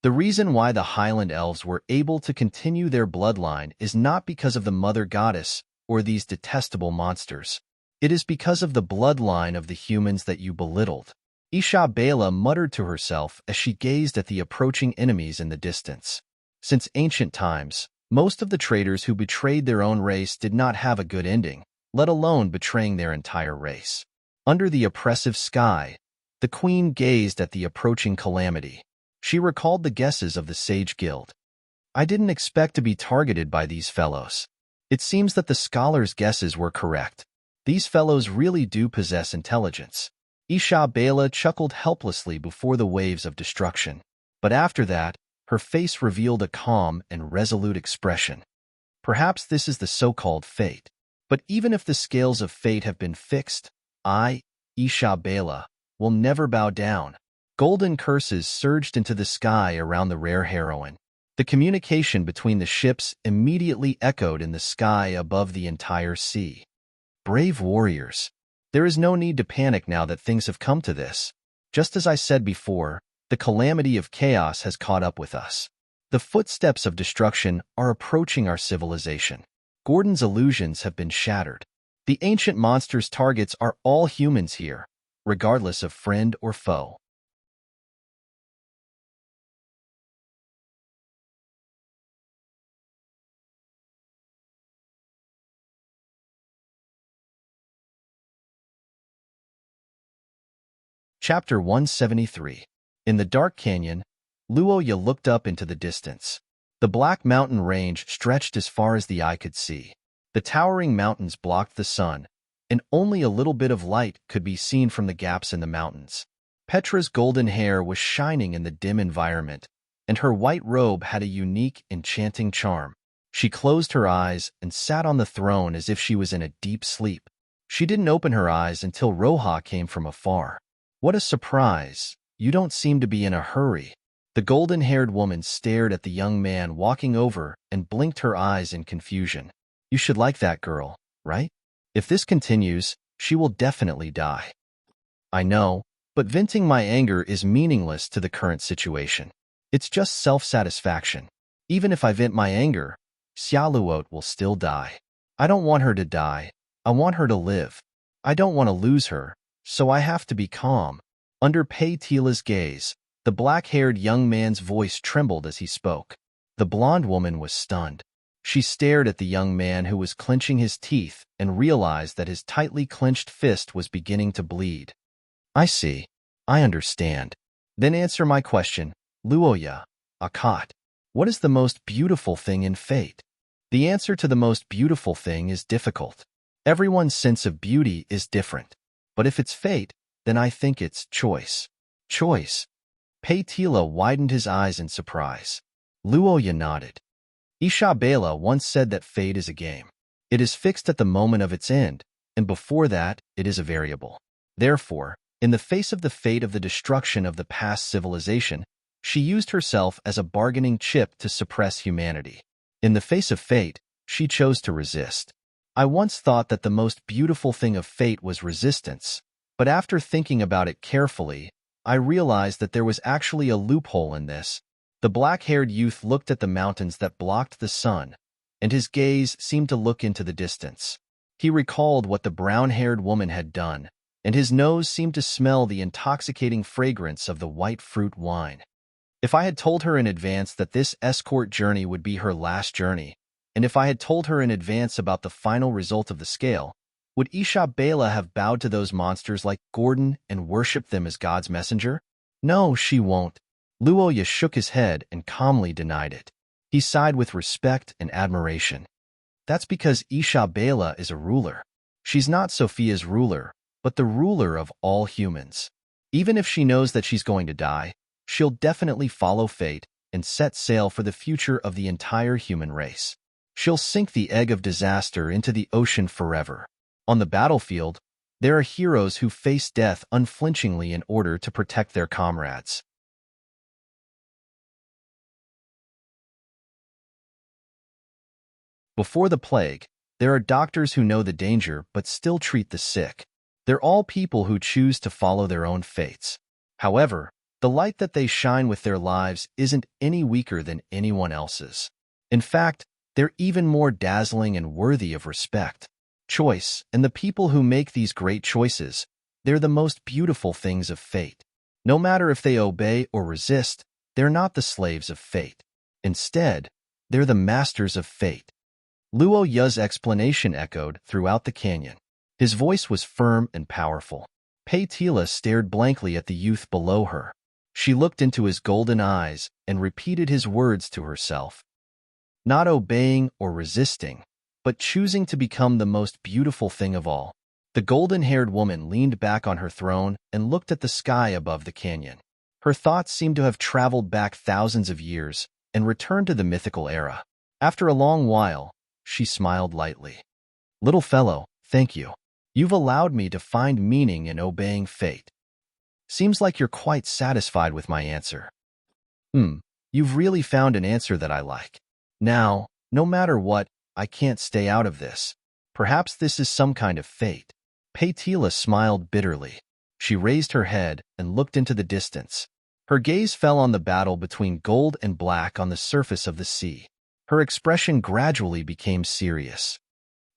The reason why the Highland Elves were able to continue their bloodline is not because of the Mother Goddess or these detestable monsters. It is because of the bloodline of the humans that you belittled. Isabella muttered to herself as she gazed at the approaching enemies in the distance. Since ancient times, most of the traitors who betrayed their own race did not have a good ending, let alone betraying their entire race. Under the oppressive sky, the queen gazed at the approaching calamity. She recalled the guesses of the Sage Guild. I didn't expect to be targeted by these fellows. It seems that the scholars' guesses were correct. These fellows really do possess intelligence. Isabella chuckled helplessly before the waves of destruction. But after that, her face revealed a calm and resolute expression. Perhaps this is the so-called fate. But even if the scales of fate have been fixed, I, Isabella, will never bow down. Golden curses surged into the sky around the rare heroine. The communication between the ships immediately echoed in the sky above the entire sea. Brave warriors. There is no need to panic now that things have come to this. Just as I said before, the calamity of chaos has caught up with us. The footsteps of destruction are approaching our civilization. Gordon's illusions have been shattered. The ancient monster's targets are all humans here, regardless of friend or foe. Chapter 173. In the dark canyon, Luoya looked up into the distance. The black mountain range stretched as far as the eye could see. The towering mountains blocked the sun, and only a little bit of light could be seen from the gaps in the mountains. Petra's golden hair was shining in the dim environment, and her white robe had a unique, enchanting charm. She closed her eyes and sat on the throne as if she was in a deep sleep. She didn't open her eyes until Roja came from afar. What a surprise! You don't seem to be in a hurry. The golden-haired woman stared at the young man walking over and blinked her eyes in confusion. You should like that girl, right? If this continues, she will definitely die. I know, but venting my anger is meaningless to the current situation. It's just self-satisfaction. Even if I vent my anger, Xiaoluot will still die. I don't want her to die. I want her to live. I don't want to lose her, so I have to be calm. Under Pei Tila's gaze, the black-haired young man's voice trembled as he spoke. The blonde woman was stunned. She stared at the young man who was clenching his teeth and realized that his tightly clenched fist was beginning to bleed. I see. I understand. Then answer my question, Luoya, Akat. What is the most beautiful thing in fate? The answer to the most beautiful thing is difficult. Everyone's sense of beauty is different. But if it's fate, then I think it's choice. Choice. Pei Tila widened his eyes in surprise. Luoya nodded. Isabella once said that fate is a game. It is fixed at the moment of its end, and before that, it is a variable. Therefore, in the face of the fate of the destruction of the past civilization, she used herself as a bargaining chip to suppress humanity. In the face of fate, she chose to resist. I once thought that the most beautiful thing of fate was resistance, but after thinking about it carefully, I realized that there was actually a loophole in this. The black-haired youth looked at the mountains that blocked the sun, and his gaze seemed to look into the distance. He recalled what the brown-haired woman had done, and his nose seemed to smell the intoxicating fragrance of the white fruit wine. If I had told her in advance that this escort journey would be her last journey, and if I had told her in advance about the final result of the scale, Would Isha Bela have bowed to those monsters like Gordon and worshipped them as God's messenger? No, she won't. Luoya shook his head and calmly denied it. He sighed with respect and admiration. That's because Isha Bela is a ruler. She's not Sophia's ruler, but the ruler of all humans. Even if she knows that she's going to die, she'll definitely follow fate and set sail for the future of the entire human race. She'll sink the egg of disaster into the ocean forever. On the battlefield, there are heroes who face death unflinchingly in order to protect their comrades. Before the plague, there are doctors who know the danger but still treat the sick. They're all people who choose to follow their own fates. However, the light that they shine with their lives isn't any weaker than anyone else's. In fact, they're even more dazzling and worthy of respect. Choice, and the people who make these great choices, they're the most beautiful things of fate. No matter if they obey or resist, they're not the slaves of fate. Instead, they're the masters of fate. Luo Yu's explanation echoed throughout the canyon. His voice was firm and powerful. Pei Tila stared blankly at the youth below her. She looked into his golden eyes and repeated his words to herself. Not obeying or resisting, but choosing to become the most beautiful thing of all. The golden-haired woman leaned back on her throne and looked at the sky above the canyon. Her thoughts seemed to have traveled back thousands of years and returned to the mythical era. After a long while, she smiled lightly. Little fellow, thank you. You've allowed me to find meaning in obeying fate. Seems like you're quite satisfied with my answer. You've really found an answer that I like. Now, no matter what, I can't stay out of this. Perhaps this is some kind of fate. Pei Tila smiled bitterly. She raised her head and looked into the distance. Her gaze fell on the battle between gold and black on the surface of the sea. Her expression gradually became serious.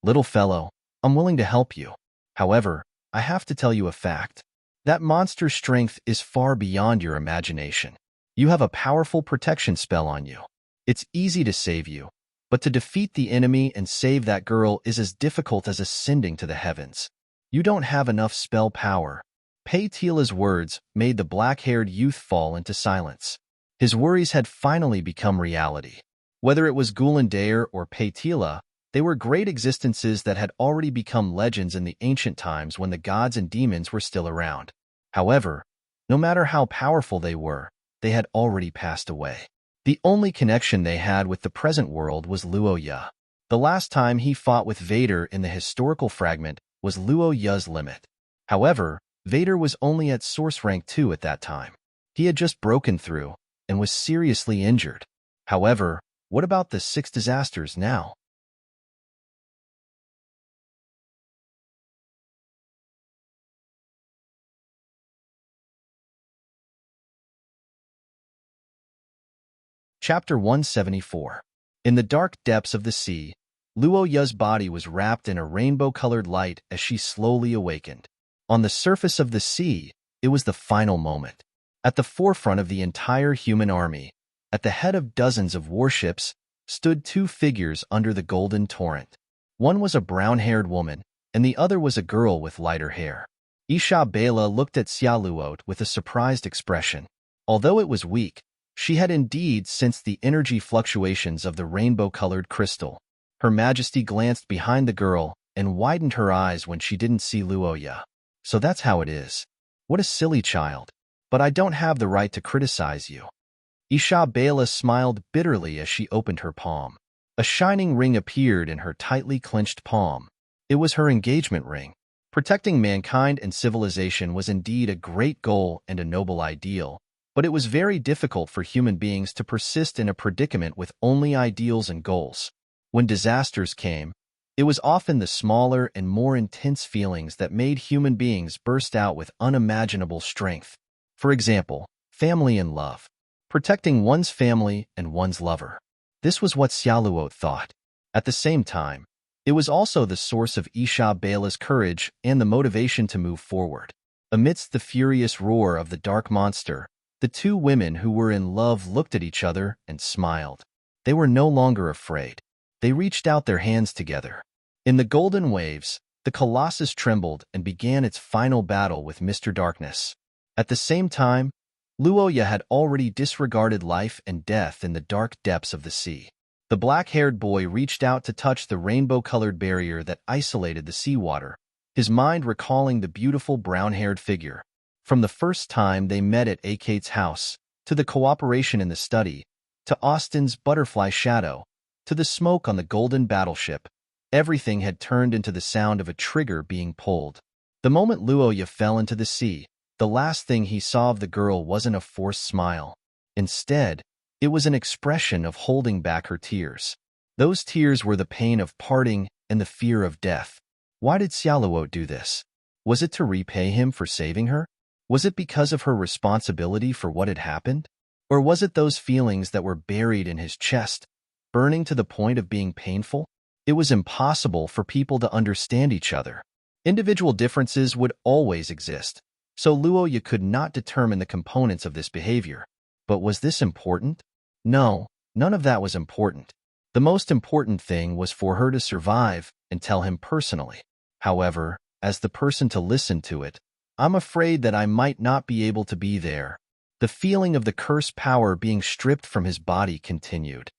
Little fellow, I'm willing to help you. However, I have to tell you a fact. That monster's strength is far beyond your imagination. You have a powerful protection spell on you. It's easy to save you, but to defeat the enemy and save that girl is as difficult as ascending to the heavens. You don't have enough spell power. Pei Tila's words made the black-haired youth fall into silence. His worries had finally become reality. Whether it was Gulandair or Pei Tila, they were great existences that had already become legends in the ancient times when the gods and demons were still around. However, no matter how powerful they were, they had already passed away. The only connection they had with the present world was Luo Yu. The last time he fought with Vader in the historical fragment was Luo Yu's limit. However, Vader was only at Source Rank 2 at that time. He had just broken through and was seriously injured. However, what about the 6 disasters now? Chapter 174. In the dark depths of the sea, Luo Yu's body was wrapped in a rainbow-colored light as she slowly awakened. On the surface of the sea, it was the final moment. At the forefront of the entire human army, at the head of dozens of warships, stood 2 figures under the golden torrent. One was a brown-haired woman, and the other was a girl with lighter hair. Isha Bela looked at Xia Luot with a surprised expression. Although it was weak, she had indeed sensed the energy fluctuations of the rainbow-colored crystal. Her Majesty glanced behind the girl and widened her eyes when she didn't see Luo Yu. So that's how it is. What a silly child. But I don't have the right to criticize you. Isha Bela smiled bitterly as she opened her palm. A shining ring appeared in her tightly clenched palm. It was her engagement ring. Protecting mankind and civilization was indeed a great goal and a noble ideal, but it was very difficult for human beings to persist in a predicament with only ideals and goals. When disasters came, it was often the smaller and more intense feelings that made human beings burst out with unimaginable strength. For example, family and love. Protecting one's family and one's lover. This was what Xiaoluo thought. At the same time, it was also the source of Isha Bela's courage and the motivation to move forward. Amidst the furious roar of the dark monster, the 2 women who were in love looked at each other and smiled. They were no longer afraid. They reached out their hands together. In the golden waves, the Colossus trembled and began its final battle with Mr. Darkness. At the same time, Luoya had already disregarded life and death in the dark depths of the sea. The black-haired boy reached out to touch the rainbow-colored barrier that isolated the seawater, his mind recalling the beautiful brown-haired figure. From the first time they met at Akate's house, to the cooperation in the study, to Austin's butterfly shadow, to the smoke on the golden battleship, everything had turned into the sound of a trigger being pulled. The moment Luoya fell into the sea, the last thing he saw of the girl wasn't a forced smile. Instead, it was an expression of holding back her tears. Those tears were the pain of parting and the fear of death. Why did Xiaoluo do this? Was it to repay him for saving her? Was it because of her responsibility for what had happened? Or was it those feelings that were buried in his chest, burning to the point of being painful? It was impossible for people to understand each other. Individual differences would always exist, so Luoya could not determine the components of this behavior. But was this important? No, none of that was important. The most important thing was for her to survive and tell him personally. However, as the person to listen to it, I'm afraid that I might not be able to be there. The feeling of the cursed power being stripped from his body continued.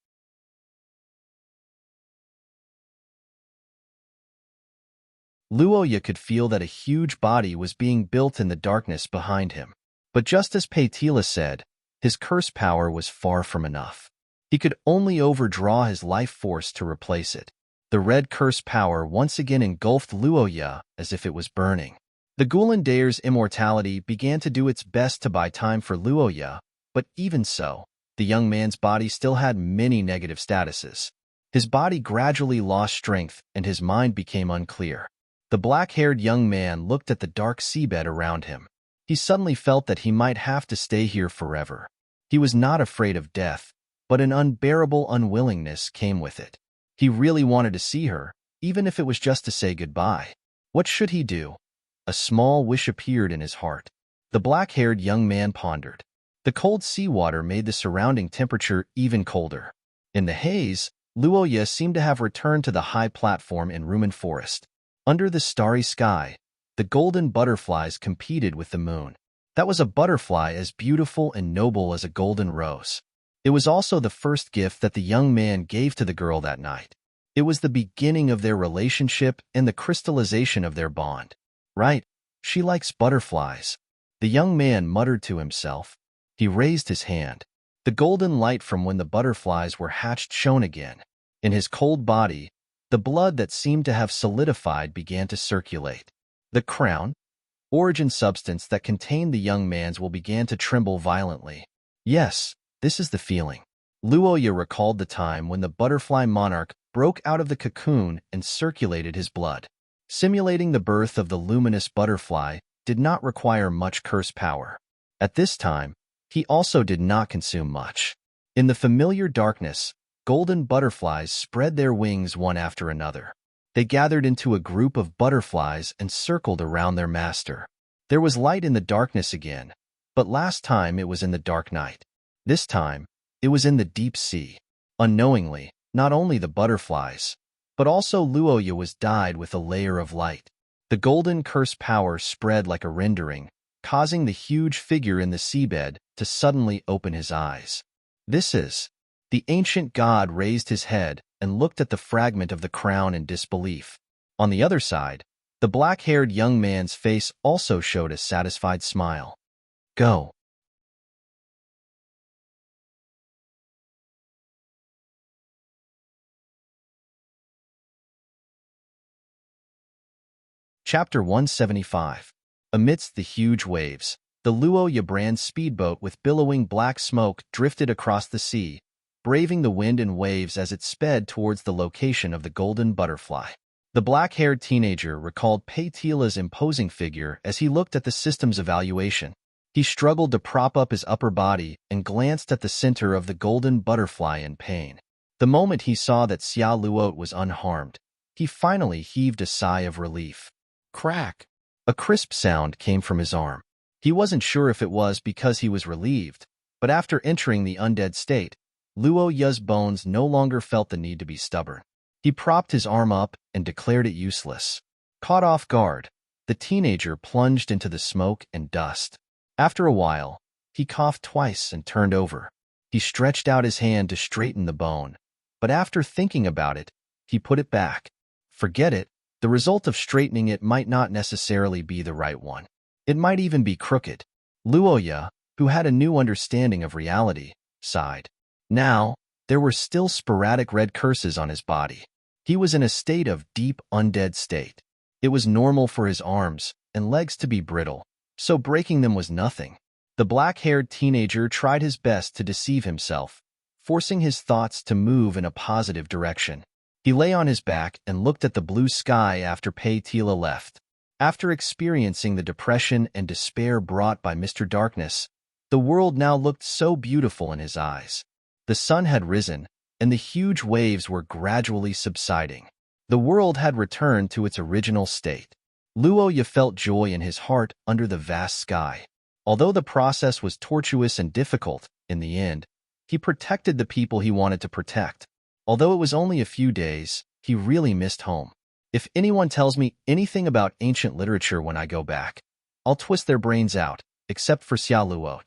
Luoya could feel that a huge body was being built in the darkness behind him. But just as Paitila said, his curse power was far from enough. He could only overdraw his life force to replace it. The red curse power once again engulfed Luoya as if it was burning. The Gulandair's immortality began to do its best to buy time for Luoya, but even so, the young man's body still had many negative statuses. His body gradually lost strength and his mind became unclear. The black-haired young man looked at the dark seabed around him. He suddenly felt that he might have to stay here forever. He was not afraid of death, but an unbearable unwillingness came with it. He really wanted to see her, even if it was just to say goodbye. What should he do? A small wish appeared in his heart. The black-haired young man pondered. The cold seawater made the surrounding temperature even colder. In the haze, Luoya seemed to have returned to the high platform in Rumen Forest. Under the starry sky, the golden butterflies competed with the moon. That was a butterfly as beautiful and noble as a golden rose. It was also the first gift that the young man gave to the girl that night. It was the beginning of their relationship and the crystallization of their bond. Right, she likes butterflies. The young man muttered to himself. He raised his hand. The golden light from when the butterflies were hatched shone again. In his cold body, the blood that seemed to have solidified began to circulate. The crown, origin substance that contained the young man's will began to tremble violently. Yes, this is the feeling. Luoya recalled the time when the butterfly monarch broke out of the cocoon and circulated his blood. Simulating the birth of the luminous butterfly did not require much curse power. At this time, he also did not consume much. In the familiar darkness, golden butterflies spread their wings one after another. They gathered into a group of butterflies and circled around their master. There was light in the darkness again, but last time it was in the dark night. This time, it was in the deep sea. Unknowingly, not only the butterflies, but also Luoya was dyed with a layer of light. The golden curse power spread like a rendering, causing the huge figure in the seabed to suddenly open his eyes. This is... The ancient god raised his head and looked at the fragment of the crown in disbelief. On the other side, the black-haired young man's face also showed a satisfied smile. Go. Chapter 175. Amidst the huge waves, the Luoya brand speedboat with billowing black smoke drifted across the sea, braving the wind and waves as it sped towards the location of the golden butterfly. The black-haired teenager recalled Paitila's imposing figure as he looked at the system's evaluation. He struggled to prop up his upper body and glanced at the center of the golden butterfly in pain. The moment he saw that Xia Luot was unharmed, he finally heaved a sigh of relief. Crack! A crisp sound came from his arm. He wasn't sure if it was because he was relieved, but after entering the undead state, Luoya's bones no longer felt the need to be stubborn. He propped his arm up and declared it useless. Caught off guard, the teenager plunged into the smoke and dust. After a while, he coughed twice and turned over. He stretched out his hand to straighten the bone, but after thinking about it, he put it back. Forget it, the result of straightening it might not necessarily be the right one. It might even be crooked. Luoya, who had a new understanding of reality, sighed. Now, there were still sporadic red curses on his body. He was in a state of deep undead state. It was normal for his arms and legs to be brittle, so breaking them was nothing. The black-haired teenager tried his best to deceive himself, forcing his thoughts to move in a positive direction. He lay on his back and looked at the blue sky after Pei-Tila left. After experiencing the depression and despair brought by Mr. Darkness, the world now looked so beautiful in his eyes. The sun had risen, and the huge waves were gradually subsiding. The world had returned to its original state. Luoya felt joy in his heart under the vast sky. Although the process was tortuous and difficult, in the end, he protected the people he wanted to protect. Although it was only a few days, he really missed home. If anyone tells me anything about ancient literature when I go back, I'll twist their brains out, except for Xia Luo.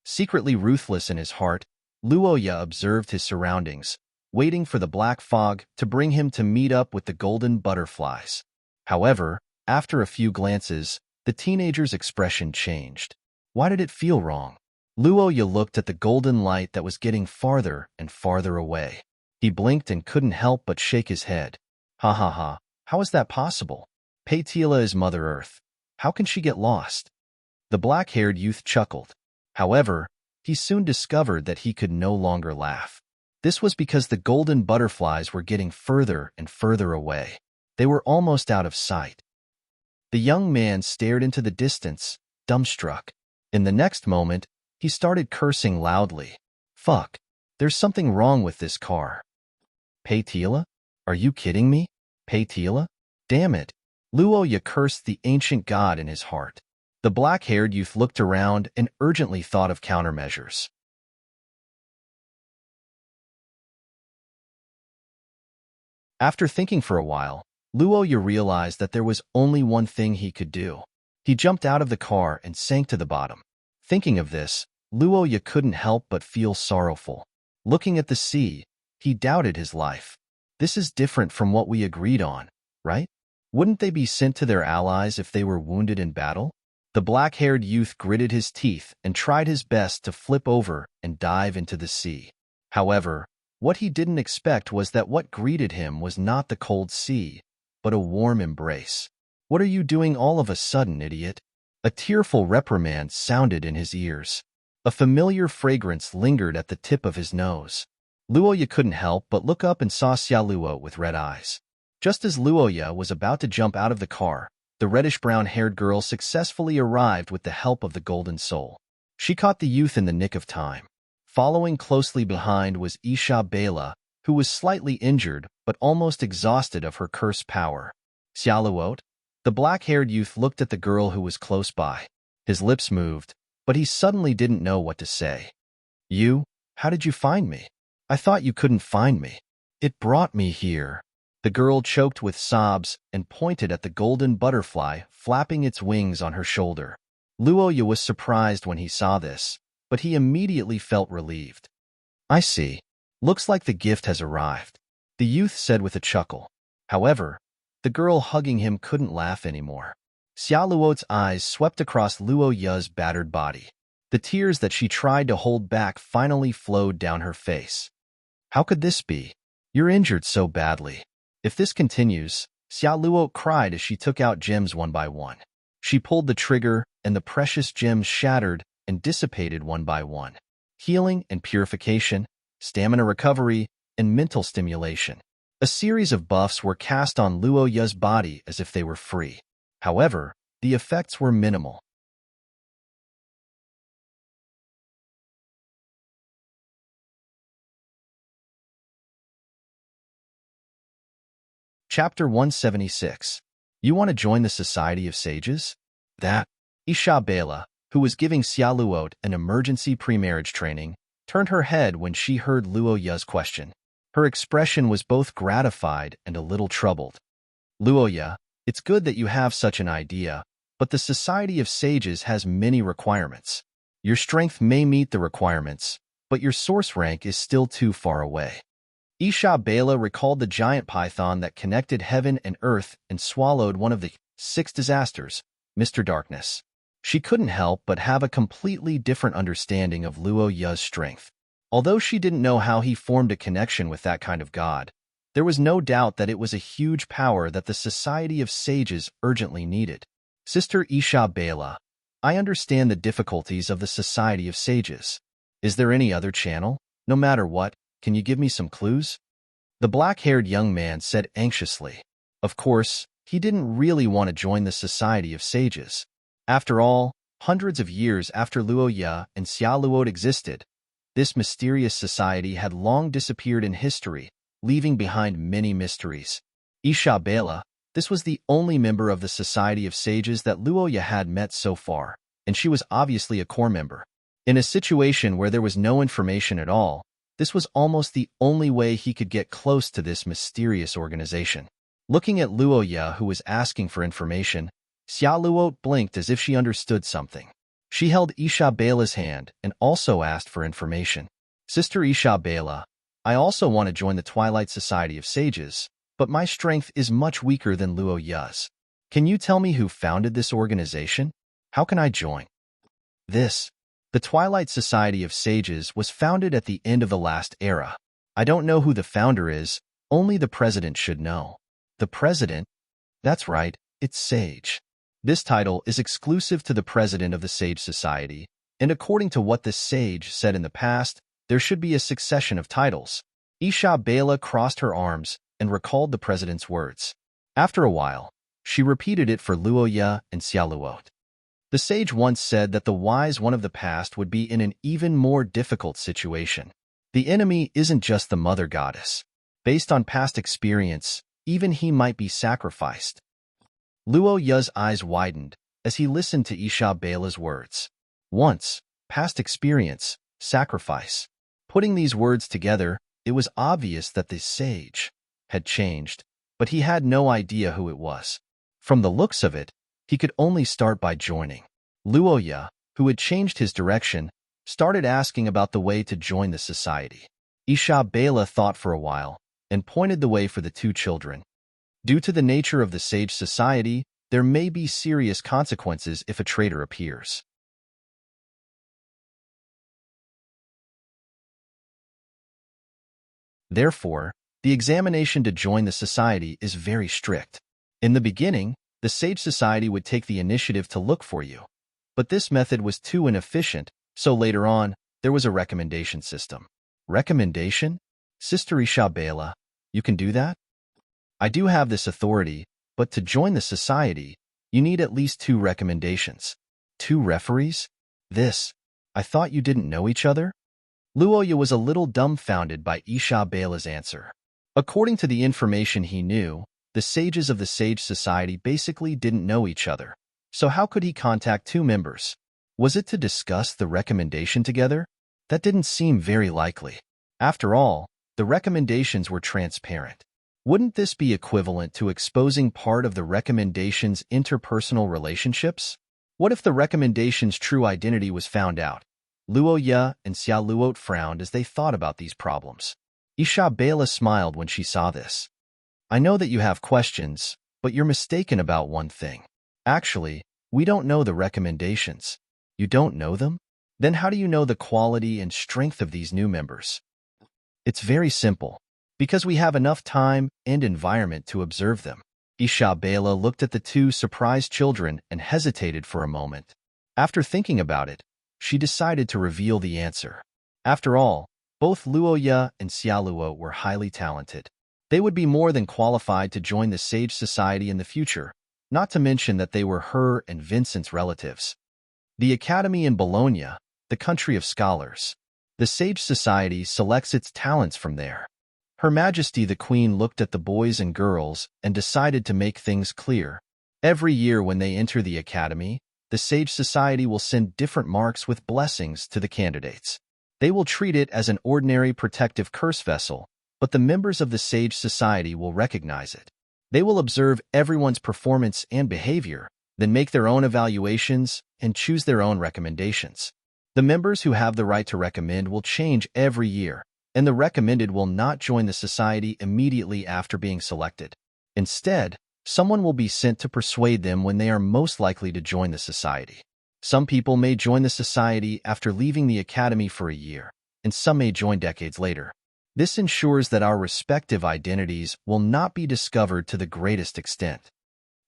Secretly ruthless in his heart, Luoya observed his surroundings, waiting for the black fog to bring him to meet up with the golden butterflies. However, after a few glances, the teenager's expression changed. Why did it feel wrong? Luoya looked at the golden light that was getting farther and farther away. He blinked and couldn't help but shake his head. Ha ha ha, how is that possible? Pei-Tila is Mother Earth. How can she get lost? The black-haired youth chuckled. However, he soon discovered that he could no longer laugh. This was because the golden butterflies were getting further and further away. They were almost out of sight. The young man stared into the distance, dumbstruck. In the next moment, he started cursing loudly. Fuck, there's something wrong with this car. Pei-Tila? Are you kidding me? Pei-Tila? Damn it. Luoya cursed the ancient god in his heart. The black-haired youth looked around and urgently thought of countermeasures. After thinking for a while, Luoya realized that there was only one thing he could do. He jumped out of the car and sank to the bottom. Thinking of this, Luoya couldn't help but feel sorrowful. Looking at the sea, he doubted his life. This is different from what we agreed on, right? Wouldn't they be sent to their allies if they were wounded in battle? The black-haired youth gritted his teeth and tried his best to flip over and dive into the sea. However, what he didn't expect was that what greeted him was not the cold sea, but a warm embrace. What are you doing all of a sudden, idiot? A tearful reprimand sounded in his ears. A familiar fragrance lingered at the tip of his nose. Luoya couldn't help but look up and saw Xia Luo with red eyes. Just as Luoya was about to jump out of the car, the reddish-brown-haired girl successfully arrived with the help of the Golden Soul. She caught the youth in the nick of time. Following closely behind was Isha Bela, who was slightly injured but almost exhausted of her cursed power. Xia Luo? The black-haired youth looked at the girl who was close by. His lips moved, but he suddenly didn't know what to say. You? How did you find me? I thought you couldn't find me. It brought me here. The girl choked with sobs and pointed at the golden butterfly flapping its wings on her shoulder. Luoya was surprised when he saw this, but he immediately felt relieved. I see. Looks like the gift has arrived, the youth said with a chuckle. However, the girl hugging him couldn't laugh anymore. Xia Luo's eyes swept across Luoya's battered body. The tears that she tried to hold back finally flowed down her face. How could this be? You're injured so badly. If this continues, Xia Luo cried as she took out gems one by one. She pulled the trigger, and the precious gems shattered and dissipated one by one. Healing and purification, stamina recovery, and mental stimulation. A series of buffs were cast on Luoya's body as if they were free. However, the effects were minimal. Chapter 176. You want to join the Society of Sages? That, Isha Bela, who was giving Xia Luo an emergency pre-marriage training, turned her head when she heard Luoya's question. Her expression was both gratified and a little troubled. Luoya, It's good that you have such an idea, but the Society of Sages has many requirements. Your strength may meet the requirements, but your source rank is still too far away. Isha Bela recalled the giant python that connected heaven and earth and swallowed one of the 6 disasters, Mr. Darkness. She couldn't help but have a completely different understanding of Luo Ya's strength. Although she didn't know how he formed a connection with that kind of god, there was no doubt that it was a huge power that the Society of Sages urgently needed. Sister Isha Bela, I understand the difficulties of the Society of Sages. Is there any other channel? No matter what, can you give me some clues? The black-haired young man said anxiously. Of course, he didn't really want to join the Society of Sages. After all, hundreds of years after Luo Ya and Xia Luo existed, this mysterious society had long disappeared in history, leaving behind many mysteries. Isha Bela, this was the only member of the Society of Sages that Luo Ya had met so far, and she was obviously a core member. In a situation where there was no information at all, this was almost the only way he could get close to this mysterious organization. Looking at Luo Ya, who was asking for information, Xia Luo blinked as if she understood something. She held Isha Bela's hand and also asked for information. Sister Isha Bela, I also want to join the Twilight Society of Sages, but my strength is much weaker than Luo Ya's. Can you tell me who founded this organization? How can I join? The Twilight Society of Sages was founded at the end of the last era. I don't know who the founder is, only the president should know. The president? That's right, it's Sage. This title is exclusive to the president of the Sage Society, and according to what the sage said in the past, there should be a succession of titles. Isha Bela crossed her arms and recalled the president's words. After a while, she repeated it for Luo Ya and Xia Luo. The sage once said that the wise one of the past would be in an even more difficult situation. The enemy isn't just the mother goddess. Based on past experience, even he might be sacrificed. Luo Ya's eyes widened as he listened to Isha Bela's words. Once, past experience, sacrifice. Putting these words together, it was obvious that the sage had changed, but he had no idea who it was. From the looks of it, he could only start by joining. Luo Ya, who had changed his direction, started asking about the way to join the society. Isha Bela thought for a while and pointed the way for the 2 children. Due to the nature of the Sage Society, there may be serious consequences if a traitor appears. Therefore, the examination to join the society is very strict. In the beginning, the Sage Society would take the initiative to look for you. But this method was too inefficient, so later on, there was a recommendation system. Recommendation? Sister Isha Bela, you can do that? I do have this authority, but to join the society, you need at least 2 recommendations. 2 referees? I thought you didn't know each other? Luo Ya was a little dumbfounded by Isha Bela's answer. According to the information he knew, the sages of the Sage Society basically didn't know each other. So how could he contact 2 members? Was it to discuss the recommendation together? That didn't seem very likely. After all, the recommendations were transparent. Wouldn't this be equivalent to exposing part of the recommendation's interpersonal relationships? What if the recommendation's true identity was found out? Luo Ya and Xia Luo frowned as they thought about these problems. Isha Bela smiled when she saw this. I know that you have questions, but you're mistaken about one thing. Actually, we don't know the recommendations. You don't know them? Then how do you know the quality and strength of these new members? It's very simple. Because we have enough time and environment to observe them. Isha Bela looked at the 2 surprised children and hesitated for a moment. After thinking about it, she decided to reveal the answer. After all, both Luo Ya and Xia Luo were highly talented. They would be more than qualified to join the Sage Society in the future, not to mention that they were her and Vincent's relatives. The Academy in Bologna, the country of scholars. The Sage Society selects its talents from there. Her Majesty the Queen looked at the boys and girls and decided to make things clear. Every year when they enter the Academy, the Sage Society will send different marks with blessings to the candidates. They will treat it as an ordinary protective curse vessel, but the members of the Sage Society will recognize it. They will observe everyone's performance and behavior, then make their own evaluations and choose their own recommendations. The members who have the right to recommend will change every year, and the recommended will not join the society immediately after being selected. Instead, someone will be sent to persuade them when they are most likely to join the society. Some people may join the society after leaving the academy for a year, and some may join decades later. This ensures that our respective identities will not be discovered to the greatest extent.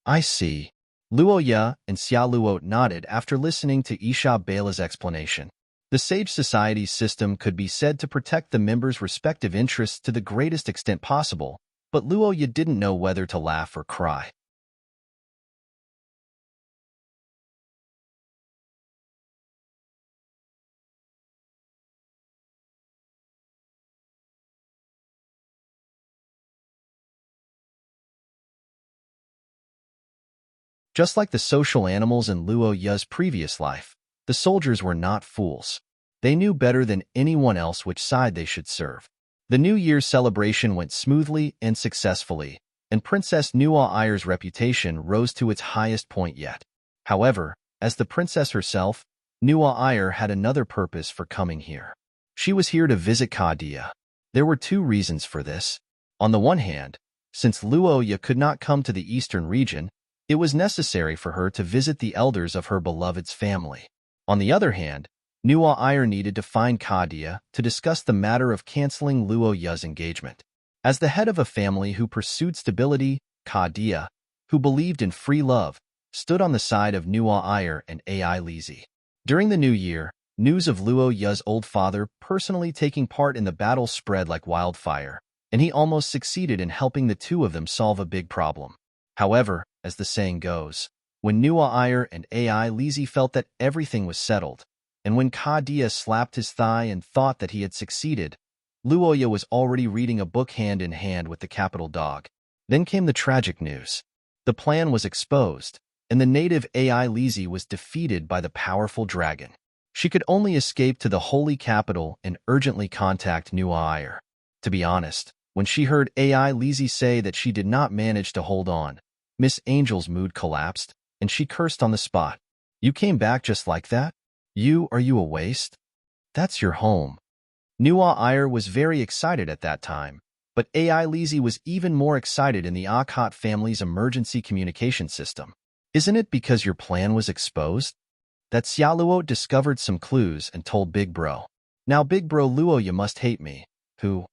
I see. Luoya and Xia Luo nodded after listening to Isha Bela's explanation. The Sage Society's system could be said to protect the members' respective interests to the greatest extent possible, but Luoya didn't know whether to laugh or cry. Just like the social animals in Luo Ya's previous life, the soldiers were not fools. They knew better than anyone else which side they should serve. The New Year's celebration went smoothly and successfully, and Princess Nuo Ayer's reputation rose to its highest point yet. However, as the princess herself, Nuo Ayer had another purpose for coming here. She was here to visit Kadia. There were two reasons for this. On the one hand, since Luo Ya could not come to the eastern region, it was necessary for her to visit the elders of her beloved's family. On the other hand, Nuo Ayer needed to find Kadia to discuss the matter of canceling Luo Ya's engagement. As the head of a family who pursued stability, Kadia, who believed in free love, stood on the side of Nuo Ayer and Ai Lizi. During the new year, news of Luo Ya's old father personally taking part in the battle spread like wildfire, and he almost succeeded in helping the two of them solve a big problem. However, as the saying goes, when Nuo Ayer and Ai Lizi felt that everything was settled, and when Kadia slapped his thigh and thought that he had succeeded, Luoya was already reading a book hand in hand with the capital dog. Then came the tragic news. The plan was exposed, and the native Ai Lizi was defeated by the powerful dragon. She could only escape to the holy capital and urgently contact Nuo Ayer. To be honest, when she heard Ai Lizi say that she did not manage to hold on, Miss Angel's mood collapsed, and she cursed on the spot. "You came back just like that? Are you a waste? That's your home." Nuo Ayer was very excited at that time, but Ai Lizi was even more excited in the Akhat family's emergency communication system. "Isn't it because your plan was exposed that Xiaoluo discovered some clues and told Big Bro? Now Big Bro Luo, you must hate me." "Who?"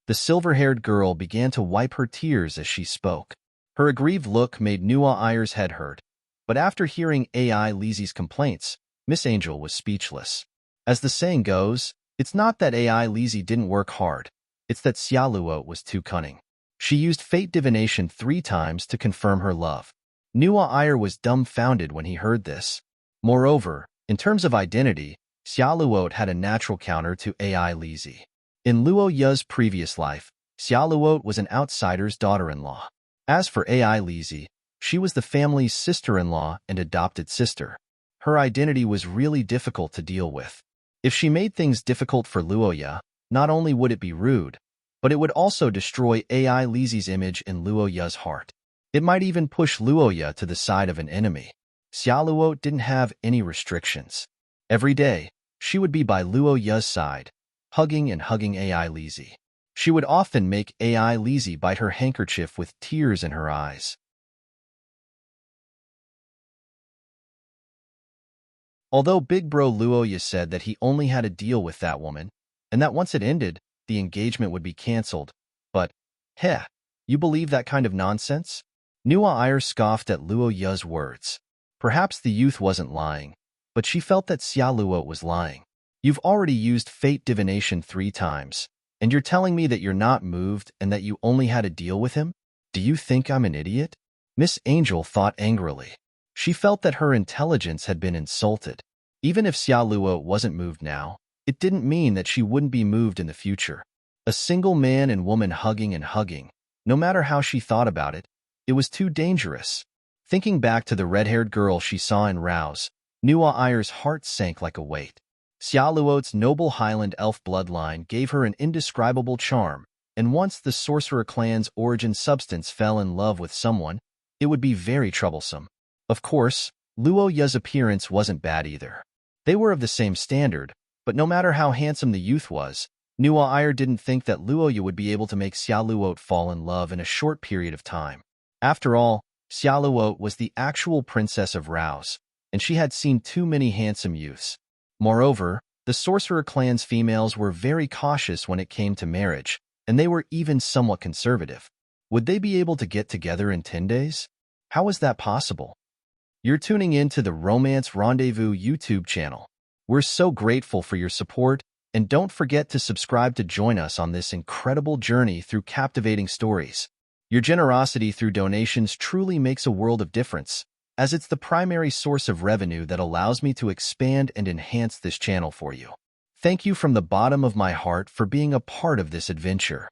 The silver-haired girl began to wipe her tears as she spoke. Her aggrieved look made Nuo Ayer's head hurt, but after hearing Ai Lizi's complaints, Miss Angel was speechless. As the saying goes, it's not that Ai Lizi didn't work hard, it's that Xiaoluo was too cunning. She used fate divination 3 times to confirm her love. Nuo Ayer was dumbfounded when he heard this. Moreover, in terms of identity, Xiaoluo had a natural counter to Ai Lizi. In Luo Ya's previous life, Xiaoluo was an outsider's daughter-in-law. As for Ai Lizi, she was the family's sister-in-law and adopted sister. Her identity was really difficult to deal with. If she made things difficult for Luoya, not only would it be rude, but it would also destroy Ai Lizi's image in Luoya's heart. It might even push Luoya to the side of an enemy. Xiaoluo didn't have any restrictions. Every day, she would be by Luoya's side, hugging and hugging Ai Lizi. She would often make Ai Lizi bite her handkerchief with tears in her eyes. Although Big Bro Luoya said that he only had a deal with that woman, and that once it ended, the engagement would be cancelled, but, heh, you believe that kind of nonsense? Nuo Ayer scoffed at Luo Ya's words. Perhaps the youth wasn't lying, but she felt that Xiaoluo was lying. "You've already used fate divination 3 times. And you're telling me that you're not moved and that you only had a deal with him? Do you think I'm an idiot?" Miss Angel thought angrily. She felt that her intelligence had been insulted. Even if Xiaoluo wasn't moved now, it didn't mean that she wouldn't be moved in the future. A single man and woman hugging and hugging, no matter how she thought about it, it was too dangerous. Thinking back to the red-haired girl she saw in Rouse, Nuo Ayer's heart sank like a weight. Xiaoluo's noble Highland elf bloodline gave her an indescribable charm, and once the sorcerer clan's origin substance fell in love with someone, it would be very troublesome. Of course, Luo Ye's appearance wasn't bad either. They were of the same standard, but no matter how handsome the youth was, Nuo Ayer didn't think that Luo Ye would be able to make Xia Luot fall in love in a short period of time. After all, Xia Luot was the actual princess of Rouse, and she had seen too many handsome youths. Moreover, the sorcerer clan's females were very cautious when it came to marriage, and they were even somewhat conservative. Would they be able to get together in 10 days? How was that possible? You're tuning in to the Romance Rendezvous YouTube channel. We're so grateful for your support, and don't forget to subscribe to join us on this incredible journey through captivating stories. Your generosity through donations truly makes a world of difference, as it's the primary source of revenue that allows me to expand and enhance this channel for you. Thank you from the bottom of my heart for being a part of this adventure.